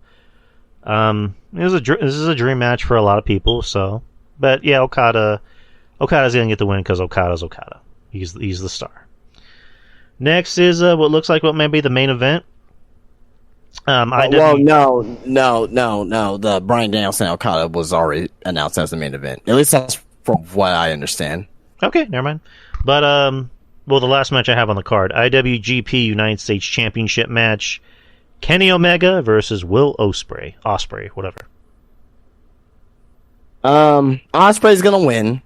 this is a dream match for a lot of people. So, but yeah, Okada's going to get the win because Okada's Okada. He's the star. Next is what looks like what may be the main event. No. The Bryan Danielson Okada was already announced as the main event. At least that's from what I understand. Okay, never mind. But the last match I have on the card, IWGP United States Championship match, Kenny Omega versus Will Ospreay, whatever. Ospreay's gonna win.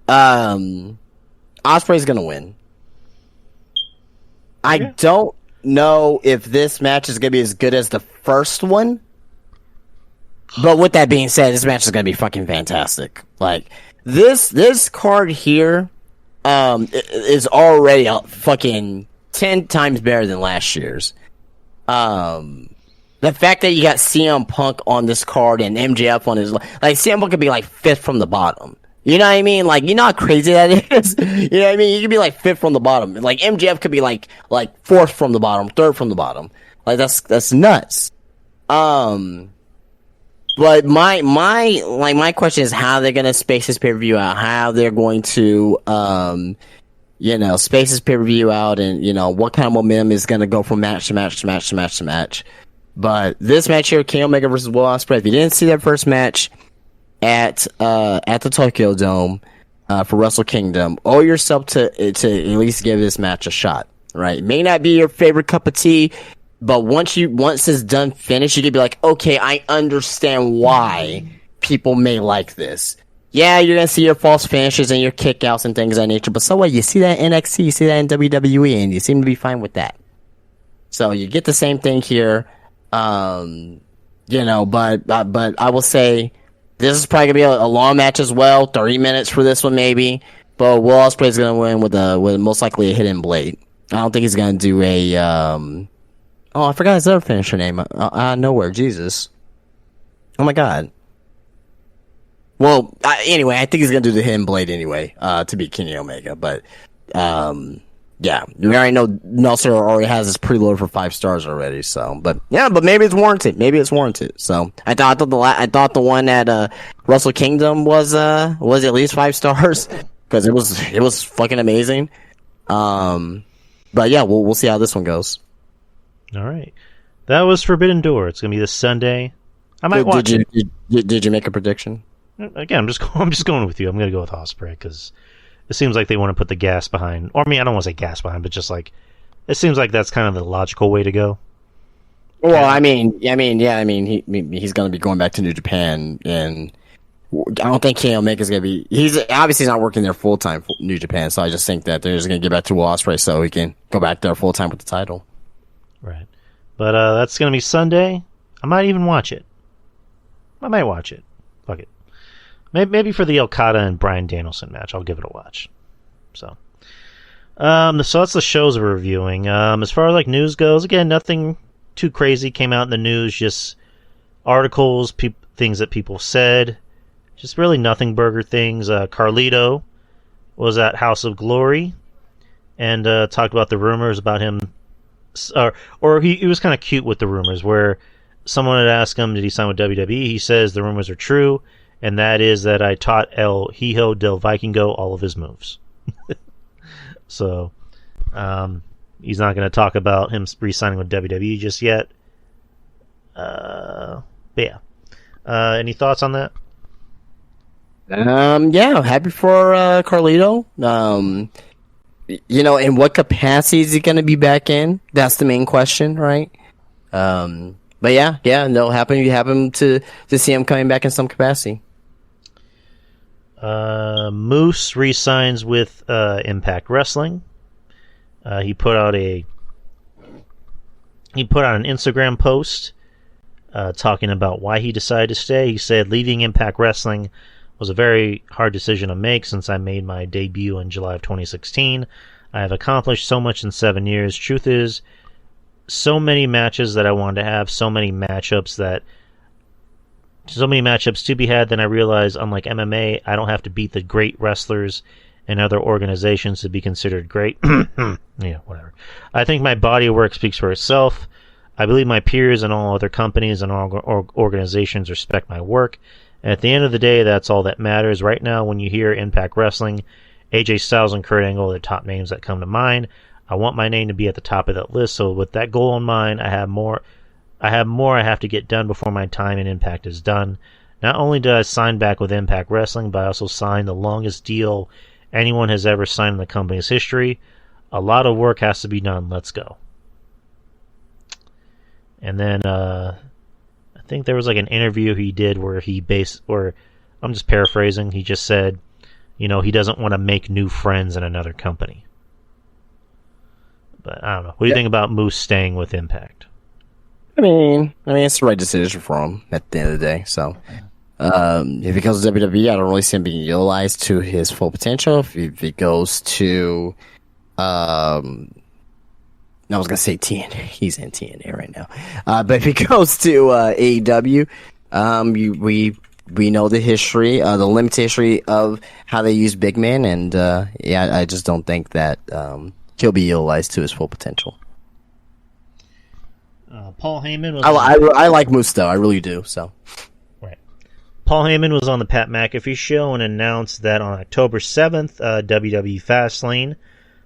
Ospreay's gonna win. I don't know if this match is gonna be as good as the first one. But with that being said, this match is gonna be fucking fantastic. Like this card here is already fucking 10 times better than last year's. The fact that you got CM Punk on this card and MJF on his, like, CM Punk could be like 5th from the bottom. You know what I mean? Like, you know how crazy that is? You know what I mean? You could be like 5th from the bottom. Like, MJF could be like 4th from the bottom, 3rd from the bottom. Like, that's nuts. But my question is how they're gonna space this pay-per-view out, how they're going to, space this pay-per-view out, and, what kind of momentum is gonna go from match to match to match to match to match. But this match here, Kenny Omega versus Will Ospreay, if you didn't see that first match at the Tokyo Dome, for Wrestle Kingdom, owe yourself to at least give this match a shot, right? It may not be your favorite cup of tea, but once it's done finished, you can be like, okay, I understand why people may like this. Yeah, you're gonna see your false finishes and your kickouts and things of that nature, but so what? You see that in NXT, you see that in WWE, and you seem to be fine with that. So you get the same thing here, but I will say this is probably gonna be a long match as well, 30 minutes for this one maybe. But Will Ospreay is gonna win with most likely a hidden blade. I don't think he's gonna do a Oh, I forgot his other finisher name. Nowhere. Jesus. Oh my god. Well, anyway, I think he's gonna do the hidden blade anyway, to beat Kenny Omega. But, yeah, we already know Meltzer already has his preload for 5 stars already. So, but maybe it's warranted. So, I thought the one at Wrestle Kingdom was at least 5 stars because it was fucking amazing. But yeah, we'll see how this one goes. All right, that was Forbidden Door. It's gonna be this Sunday. I might watch it. Did you make a prediction? Again, I'm just going with you. I'm gonna go with Ospreay because it seems like they want to put the gas behind. Or I mean, I don't want to say gas behind, but just like it seems like that's kind of the logical way to go. Well, I mean, he's gonna be going back to New Japan, and I don't think Kenny Omega's gonna be. He's obviously not working there full time for New Japan, so I just think that they're just gonna get back to Will Ospreay so he can go back there full time with the title. Right. But that's going to be Sunday. I might even watch it. I might watch it. Fuck it. Maybe for the Okada and Bryan Danielson match, I'll give it a watch. So, So that's the shows we're reviewing. As far as like news goes, again, nothing too crazy came out in the news. Just articles, things that people said. Just really nothing burger things. Carlito was at House of Glory and talked about the rumors about him. Or he was kind of cute with the rumors where someone had asked him, did he sign with WWE? He says the rumors are true, and that is that I taught El Hijo del Vikingo all of his moves. So, he's not going to talk about him re-signing with WWE just yet. But yeah. Any thoughts on that? Yeah, happy for Carlito. In what capacity is he going to be back in? That's the main question, right? But yeah, no, happy to see him coming back in some capacity. Moose re-signs with Impact Wrestling. He put out an Instagram post talking about why he decided to stay. He said, leaving Impact Wrestling was a very hard decision to make since I made my debut in July of 2016. I have accomplished so much in 7 years. Truth is, so many matches that I wanted to have, so many matchups to be had. Then I realized, unlike MMA, I don't have to beat the great wrestlers and other organizations to be considered great. Yeah, whatever. I think my body of work speaks for itself. I believe my peers and all other companies and all organizations respect my work. And at the end of the day, that's all that matters. Right now, when you hear Impact Wrestling, AJ Styles and Kurt Angle are the top names that come to mind. I want my name to be at the top of that list. So with that goal in mind, I have more I have to get done before my time in Impact is done. Not only did I sign back with Impact Wrestling, but I also signed the longest deal anyone has ever signed in the company's history. A lot of work has to be done. Let's go. And then I think there was like an interview he did where I'm just paraphrasing, he just said, he doesn't want to make new friends in another company. But I don't know. What do you think about Moose staying with Impact? I mean, it's the right decision for him at the end of the day. So, if he goes to WWE, I don't really see him being utilized to his full potential. If he goes to, I was gonna say TNA. He's in TNA right now. But if he goes to AEW, we know the history, the limited history of how they use big men, and I just don't think that he'll be utilized to his full potential. Paul Heyman was I like Moose though, I really do. So, right. Paul Heyman was on the Pat McAfee show and announced that on October 7th, WWE Fastlane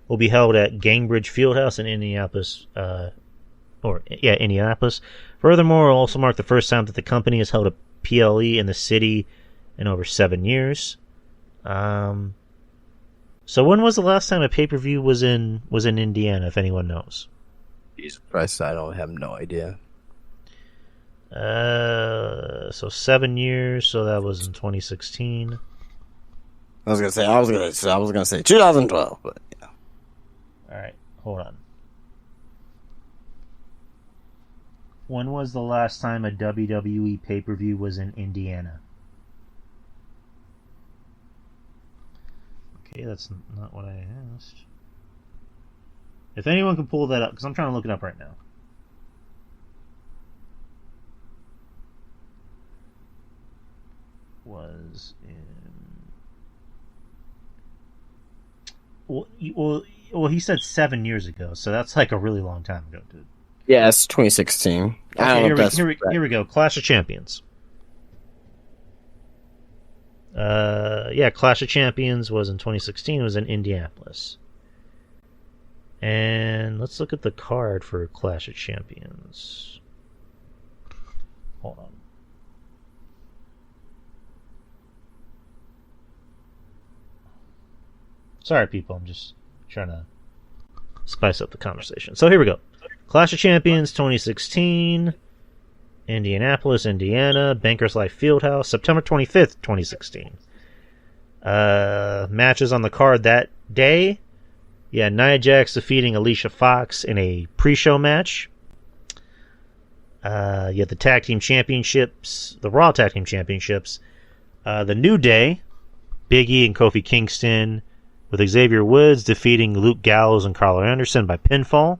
will be held at Gainbridge Fieldhouse in Indianapolis. Indianapolis. Furthermore, it will also mark the first time that the company has held a PLE in the city in over 7 years. So when was the last time a pay-per-view was in Indiana, if anyone knows? Jesus Christ, I don't have no idea. So 7 years, so that was in 2016. I was gonna say 2012, but yeah. Alright, hold on. When was the last time a WWE pay-per-view was in Indiana? Okay, that's not what I asked. If anyone can pull that up, because I'm trying to look it up right now. Was in... Well, he said 7 years ago, so that's like a really long time ago, dude. Yeah, it's 2016. Okay, here we go. Clash of Champions. Clash of Champions was in 2016. It was in Indianapolis. And let's look at the card for Clash of Champions. Hold on. Sorry, people. I'm just trying to spice up the conversation. So here we go. Clash of Champions 2016. Indianapolis, Indiana. Bankers Life Fieldhouse. September 25th, 2016. Matches on the card that day. Yeah, Nia Jax defeating Alicia Fox in a pre-show match. You had the Tag Team Championships, the Raw Tag Team Championships. The New Day, Big E and Kofi Kingston with Xavier Woods defeating Luke Gallows and Carl Anderson by pinfall.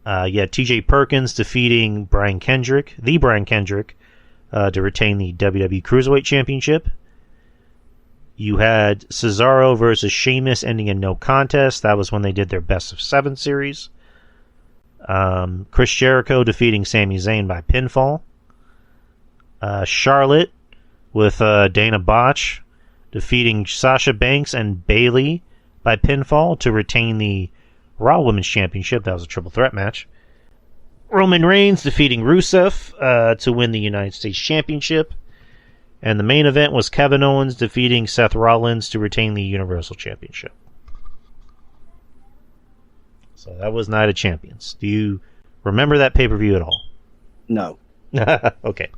You had T.J. Perkins defeating Brian Kendrick, to retain the WWE Cruiserweight Championship. You had Cesaro versus Sheamus ending in no contest. That was when they did their Best of 7 series. Chris Jericho defeating Sami Zayn by pinfall. Charlotte with Dana Botch defeating Sasha Banks and Bayley by pinfall to retain the Raw Women's Championship. That was a triple threat match. Roman Reigns defeating Rusev to win the United States Championship. And the main event was Kevin Owens defeating Seth Rollins to retain the Universal Championship. So that was Night of Champions. Do you remember that pay-per-view at all? No. Okay.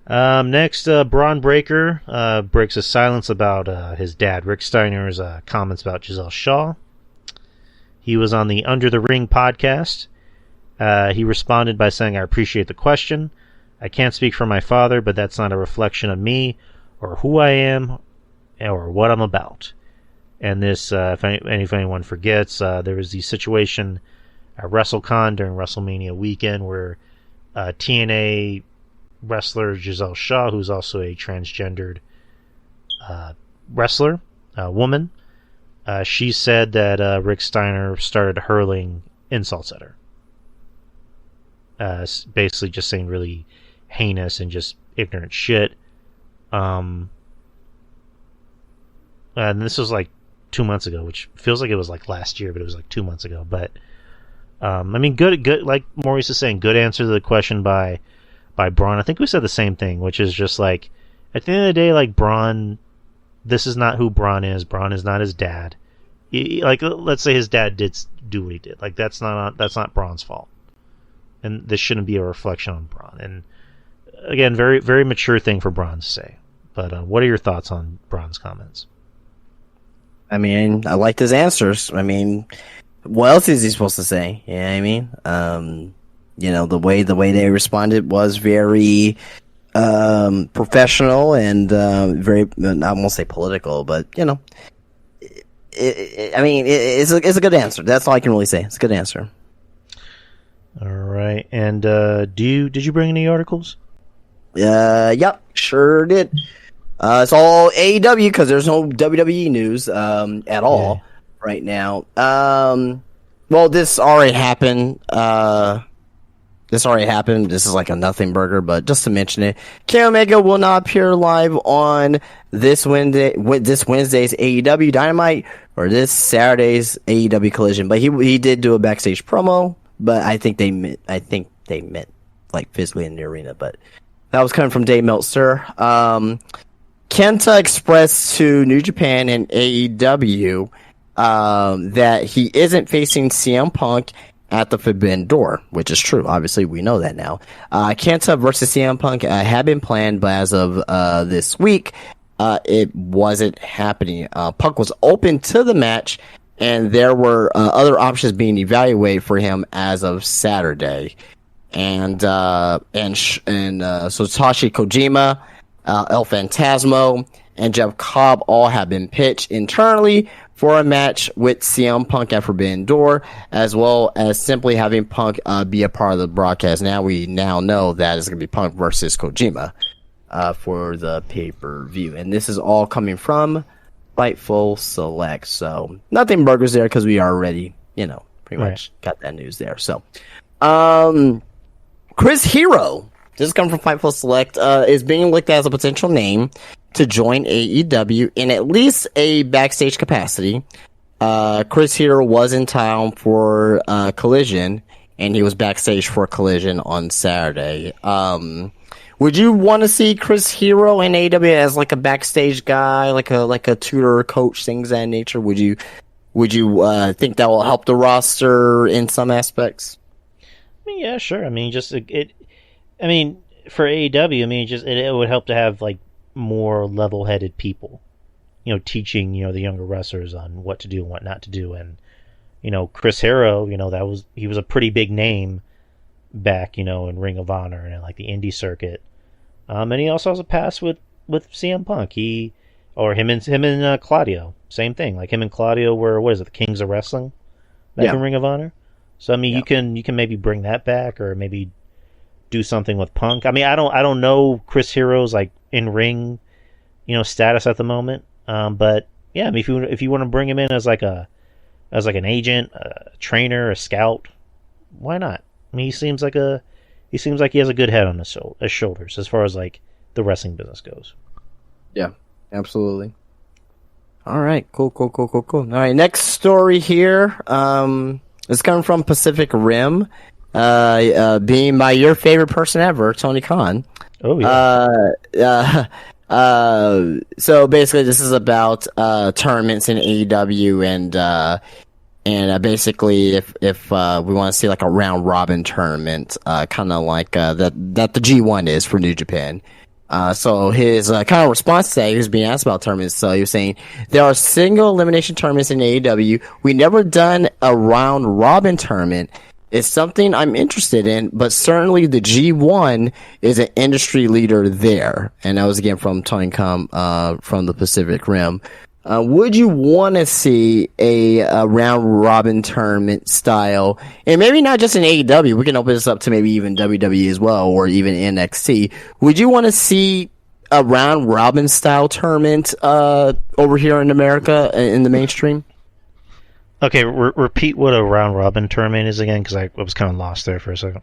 Next, Braun Breaker breaks a silence about his dad, Rick Steiner's comments about Giselle Shaw. He was on the Under the Ring podcast. He responded by saying, "I appreciate the question. I can't speak for my father, but that's not a reflection of me or who I am or what I'm about." And this, if anyone forgets, there was the situation at WrestleCon during WrestleMania weekend where TNA wrestler Giselle Shaw, who's also a transgendered wrestler, woman, she said that Rick Steiner started hurling insults at her. Basically just saying really heinous and just ignorant shit. And this was like 2 months ago, which feels like it was like last year, but it was like 2 months ago. But I mean, good, like Maurice is saying, good answer to the question by Braun. I think we said the same thing, which is just like, at the end of the day, like Braun, this is not who Braun is. Braun is not his dad. Like, let's say his dad did do what he did. Like, that's not Braun's fault, and this shouldn't be a reflection on Braun. And again, very, very mature thing for Braun to say. But what are your thoughts on Braun's comments? I mean, I liked his answers. I mean, what else is he supposed to say? You know what I mean? The way they responded was very professional and very, I won't say political, but it's a good answer. That's all I can really say. It's a good answer. All right. And did you bring any articles? Yep, sure did. It's all AEW because there's no WWE news at all right now. Well, this already happened. This is like a nothing burger, but just to mention it, Kenny Omega will not appear live on this Wednesday's AEW Dynamite or this Saturday's AEW Collision. But he did do a backstage promo. But I think they meant like physically in the arena. But that was coming from Dave Meltzer. Kenta expressed to New Japan and AEW that he isn't facing CM Punk at the Forbidden Door, which is true. Obviously, we know that now. Kenta versus CM Punk had been planned, but as of this week, it wasn't happening. Punk was open to the match, and there were other options being evaluated for him as of Saturday. And Satoshi Kojima, El Phantasmo, and Jeff Cobb all have been pitched internally for a match with CM Punk at Forbidden Door, as well as simply having Punk be a part of the broadcast. We now know that it's going to be Punk versus Kojima for the pay-per-view. And this is all coming from Fightful Select. So, nothing burgers there because we already, pretty much got that news there. So, Chris Hero, this is coming from Fightful Select, is being looked at as a potential name to join AEW in at least a backstage capacity. Chris Hero was in town for Collision, and he was backstage for Collision on Saturday. Would you want to see Chris Hero in AEW as like a backstage guy, like a tutor, coach, things of that nature? Would you think that will help the roster in some aspects? I mean, yeah, sure. I mean, for AEW, it would help to have like more level-headed people, teaching, the younger wrestlers on what to do and what not to do. And, Chris Hero, he was a pretty big name back, in Ring of Honor and like the indie circuit. And he also has a past with CM Punk. He Or him and Claudio, same thing. Like him and Claudio were, what is it, the Kings of Wrestling back in Ring of Honor. So I mean, you can maybe bring that back, or maybe do something with Punk. I mean, I don't know Chris Hero's like in ring, status at the moment. But yeah, I mean, if you want to bring him in as like an agent, a trainer, a scout, why not? I mean, he seems like he has a good head on his shoulders as far as like the wrestling business goes. Yeah, absolutely. All right, cool. All right, next story here. It's coming from Pacific Rim. Being by your favorite person ever, Tony Khan. Oh yeah. So basically, this is about tournaments in AEW, and basically, if we want to see like a round robin tournament, kind of like that the G1 is for New Japan. So his kind of response to that, he was being asked about tournaments. So he was saying there are single elimination tournaments in AEW. We never done a round robin tournament. It's something I'm interested in, but certainly the G1 is an industry leader there. And that was again from Tony Khan, from the Pacific Rim. Would you want to see a round robin tournament style, and maybe not just in AEW? We can open this up to maybe even WWE as well, or even NXT. Would you want to see a round robin style tournament over here in America in the mainstream? Okay, repeat what a round robin tournament is again, because I was kind of lost there for a second.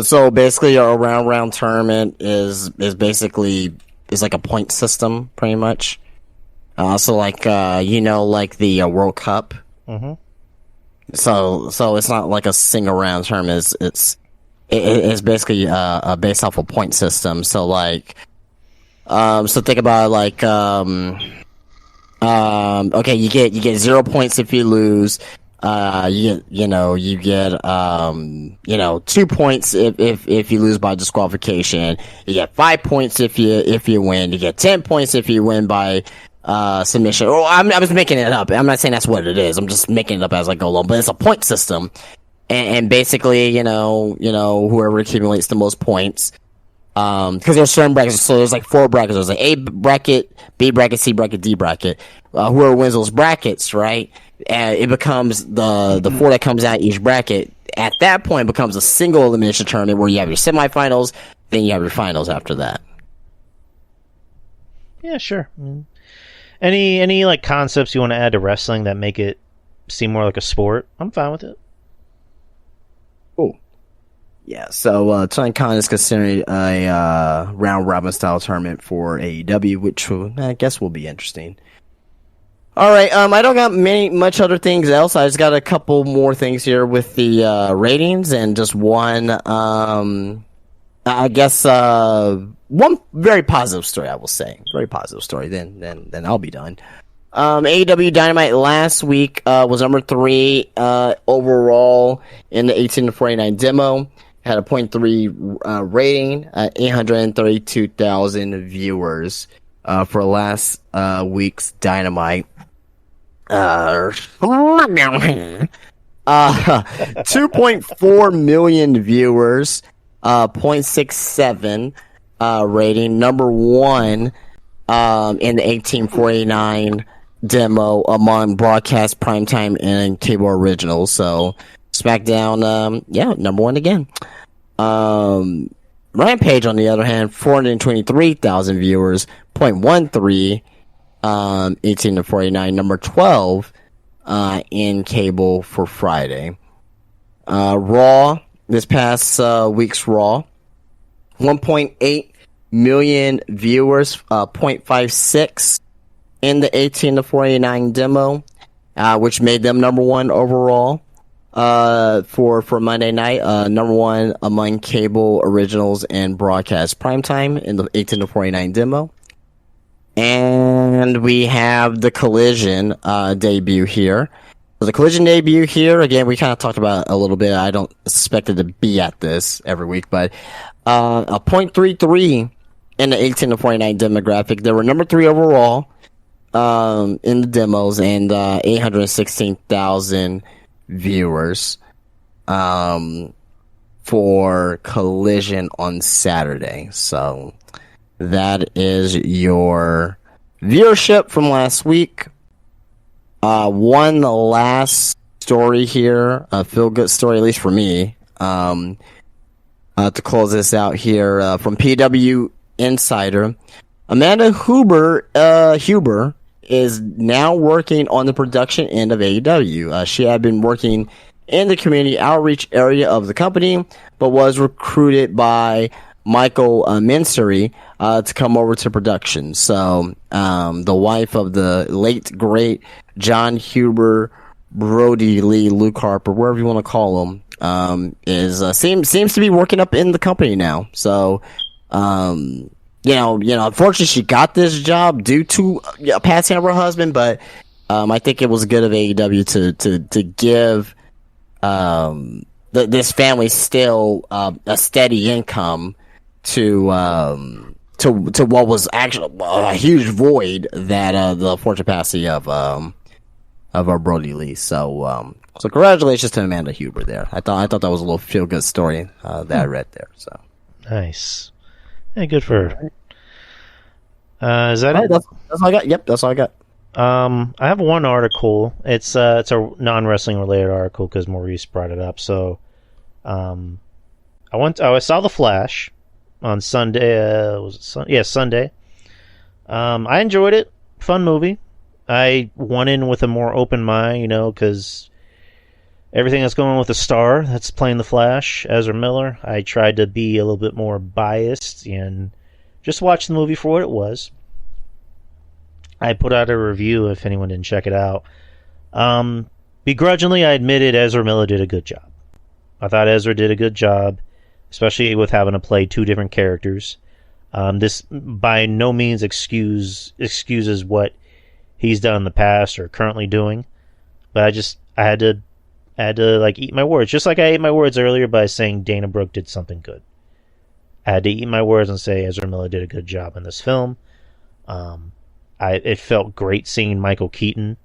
So basically, a round tournament is basically like a point system, pretty much. So like like the World Cup. Mm-hmm. So it's not like a single round tournament. It's basically based off a point system. So like, so think about it like okay, you get 0 points if you lose. You get 2 points if you lose by disqualification. You get 5 points if you win. You get 10 points if you win by submission. Oh, I was making it up. I'm not saying that's what it is. I'm just making it up as I go along. But it's a point system, and basically, whoever accumulates the most points. Because there's certain brackets, so there's like 4 brackets. There's like A bracket, B bracket, C bracket, D bracket. Whoever wins those brackets, right? It becomes the 4 that comes out each bracket. At that point, it becomes a single elimination tournament where you have your semifinals, then you have your finals after that. Yeah, sure. Any like concepts you want to add to wrestling that make it seem more like a sport? I'm fine with it. Cool. Yeah, so Tony Khan is considering a round robin style tournament for AEW, which I guess will be interesting. All right, I don't got much other things else. I just got a couple more things here with the ratings, and just one, I guess, one very positive story. I will say, very positive story. Then I'll be done. AEW Dynamite last week was number 3 overall in the 18-49 demo. Had a 0.3 rating, 832,000 viewers for last week's Dynamite. 2.4 million viewers, 0.67 rating. Number 1 in the 1849 demo among broadcast, primetime, and cable originals. So SmackDown, number 1 again. Rampage, on the other hand, 423,000 viewers, 0.13, 18-49, number 12 in cable for Friday. Raw, this past week's Raw, 1.8 million viewers, 0.56 in the 18-49 demo, which made them number 1 overall. For Monday night, number 1 among cable originals and broadcast primetime in the 18-49 demo. And we have the Collision debut here. So the Collision debut here, again, we kind of talked about it a little bit. I don't expect it to be at this every week, but a 0.33 in the 18-49 demographic. They were number 3 overall in the demos, and 816,000 viewers for Collision on Saturday. So that is your viewership from last week. One last story here, a feel-good story, at least for me. To close this out here, from PW Insider, Amanda Huber is now working on the production end of AEW. She had been working in the community outreach area of the company, but was recruited by Michael Mansouri to come over to production. So the wife of the late great John Huber, Brody Lee, Luke Harper, wherever you want to call him, seems to be working up in the company now. So unfortunately she got this job due to passing of her husband, but I think it was good of AEW to give this family still a steady income to what was actually a huge void that the unfortunate passing of our Brody Lee. So congratulations to Amanda Huber there. I thought that was a little feel good story that I read there. So nice. Yeah, good for her. Is that it? That's all I got. Yep, that's all I got. I have one article. It's a non-wrestling related article because Maurice brought it up. So, I saw The Flash on Sunday. Sunday. I enjoyed it. Fun movie. I went in with a more open mind, because everything that's going on with the star that's playing The Flash, Ezra Miller. I tried to be a little bit more biased and just watch the movie for what it was. I put out a review if anyone didn't check it out. Begrudgingly, I admitted Ezra Miller did a good job. I thought Ezra did a good job, especially with having to play two different characters. This by no means excuses what he's done in the past or currently doing, but I had to eat my words, just like I ate my words earlier by saying Dana Brooke did something good. I had to eat my words and say Ezra Miller did a good job in this film. It felt great seeing Michael Keaton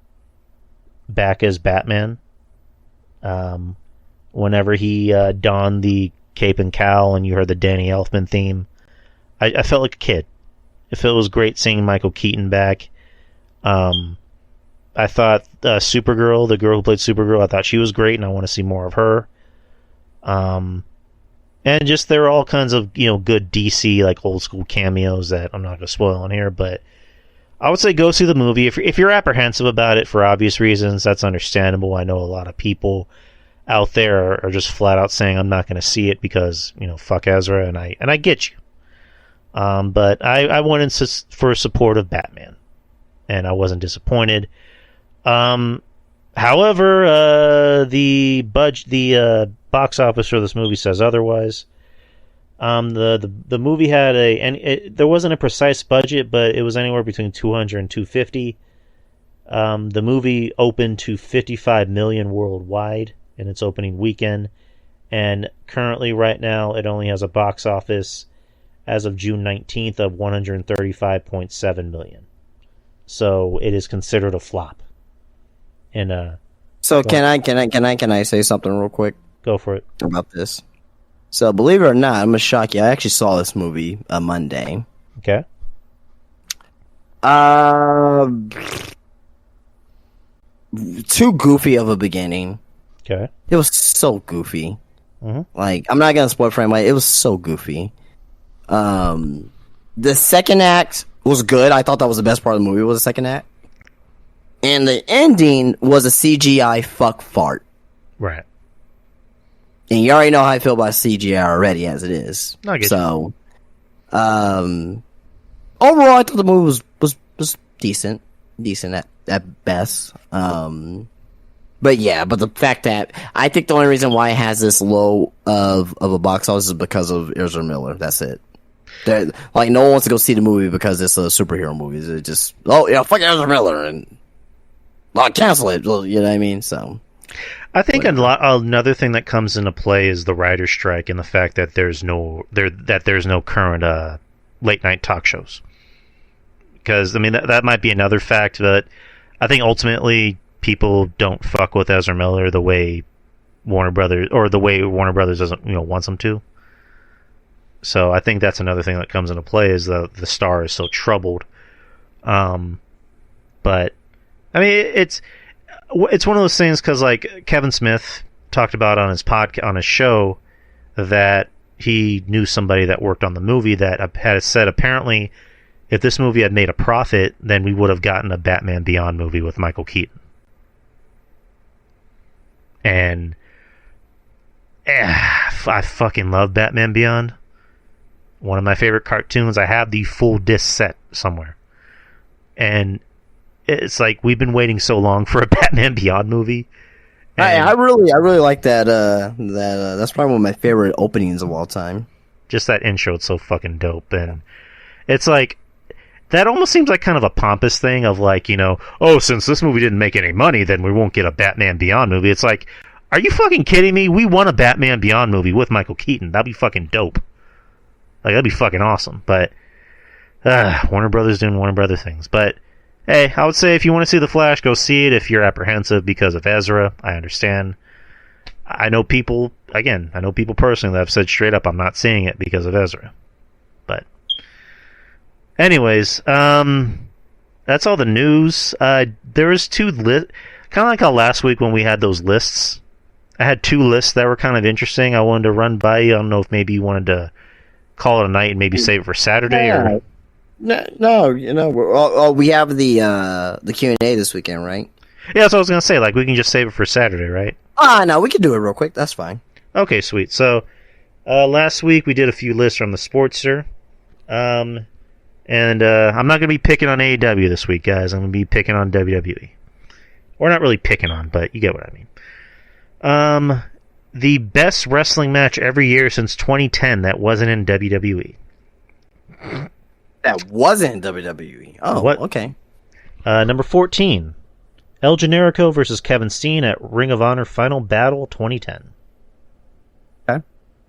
back as Batman. Whenever he donned the cape and cowl and you heard the Danny Elfman theme, I felt like a kid. It was great seeing Michael Keaton back. I thought Supergirl, the girl who played Supergirl, I thought she was great, and I want to see more of her. And just there are all kinds of good DC like old school cameos that I'm not going to spoil on here, but I would say go see the movie if you're apprehensive about it for obvious reasons. That's understandable. I know a lot of people out there are just flat out saying I'm not going to see it because fuck Ezra, and I get you. But I went in for support of Batman, and I wasn't disappointed. However, the box office for this movie says otherwise. The movie had there wasn't a precise budget, but it was anywhere between 200 and 250. The movie opened to 55 million worldwide in its opening weekend, and currently right now it only has a box office as of June 19th of 135.7 million. So it is considered a flop. And so can I say something real quick? Go for it. About this. So believe it or not, I'm gonna shock you. I actually saw this movie Monday. Okay. Too goofy of a beginning. Okay. It was so goofy. Mm-hmm. Like, I'm not gonna spoil for anybody. It was so goofy. The second act was good. I thought that was the best part of the movie, was the second act. And the ending was a CGI fuck fart. Right. And you already know how I feel about CGI already, as it is. I get so, overall, I thought the movie was decent at best. But the fact that I think the only reason why it has this low of a box office is because of Ezra Miller. That's it. Like, no one wants to go see the movie because it's a superhero movie. It just, fuck Ezra Miller and cancel it. You know what I mean? So, I think another thing that comes into play is the writer's strike and the fact that there's no current late night talk shows. Because I mean that might be another fact, but I think ultimately people don't fuck with Ezra Miller the way Warner Brothers doesn't wants them to. So I think that's another thing that comes into play is the star is so troubled. But I mean, it's one of those things because like Kevin Smith talked about on his show that he knew somebody that worked on the movie that had said apparently if this movie had made a profit, then we would have gotten a Batman Beyond movie with Michael Keaton. And I fucking love Batman Beyond. One of my favorite cartoons. I have the full disc set somewhere. And it's like we've been waiting so long for a Batman Beyond movie. I really like that. That's probably one of my favorite openings of all time. Just that intro, it's so fucking dope, and it's like that almost seems like kind of a pompous thing of like, you know, oh, since this movie didn't make any money, then we won't get a Batman Beyond movie. It's like, are you fucking kidding me? We want a Batman Beyond movie with Michael Keaton. That'd be fucking dope. Like that'd be fucking awesome. But Warner Brothers doing Warner Brother things, but. Hey, I would say if you want to see The Flash, go see it. If you're apprehensive because of Ezra, I understand. I know people personally that have said straight up, I'm not seeing it because of Ezra. But, anyways, that's all the news. There was two kind of like how last week when we had those lists. I had two lists that were kind of interesting. I wanted to run by you. I don't know if maybe you wanted to call it a night and maybe save it for Saturday or. No, you know, we have the Q&A this weekend, right? Yeah, that's what I was gonna say. Like, we can just save it for Saturday, right? No, we can do it real quick. That's fine. Okay, sweet. So, last week we did a few lists from the Sportster, and I'm not gonna be picking on AEW this week, guys. I'm gonna be picking on WWE, or not really picking on, but you get what I mean. The best wrestling match every year since 2010 that wasn't in WWE. That wasn't WWE. Oh, what? Okay. Number 14, El Generico versus Kevin Steen at Ring of Honor Final Battle 2010. Okay.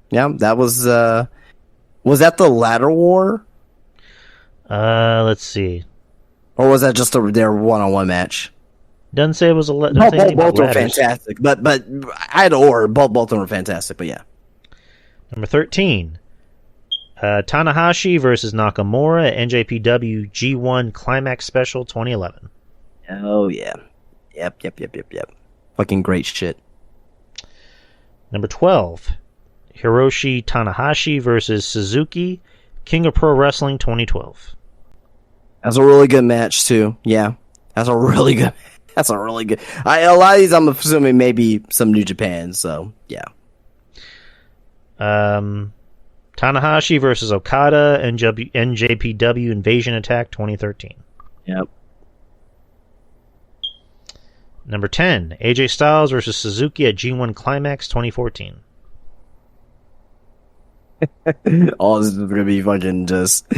Yeah, that was that the Ladder War? Let's see. Or was that just their one-on-one match? Doesn't say it was a both were fantastic, but either or, both of them were fantastic, but yeah. Number 13. Tanahashi versus Nakamura at NJPW G1 Climax Special 2011. Oh, yeah. Yep. Fucking great shit. Number 12. Hiroshi Tanahashi versus Suzuki, King of Pro Wrestling 2012. That's a really good match, too. Yeah. That's a really good... a lot of these, I'm assuming, maybe some New Japan, so, yeah. Tanahashi versus Okada, NJPW Invasion Attack 2013. Yep. Number 10, AJ Styles versus Suzuki at G1 Climax 2014. All this is going to be fucking just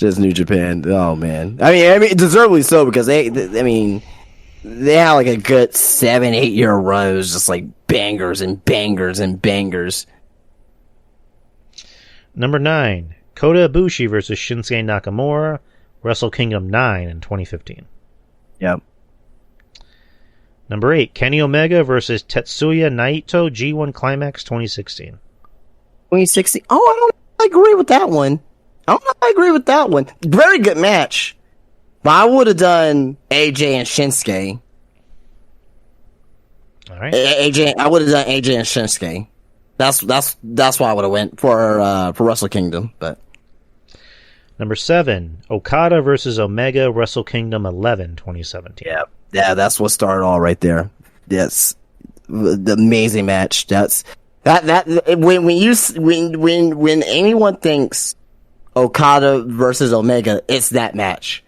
New Japan. Oh, man. I mean, deservedly so, because they had like a good 7-8 year run. It was just like bangers and bangers and bangers. Number 9, Kota Ibushi versus Shinsuke Nakamura, Wrestle Kingdom 9 in 2015. Yep. Number 8, Kenny Omega versus Tetsuya Naito, G1 Climax 2016. 2016? Oh, I don't agree with that one. Very good match. But I would have done AJ and Shinsuke. All right. I would have done AJ and Shinsuke. That's why I would have went for Wrestle Kingdom, but number 7, Okada versus Omega, Wrestle Kingdom 11, 2017. Yeah, that's what started all right there. Yes, the amazing match. That's that when anyone thinks Okada versus Omega, it's that match.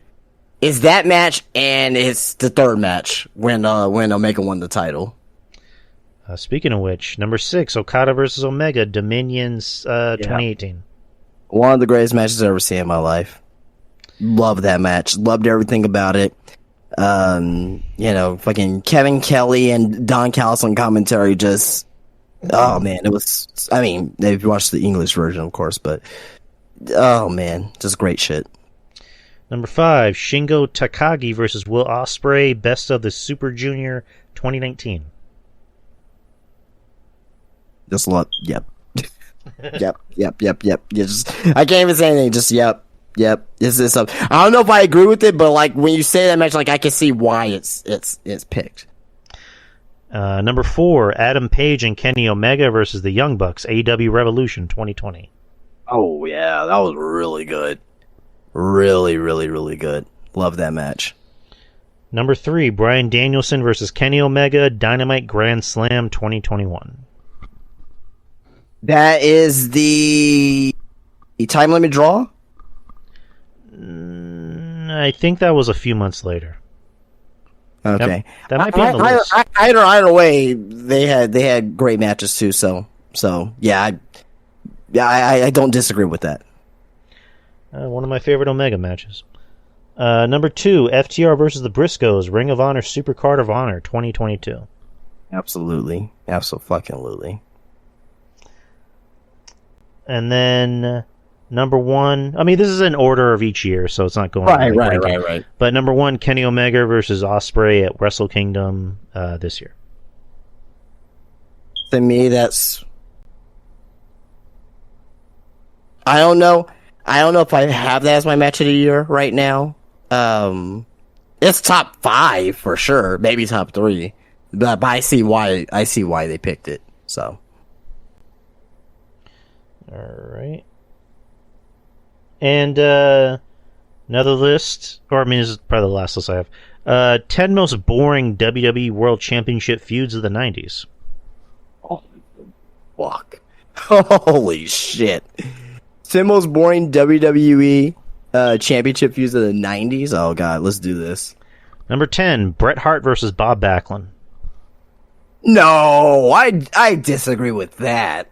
It's that match, and it's the third match when Omega won the title. Speaking of which, number 6, Okada versus Omega, Dominions 2018. One of the greatest matches I've ever seen in my life. Loved that match. Loved everything about it. Fucking Kevin Kelly and Don Callis on commentary just... Oh, man. It was... I mean, if you watch the English version, of course, but... Oh, man. Just great shit. Number 5, Shingo Takagi versus Will Ospreay, Best of the Super Junior 2019. Just love, yep. Yep. I can't even say anything, just yep. Yep. This is something. I don't know if I agree with it, but like when you say that match, like I can see why it's picked. Number 4, Adam Page and Kenny Omega versus the Young Bucks, AEW Revolution 2020. Oh yeah, that was really good. Really, really, really good. Love that match. Number 3, Bryan Danielson versus Kenny Omega, Dynamite Grand Slam 2021. That is the time limit draw? I think that was a few months later. Okay. That might be on the list. Either way, they had great matches too, so yeah, I don't disagree with that. One of my favorite Omega matches. Number 2, FTR versus the Briscoes, Ring of Honor Super Card of Honor 2022. Absolutely. Absolutely. And then number 1, I mean, this is in order of each year, so it's not going right. But number 1, Kenny Omega versus Ospreay at Wrestle Kingdom this year. To me, that's... I don't know if I have that as my match of the year right now. It's top 5 for sure, maybe top 3. But I see why they picked it. So, all right. And another list, or I mean, this is probably the last list I have. 10 most boring WWE World Championship feuds of the 90s. Oh, fuck! Holy shit! 10 most boring WWE championship feuds of the 90s. Oh god, let's do this. Number 10, Bret Hart versus Bob Backlund. No, I disagree with that.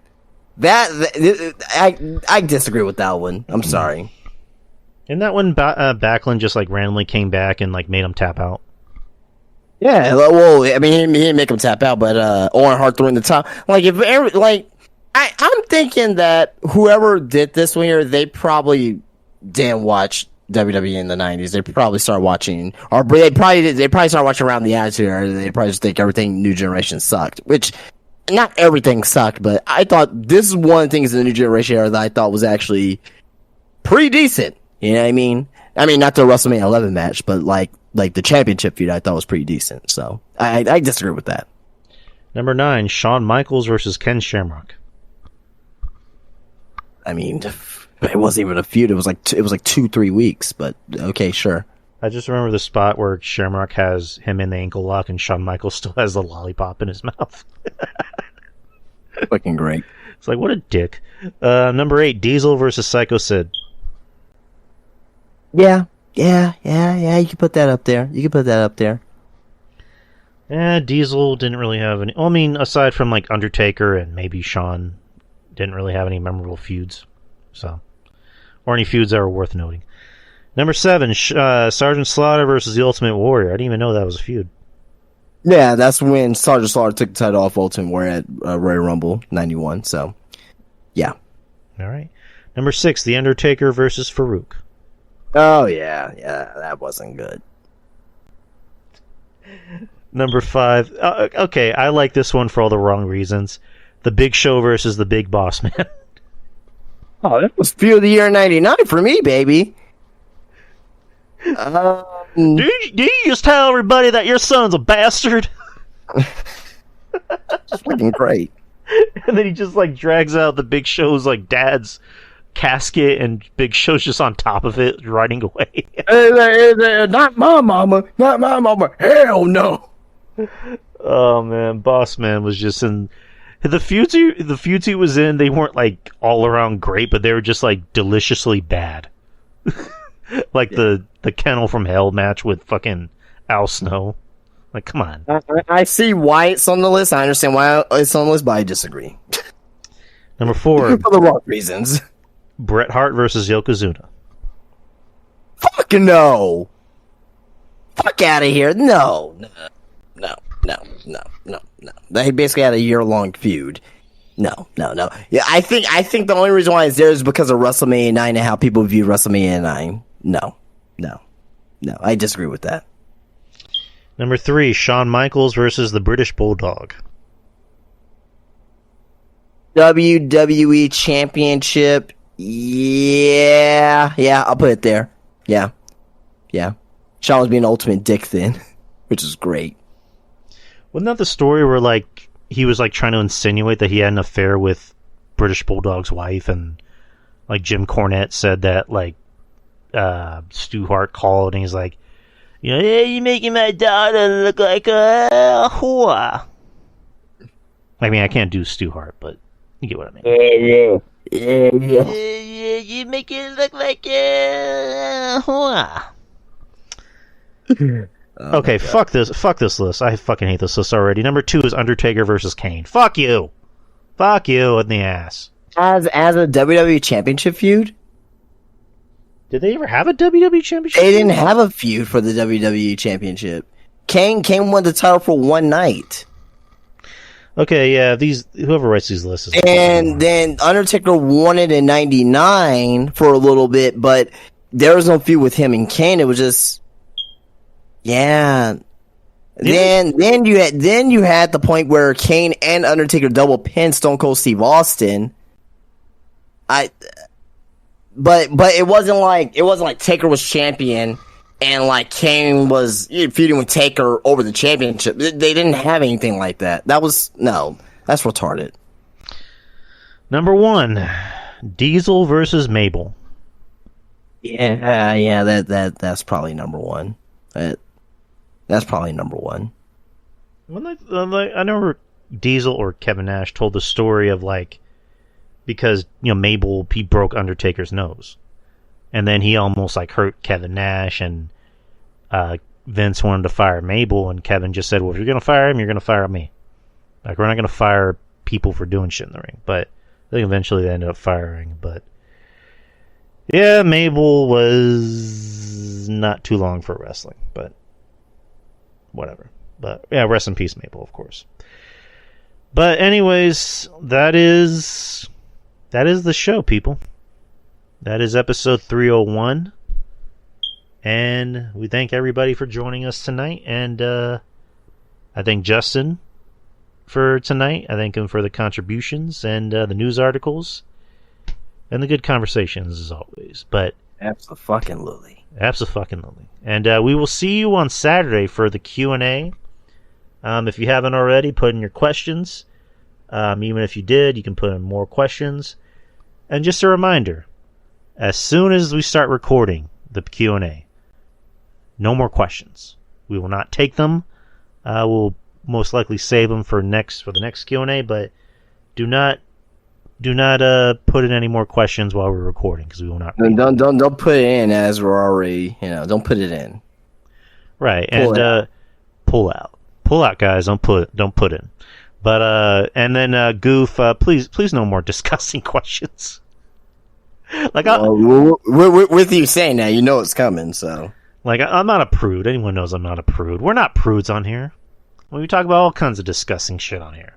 I disagree with that one. I'm sorry. Isn't that when Backlund just like randomly came back and like made him tap out? Yeah, well, I mean, he didn't make him tap out, but Owen Hart throwing the top. Like I'm thinking that whoever did this one here, they probably didn't watch WWE in the 90s. They probably started watching, or they probably started watching around the Attitude Era. They probably just think everything New Generation sucked, which not everything sucked, but I thought this is one of the things in the New Generation Era that I thought was actually pretty decent. You know what I mean? I mean, not the WrestleMania 11 match, but like the championship feud I thought was pretty decent. So I disagree with that. Number 9, Shawn Michaels versus Ken Shamrock. I mean, it wasn't even a feud. It was like 2-3 weeks, but okay, sure. I just remember the spot where Shamrock has him in the ankle lock and Shawn Michaels still has the lollipop in his mouth. Fucking great. It's like, what a dick. Number 8, Diesel versus Psycho Sid. Yeah. You can put that up there. Yeah, Diesel didn't really have any... Well, I mean, aside from, like, Undertaker and maybe Shawn, didn't really have any memorable feuds. So, or any feuds that were worth noting. Number 7, Sergeant Slaughter versus the Ultimate Warrior. I didn't even know that was a feud. Yeah, that's when Sergeant Slaughter took the title off Ultimate Warrior at Royal Rumble 91. So, yeah. All right. Number 6, The Undertaker versus Farouk. Oh, yeah, that wasn't good. Number 5, okay, I like this one for all the wrong reasons. The Big Show versus the Big Boss Man. Oh, that was feud of the year 99 for me, baby. Do you just tell everybody that your son's a bastard? That's fucking great. And then he just like drags out the Big Show's like dad's casket, and Big Show's just on top of it, riding away. Not my mama. Hell no. Oh man, Boss Man was just in the feuds he was in. They weren't like all around great, but they were just like deliciously bad. Like the Kennel from Hell match with fucking Al Snow. Like, come on. I see why it's on the list. I understand why it's on the list, but I disagree. Number 4, for the wrong reasons. Bret Hart versus Yokozuna. Fucking no. Fuck out of here. No. They basically had a year-long feud. No. Yeah, I think the only reason why it's there is because of WrestleMania 9 and how people view WrestleMania 9. No. I disagree with that. Number 3, Shawn Michaels versus the British Bulldog. WWE Championship Yeah, I'll put it there. Yeah. Sean was being an ultimate dick then, which is great. Wasn't that the story where, like, he was, like, trying to insinuate that he had an affair with British Bulldog's wife, and, like, Jim Cornette said that, like, Stu Hart called, and he's like, yeah, you're making my daughter look like a whore. I mean, I can't do Stu Hart, but you get what I mean. Yeah, you make it look like a whore. Okay, fuck this list. I fucking hate this list already. Number 2 is Undertaker versus Kane. Fuck you in the ass. As a WWE Championship feud? Did they ever have a WWE Championship? They didn't have a feud for the WWE Championship. Kane won the title for one night. Okay, yeah, whoever writes these lists is and then Undertaker won it in '99 for a little bit, but there was no feud with him and Kane. It was just, yeah. Then you had the point where Kane and Undertaker double pinned Stone Cold Steve Austin. But it wasn't like Taker was champion and like Kane was feuding with Taker over the championship. They didn't have anything like that. That's retarded. Number 1, Diesel versus Mabel. Yeah, that's probably number 1. That's probably number 1. I remember Diesel or Kevin Nash told the story of, like, because, Mabel, he broke Undertaker's nose. And then he almost, like, hurt Kevin Nash, and Vince wanted to fire Mabel, and Kevin just said, well, if you're going to fire him, you're going to fire me. Like, we're not going to fire people for doing shit in the ring. But I think eventually they ended up firing. But, yeah, Mabel was not too long for wrestling, but whatever. But, yeah, rest in peace, Mabel, of course. But anyways, that is the show, people. That is episode 301. And we thank everybody for joining us tonight. And I thank Justin for tonight. I thank him for the contributions and the news articles and the good conversations, as always. But Abso-fucking-lutely. And we will see you on Saturday for the Q&A. If you haven't already, put in your questions. Even if you did, you can put in more questions. And just a reminder, as soon as we start recording the Q&A, no more questions. We will not take them. We'll most likely save them for the next Q&A, but do not put in any more questions while we're recording, because we will not. Don't put it in as we're already. Don't put it in. Right, pull out, guys. Don't put in. But and then Goof, please no more disgusting questions. Like with you saying that, it's coming. So like I'm not a prude. Anyone knows I'm not a prude. We're not prudes on here. We talk about all kinds of disgusting shit on here.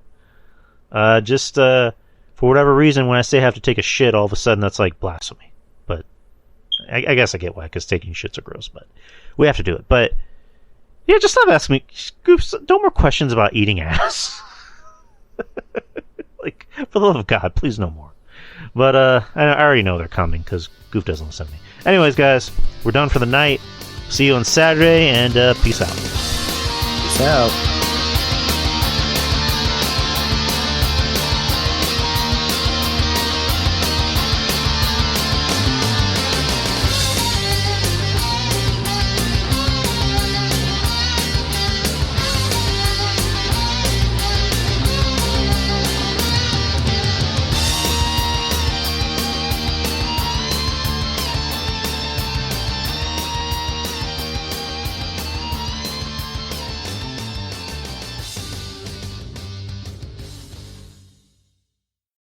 Just for whatever reason, when I say I have to take a shit, all of a sudden that's like blasphemy. But I guess I get why, because taking shits are gross. But we have to do it. But yeah, just stop asking me. Goof, no more questions about eating ass. Like, for the love of God, please no more. But I already know they're coming because Goof doesn't listen to me. Anyways, guys, we're done for the night. See you on Saturday, and peace out. Peace out.